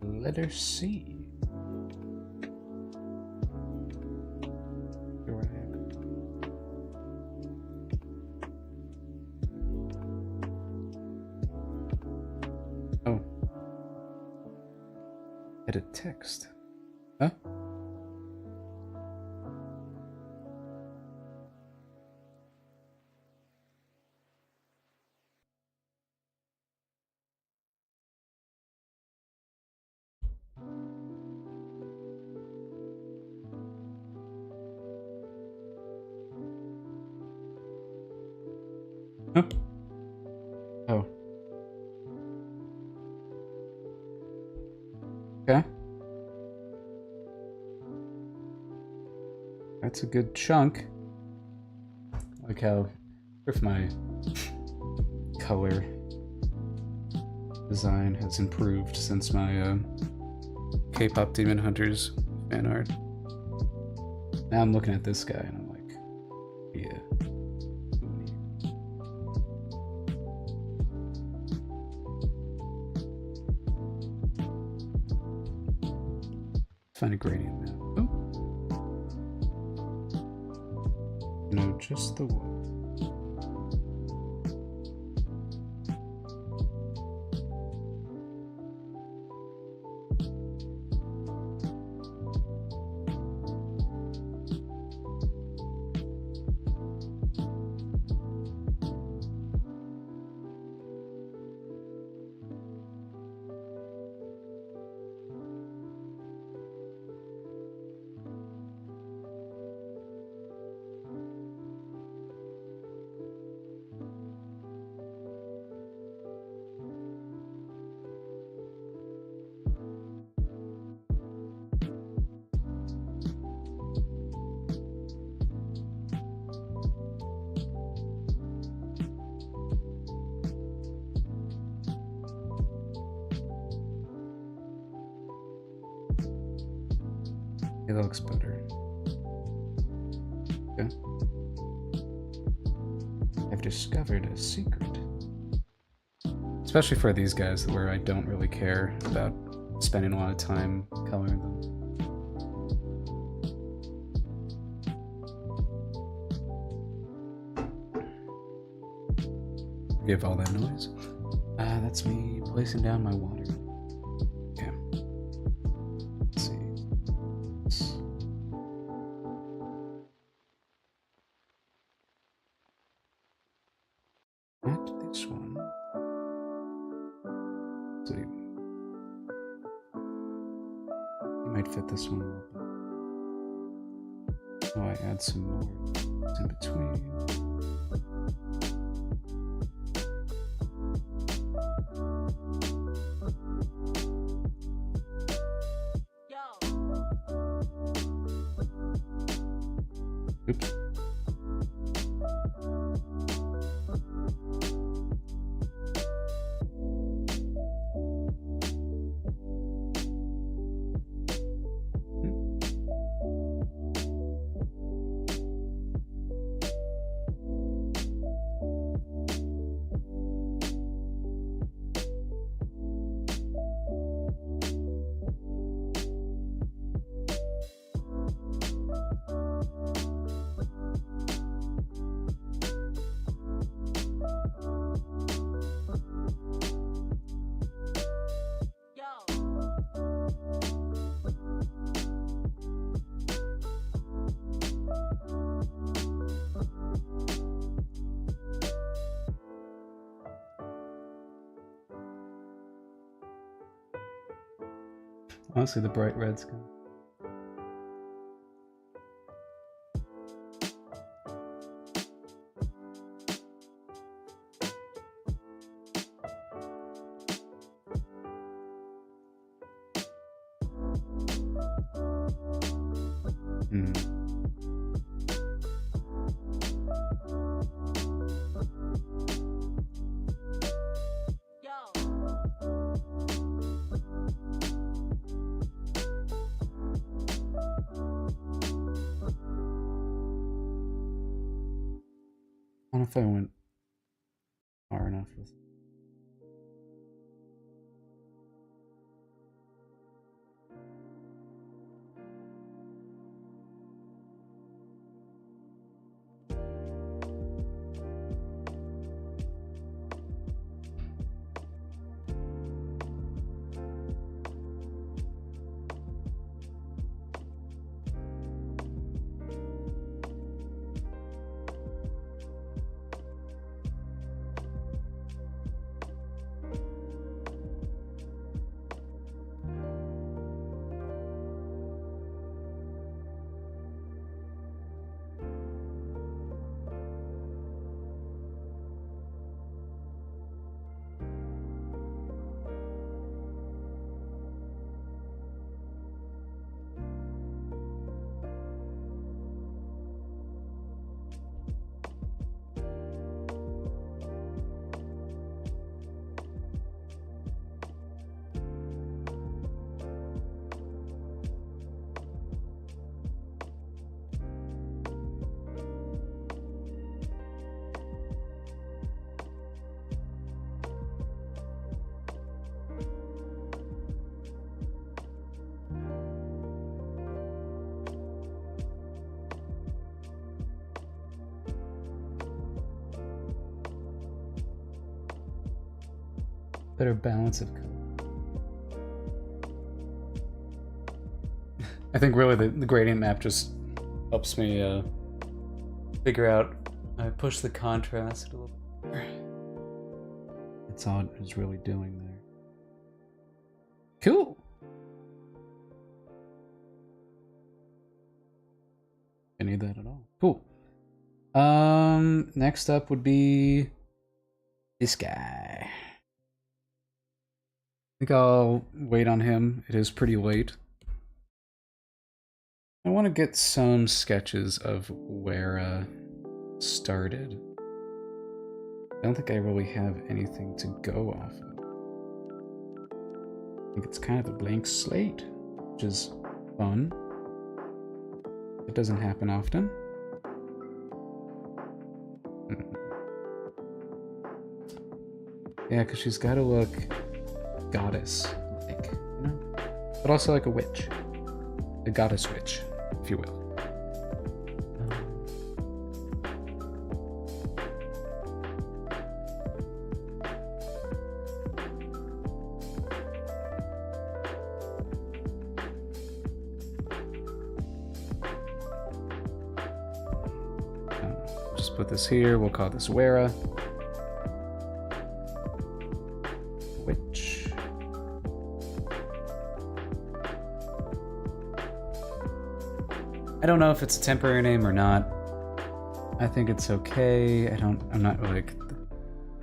Letter C. Oh. Edit text. Huh? Huh? Oh. Okay. That's a good chunk. Like how if my color design has improved since my K-pop Demon Hunters fan art. Now I'm looking at this guy and I'm like, yeah. Find a gradient now. Oh. No, just the one. It looks better. Okay. I've discovered a secret. Especially for these guys where I don't really care about spending a lot of time coloring them. Forgive all that noise. That's me placing down my water. Okay. Let's see. Not this one. So you might fit this one a little bit. Oh, I add some more in between. Oops. Honestly, the bright red's good. I don't know if I went far enough with. Better balance of color. I think really the gradient map just helps me figure out. I push the contrast a little bit. That's all it's really doing there. Cool. I need that at all. Cool. Next up would be this guy. I think I'll wait on him. It is pretty late. I want to get some sketches of where started. I don't think I really have anything to go off of. I think it's kind of a blank slate, which is fun. It doesn't happen often. Yeah, because she's got to look goddess-like, you know? But also like a witch. A goddess witch, if you will. Just put this here. We'll call this Wera. Witch. I don't know if it's a temporary name or not. I think it's okay. I'm not like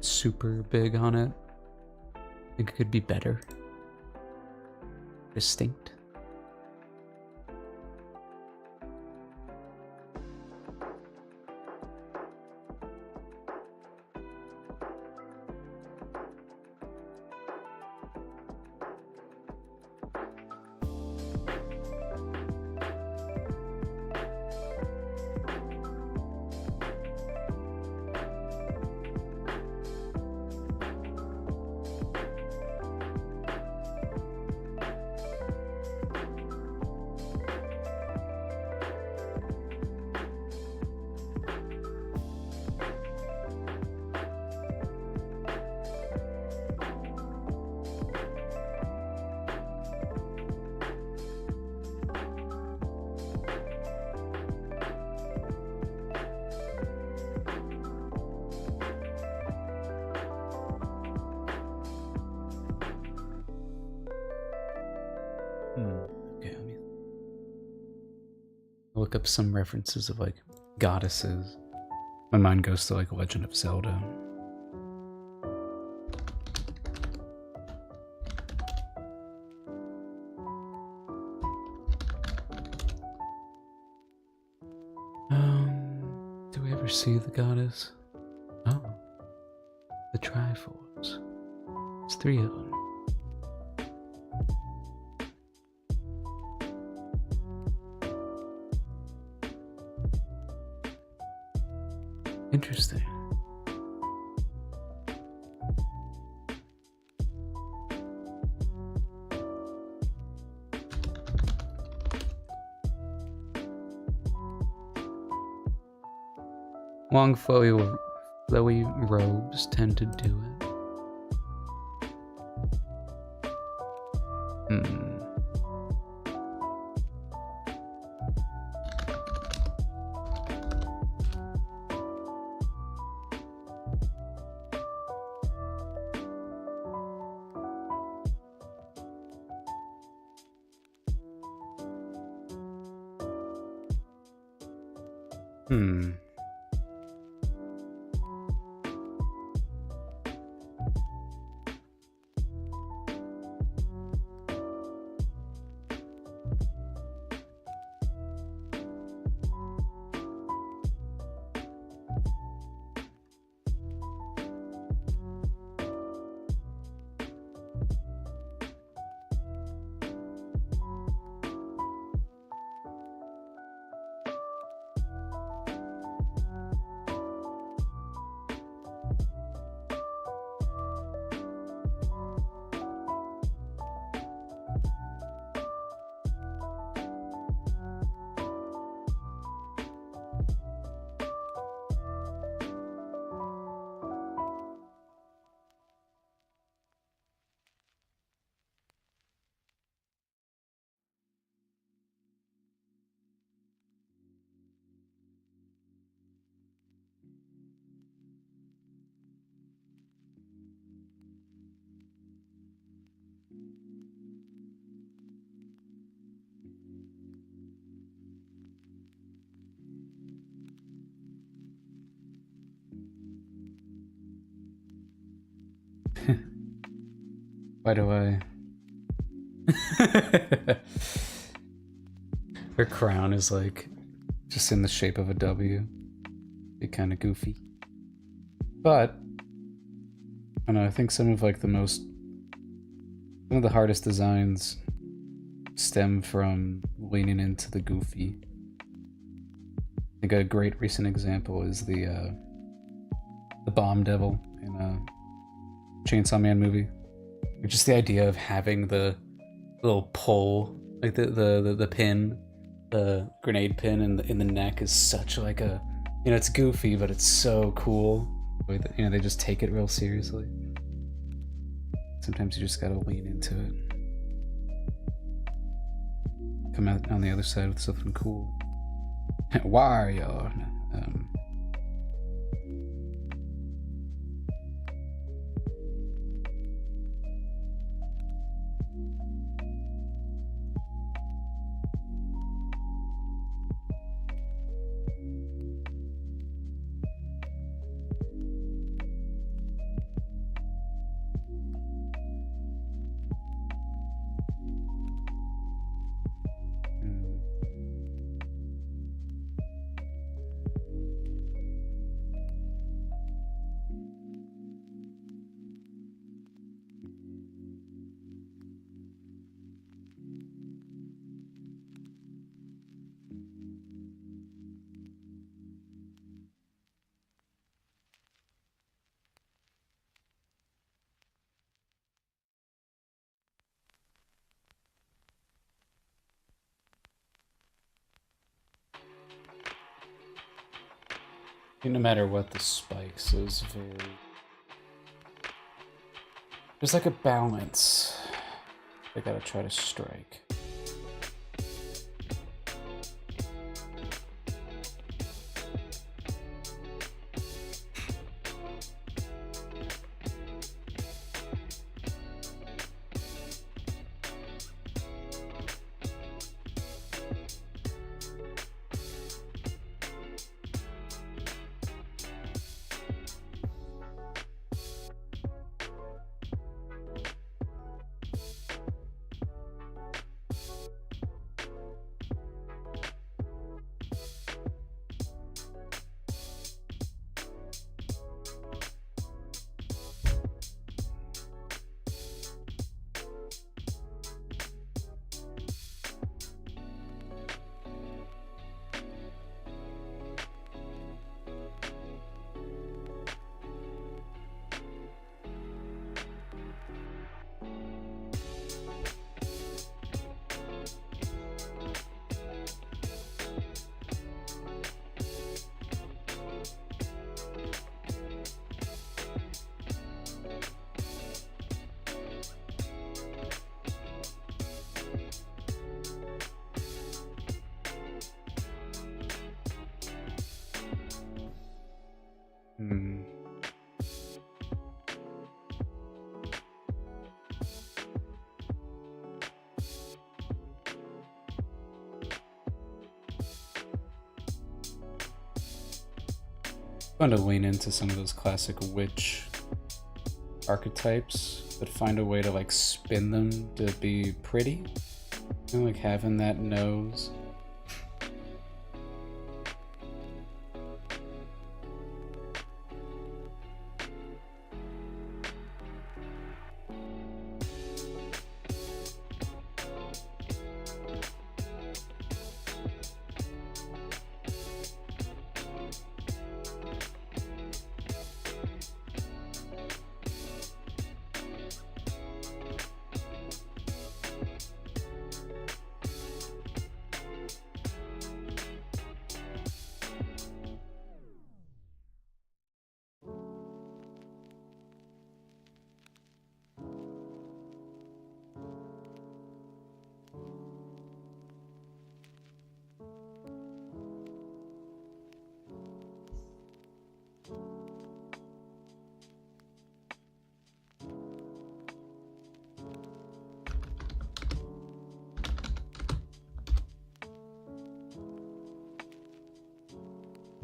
super big on it. I think it could be better. Distinct. Okay, let me look up some references of like goddesses. My mind goes to like Legend of Zelda. Do we ever see the goddess? Oh, the Triforce. It's 3 of them. Interesting. Long flowy robes tend to do it. Why do I? Her crown is like just in the shape of a W. Be kind of goofy. But I don't know, I think some of the hardest designs stem from leaning into the goofy think a great recent example is the Bomb Devil in a Chainsaw Man movie. Just the idea of having the little pull, like the pin, the grenade pin in the neck is such like a, you know, it's goofy, but it's so cool. You know, they just take it real seriously. Sometimes you just gotta lean into it. Come out on the other side with something cool. Wario. No matter what the spikes is very, there's like a balance I gotta try to strike. Fun to lean into some of those classic witch archetypes, but find a way to like spin them to be pretty. You know, like having that nose.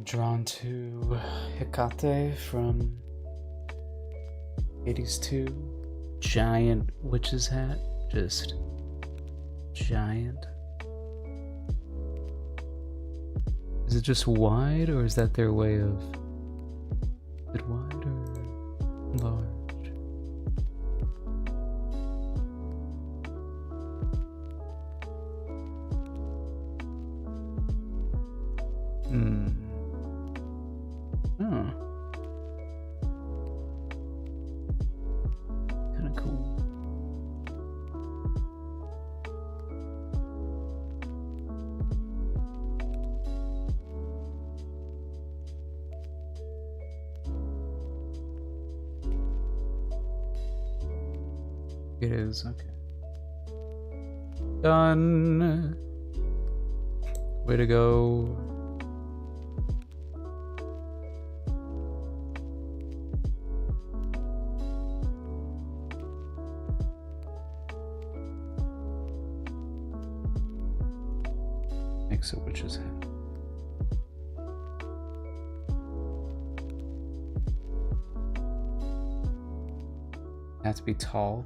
Drawn to Hecate from Hades 2. Giant witch's hat. Just giant. Is it just wide, or is that their way of... Is it wide or large? Hmm. Oh. Kind of cool. It is, okay. Done. Way to go. Makes a witch's hat. Have to be tall.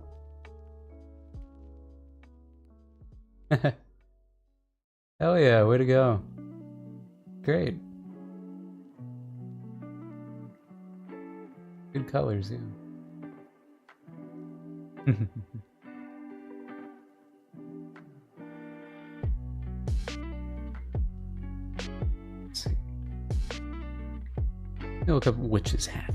Hell yeah, way to go. Great. Good colors, yeah. Let's see. Let me look up witch's hat.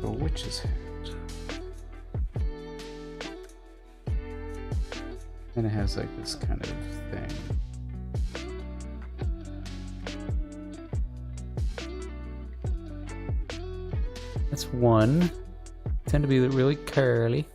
Witch's hat. And it has like this kind of thing. That's one. Tend to be really curly.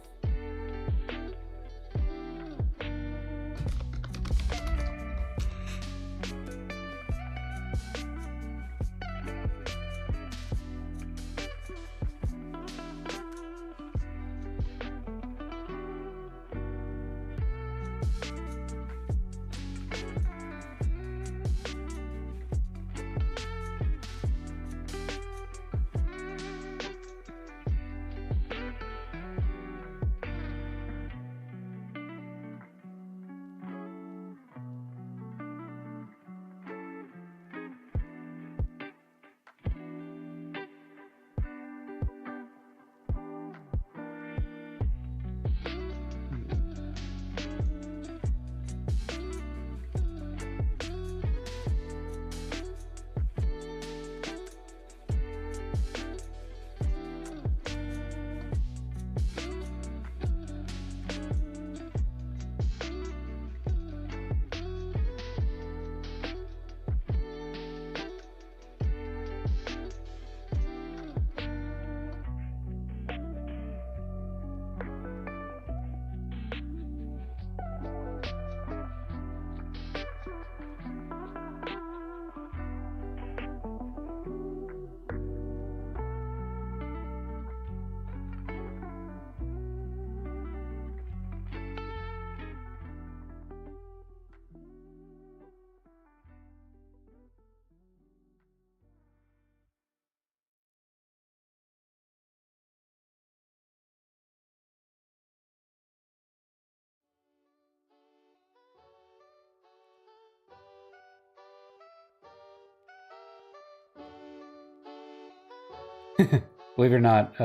Believe it or not,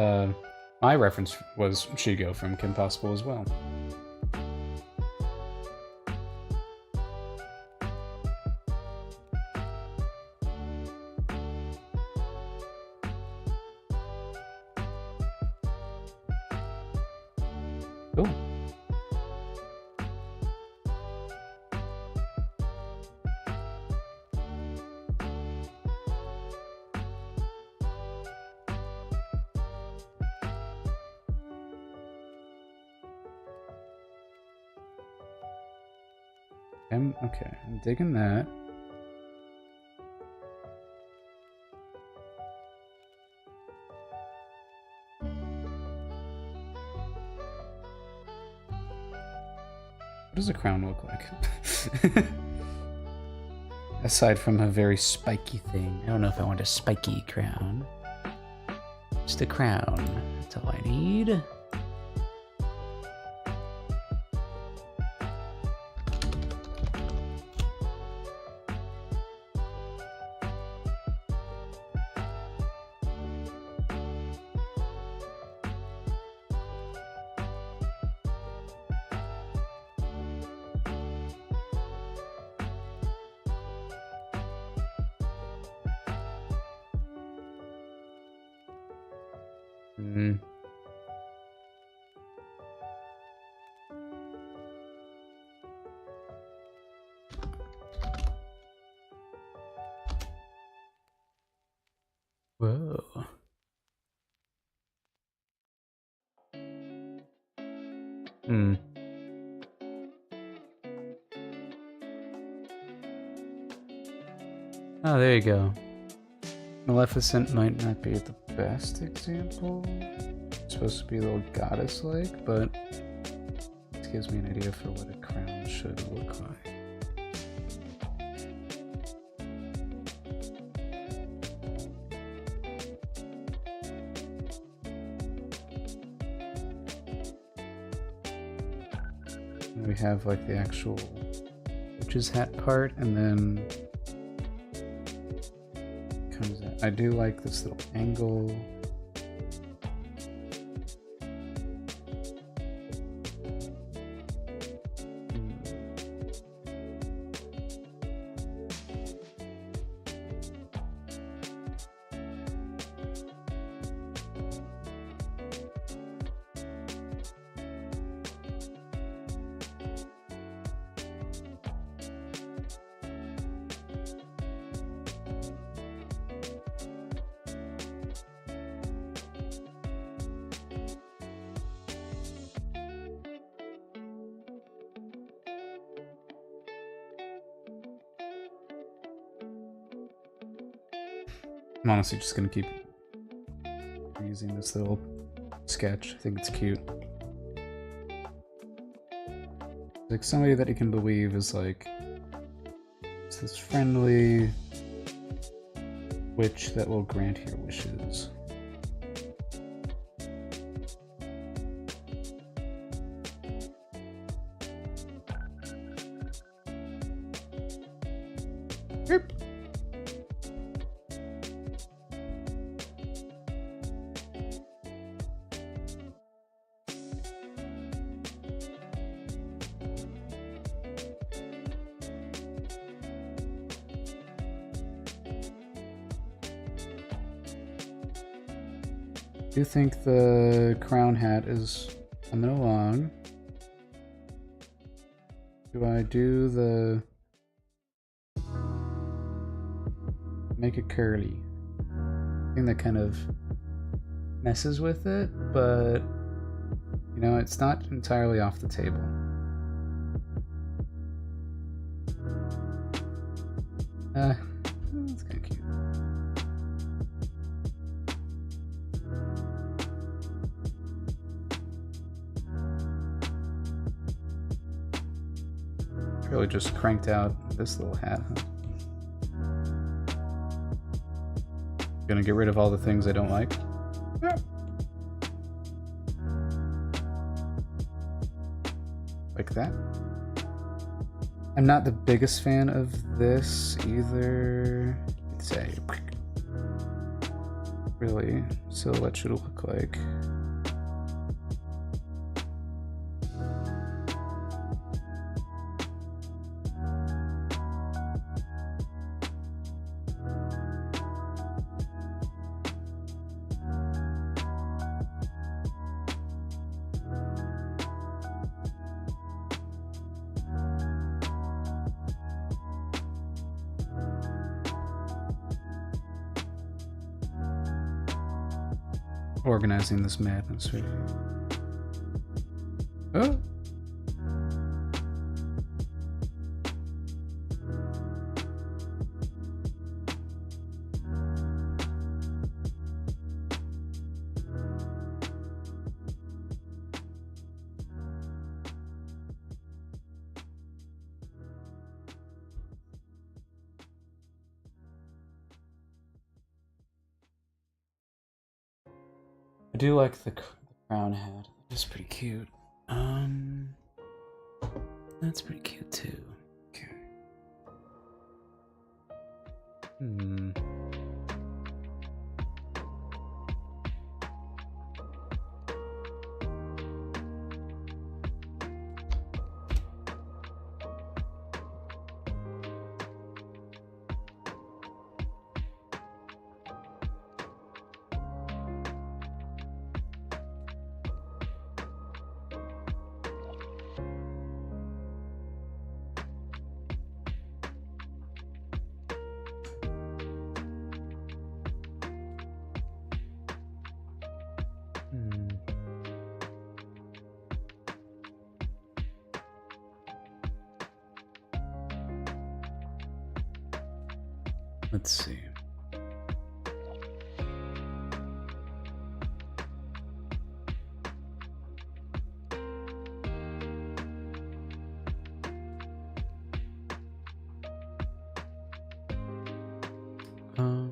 my reference was Shigo from Kim Possible as well. Cool. Okay, I'm digging that. What does a crown look like? Aside from a very spiky thing. I don't know if I want a spiky crown. Just a crown. That's all I need. Hmm. Whoa. Hmm. Oh, there you go. Maleficent might not be the best example. It's supposed to be a little goddess-like, but it gives me an idea for what a crown should look like. And we have like the actual witch's hat part, and then comes out. I do like this little angle. I'm honestly just gonna keep using this little sketch. I think it's cute. Like somebody that you can believe is like this friendly witch that will grant your wishes. Yep. I do think the crown hat is coming along. Do I do the make it curly? I think that kind of messes with it, but you know, it's not entirely off the table. It's kind of cute. Really just cranked out this little hat, huh? Gonna get rid of all the things I don't like. Yeah. Like that. I'm not the biggest fan of this either. Let's say, really, silhouette should look like. Organizing this madness right here. Oh! I do like the crown hat. It's pretty cute. That's pretty cute too. Okay. Let's see. Um,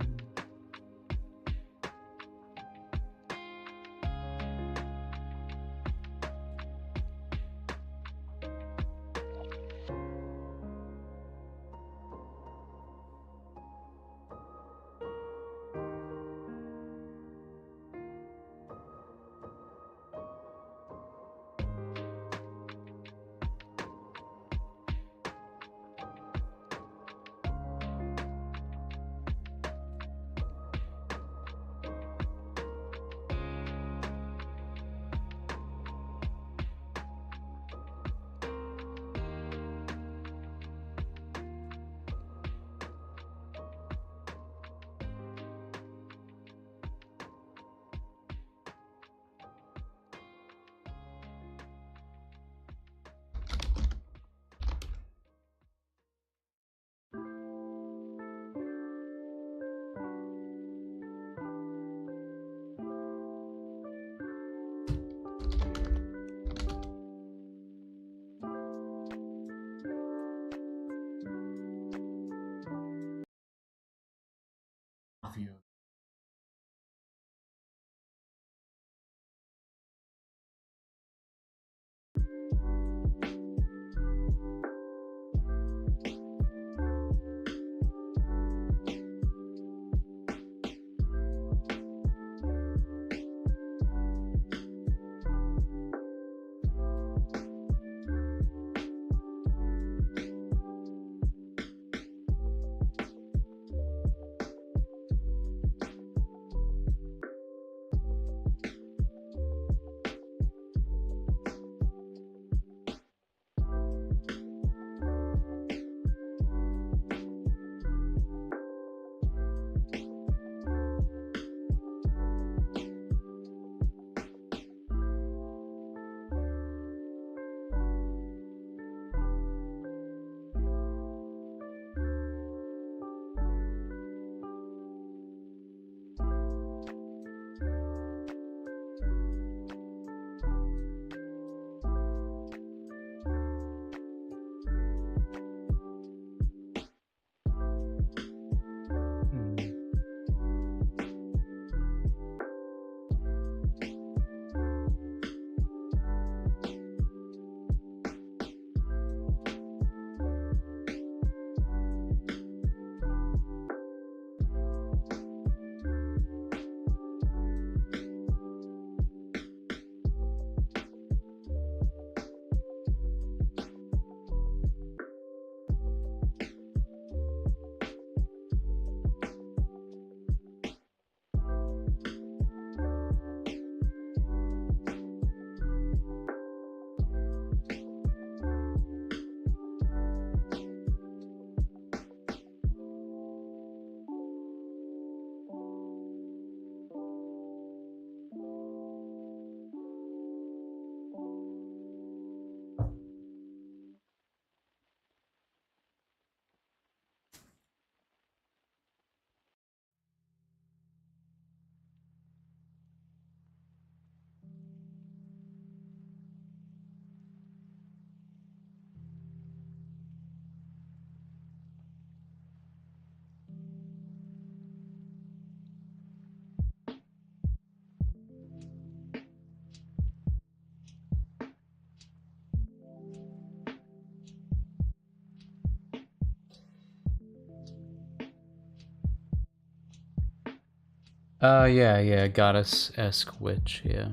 yeah, goddess-esque witch, yeah.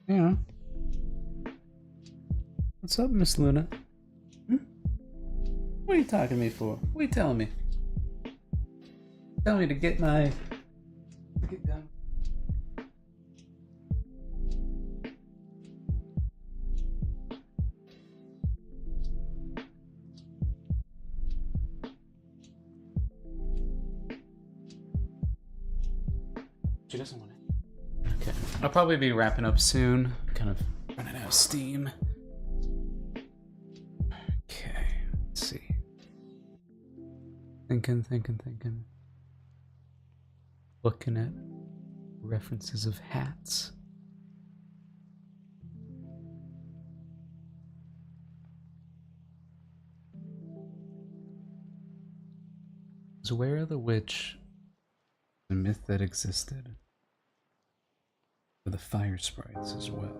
Yeah. What's up, Miss Luna? Hmm? What are you talking to me for? What are you telling me? Telling me to get my... get done. She doesn't want it. Okay. I'll probably be wrapping up soon. Kind of running out of steam. Okay. Let's see. Thinking. Looking at references of hats. Is Where the Witch a myth that existed for the fire sprites as well?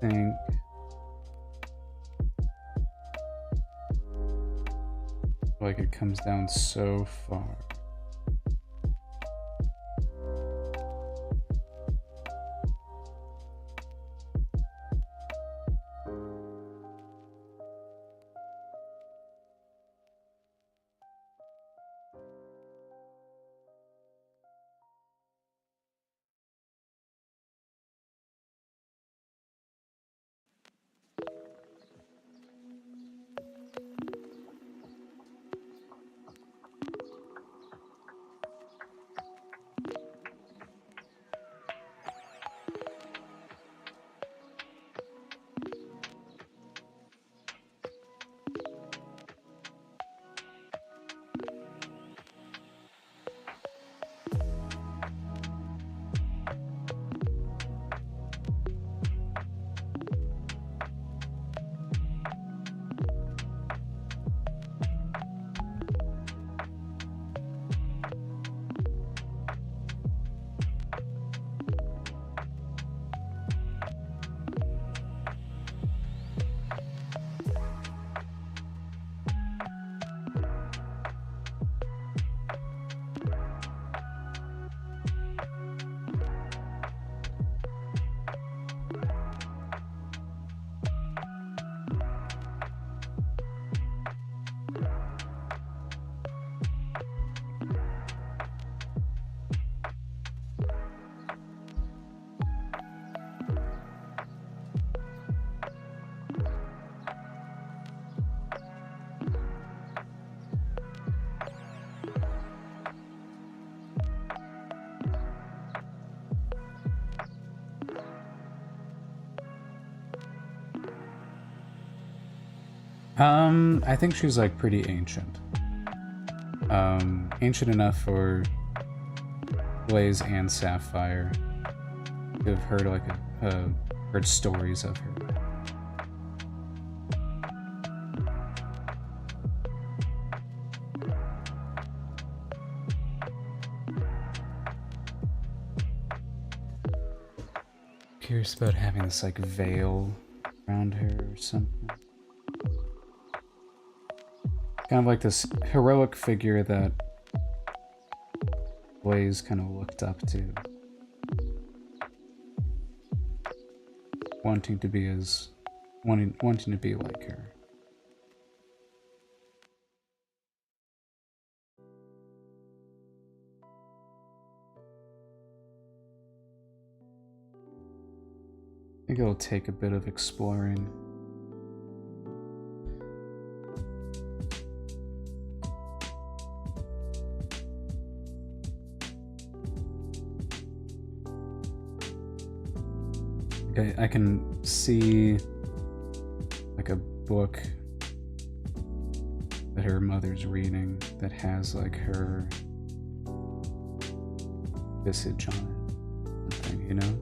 Think like it comes down so far. I think she's like pretty ancient. Ancient enough for Blaze and Sapphire to have heard like heard stories of her. Curious about having this like veil around her or something. Kind of like this heroic figure that Blaze kind of looked up to. Wanting to be like her. think it'll take a bit of exploring. Okay, I can see like a book that her mother's reading that has like her visage on it, something, you know?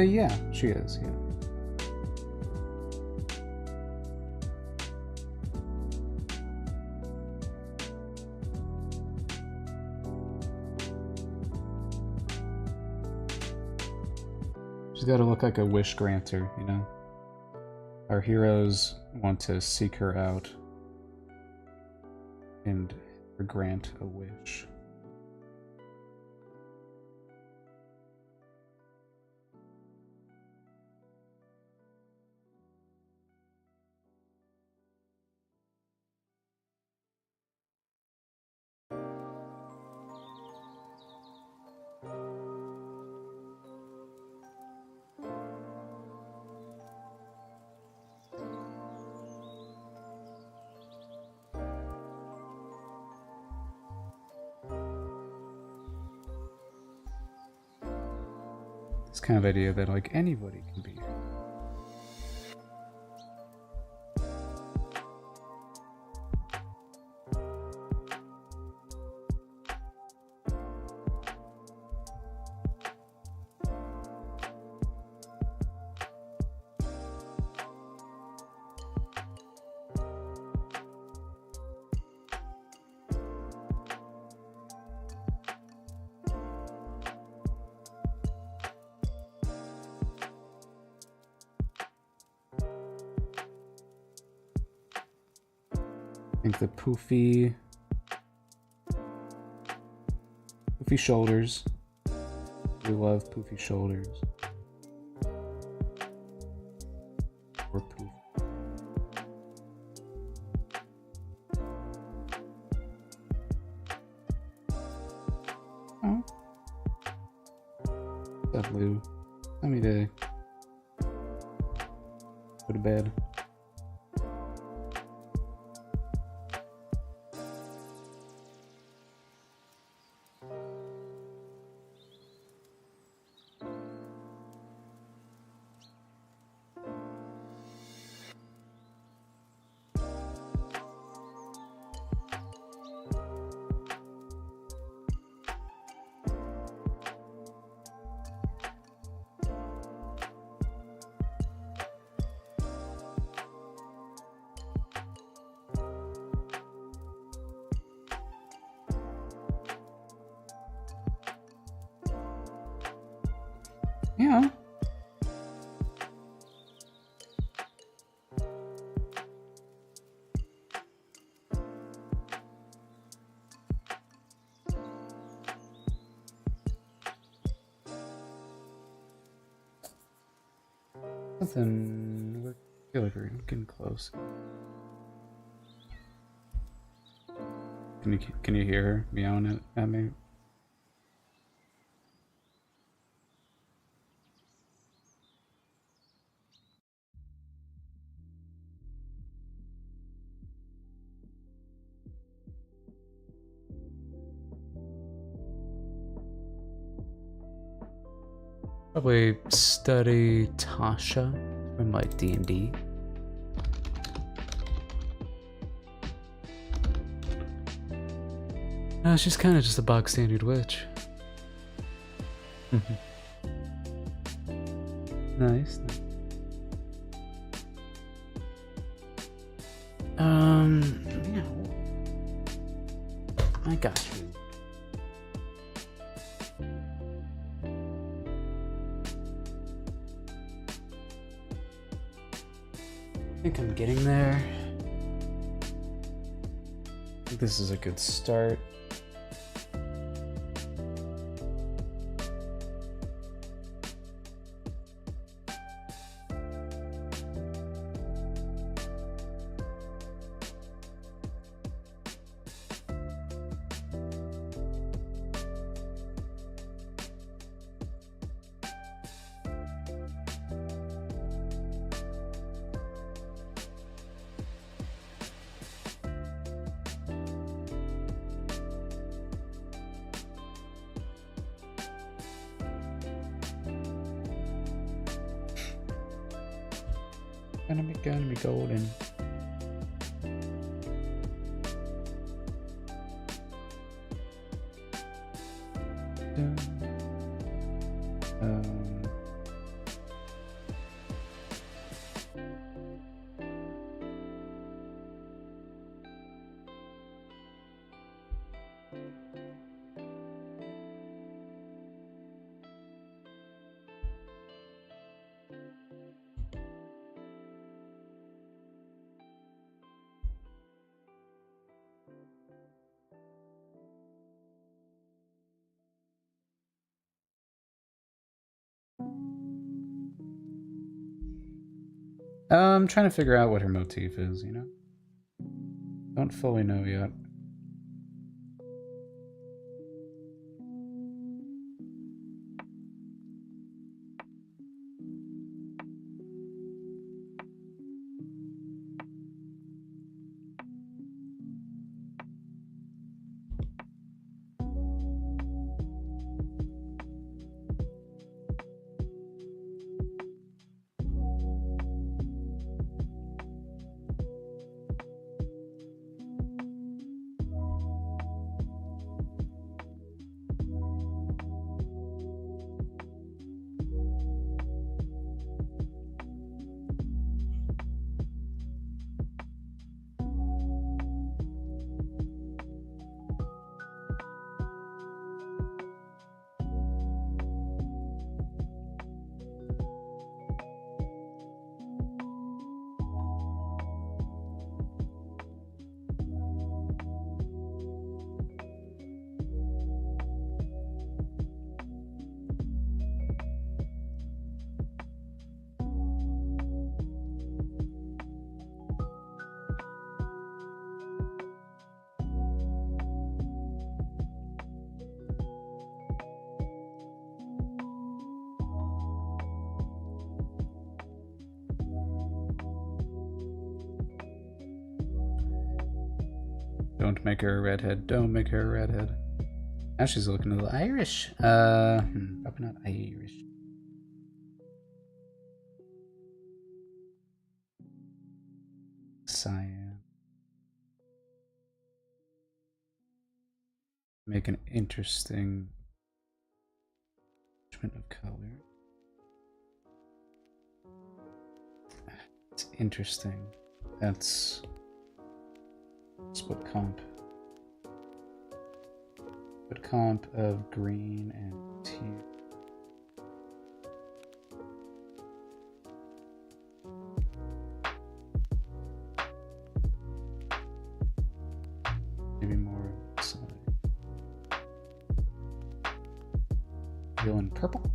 Yeah, she is, yeah. She's gotta look like a wish granter, you know? Our heroes want to seek her out and grant a wish. This kind of idea that like anybody can be. I think the poofy shoulders. We love poofy shoulders. Or poof. Oh. What's up, Lou? Tell me to go to bed. Yeah. Nothing. I feel like we're getting close. Can you hear her meowing at me? Probably study Tasha from like D&D. No, she's kind of just a bog standard witch. Nice. Yeah. I got you. I think I'm getting there. I think this is a good start. Gonna be golden. I'm trying to figure out what her motif is, you know? Don't fully know yet. Don't make her a redhead. Don't make her a redhead. Now she's looking a little Irish. Probably not Irish. Cyan. Make an interesting management of color. It's interesting. That's split comp. Split comp of green and teal. Maybe more solid. Teal and purple.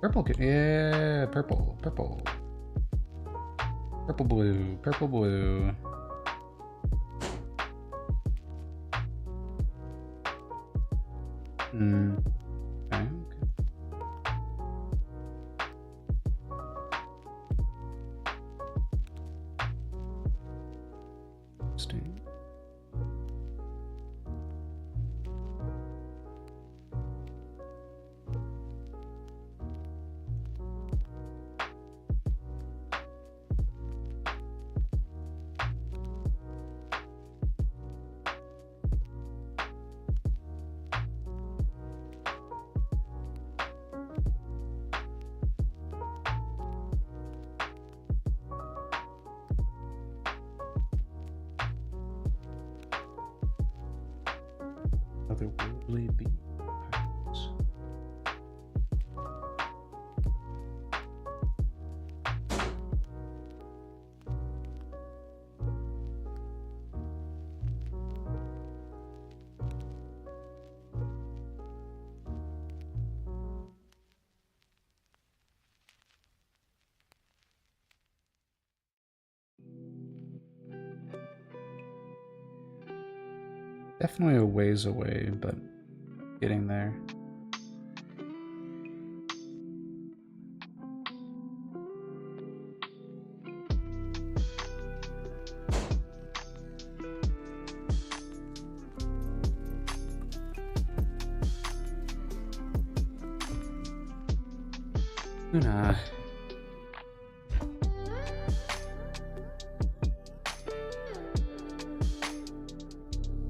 Purple, yeah, purple, purple. Purple blue, purple blue. Okay. Interesting. otherworldly beings. Definitely a ways away, but getting there. Luna.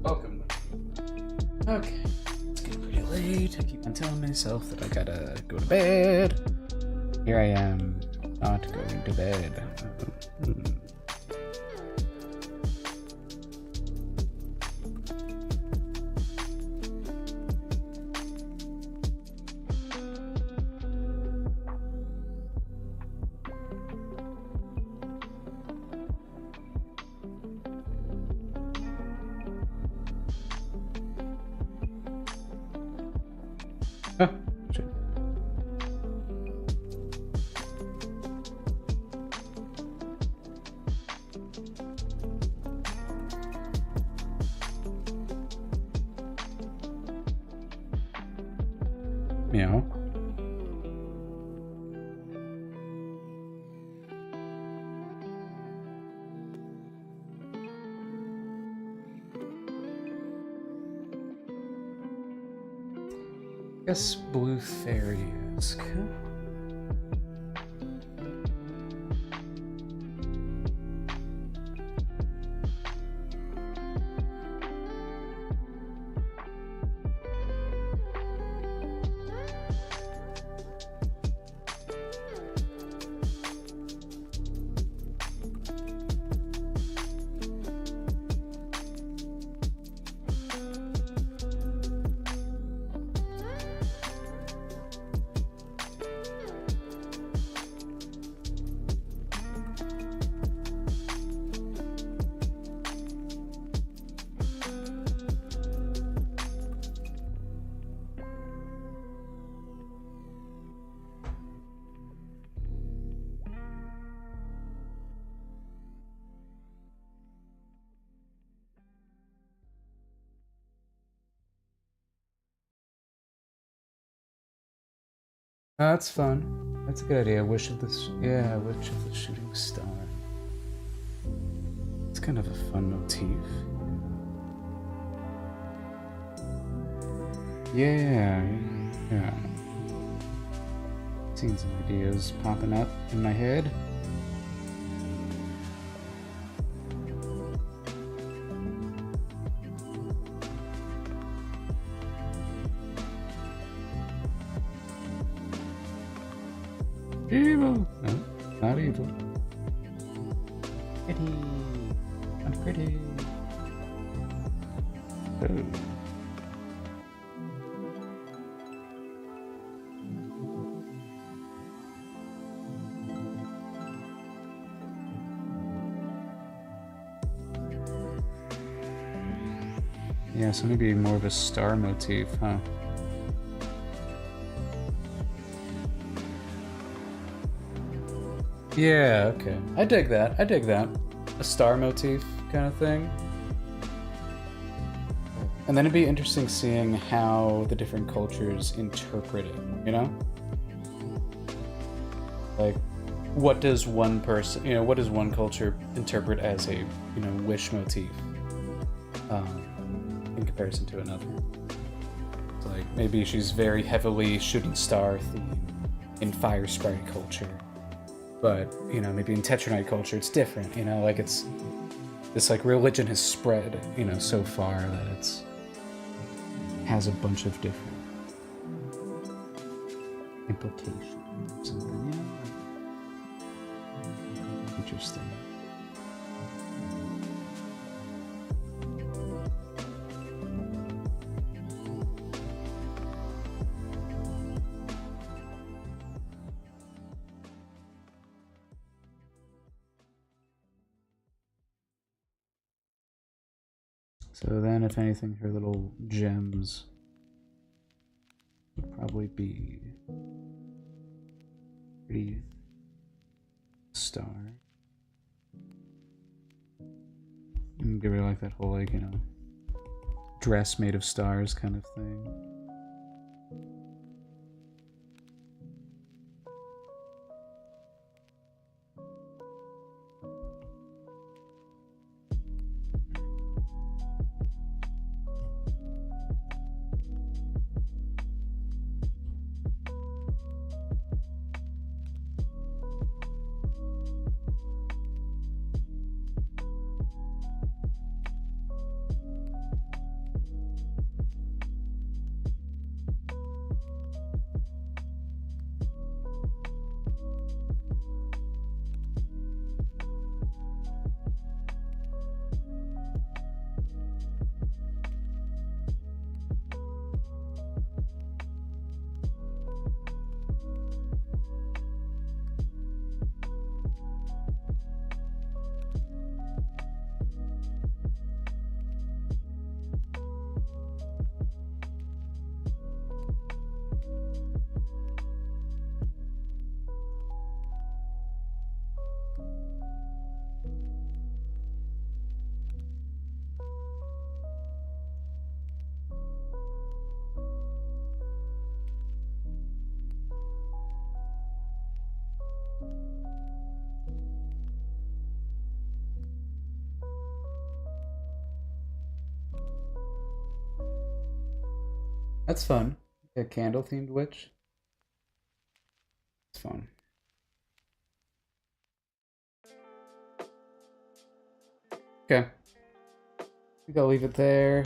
Welcome. Okay, it's getting pretty late. I keep on telling myself that I gotta go to bed. Here I am, not going to bed. Oh, shit. Meow. Guess blue fairy-esque. That's fun. That's a good idea. Wish of the Wish of the Shooting Star. It's kind of a fun motif. Yeah. Seen some ideas popping up in my head. Evil! No, not evil. Pretty. I'm pretty. Oh. Yeah, so maybe more of a star motif, huh? Yeah, okay. I dig that. A star motif kind of thing. And then it'd be interesting seeing how the different cultures interpret it, you know? Like, what does one person, what does one culture interpret as a, wish motif in comparison to another? It's like, maybe she's very heavily shooting star themed in fire sprite culture. But, maybe in Tetranite culture, it's different, like it's, this like religion has spread, so far that it's, has a bunch of different implications. Something, interesting. So then, if anything, her little gems would probably be pretty star. And give her like that whole, like, you know, dress made of stars kind of thing. That's fun. A candle themed witch. It's fun. Okay. I think I'll leave it there.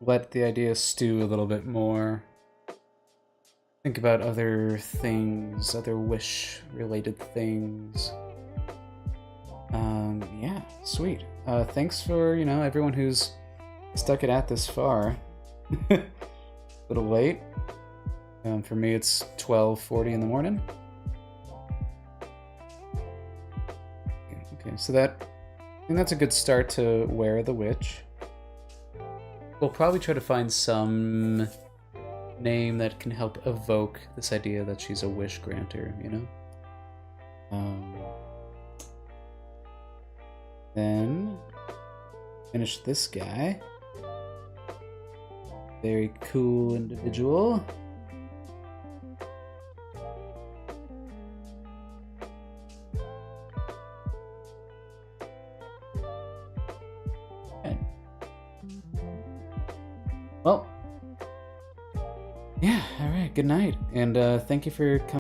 Let the idea stew a little bit more. Think about other things, other wish-related things. Yeah, sweet. Thanks for, you know, everyone who's stuck it out this far. A little late. For me, it's 12:40 in the morning. Okay, so I think that's a good start to Where the Witch. We'll probably try to find some name that can help evoke this idea that she's a wish granter, you know? Then finish this guy. Very cool individual. Okay. Well, yeah, all right, good night. And thank you for coming.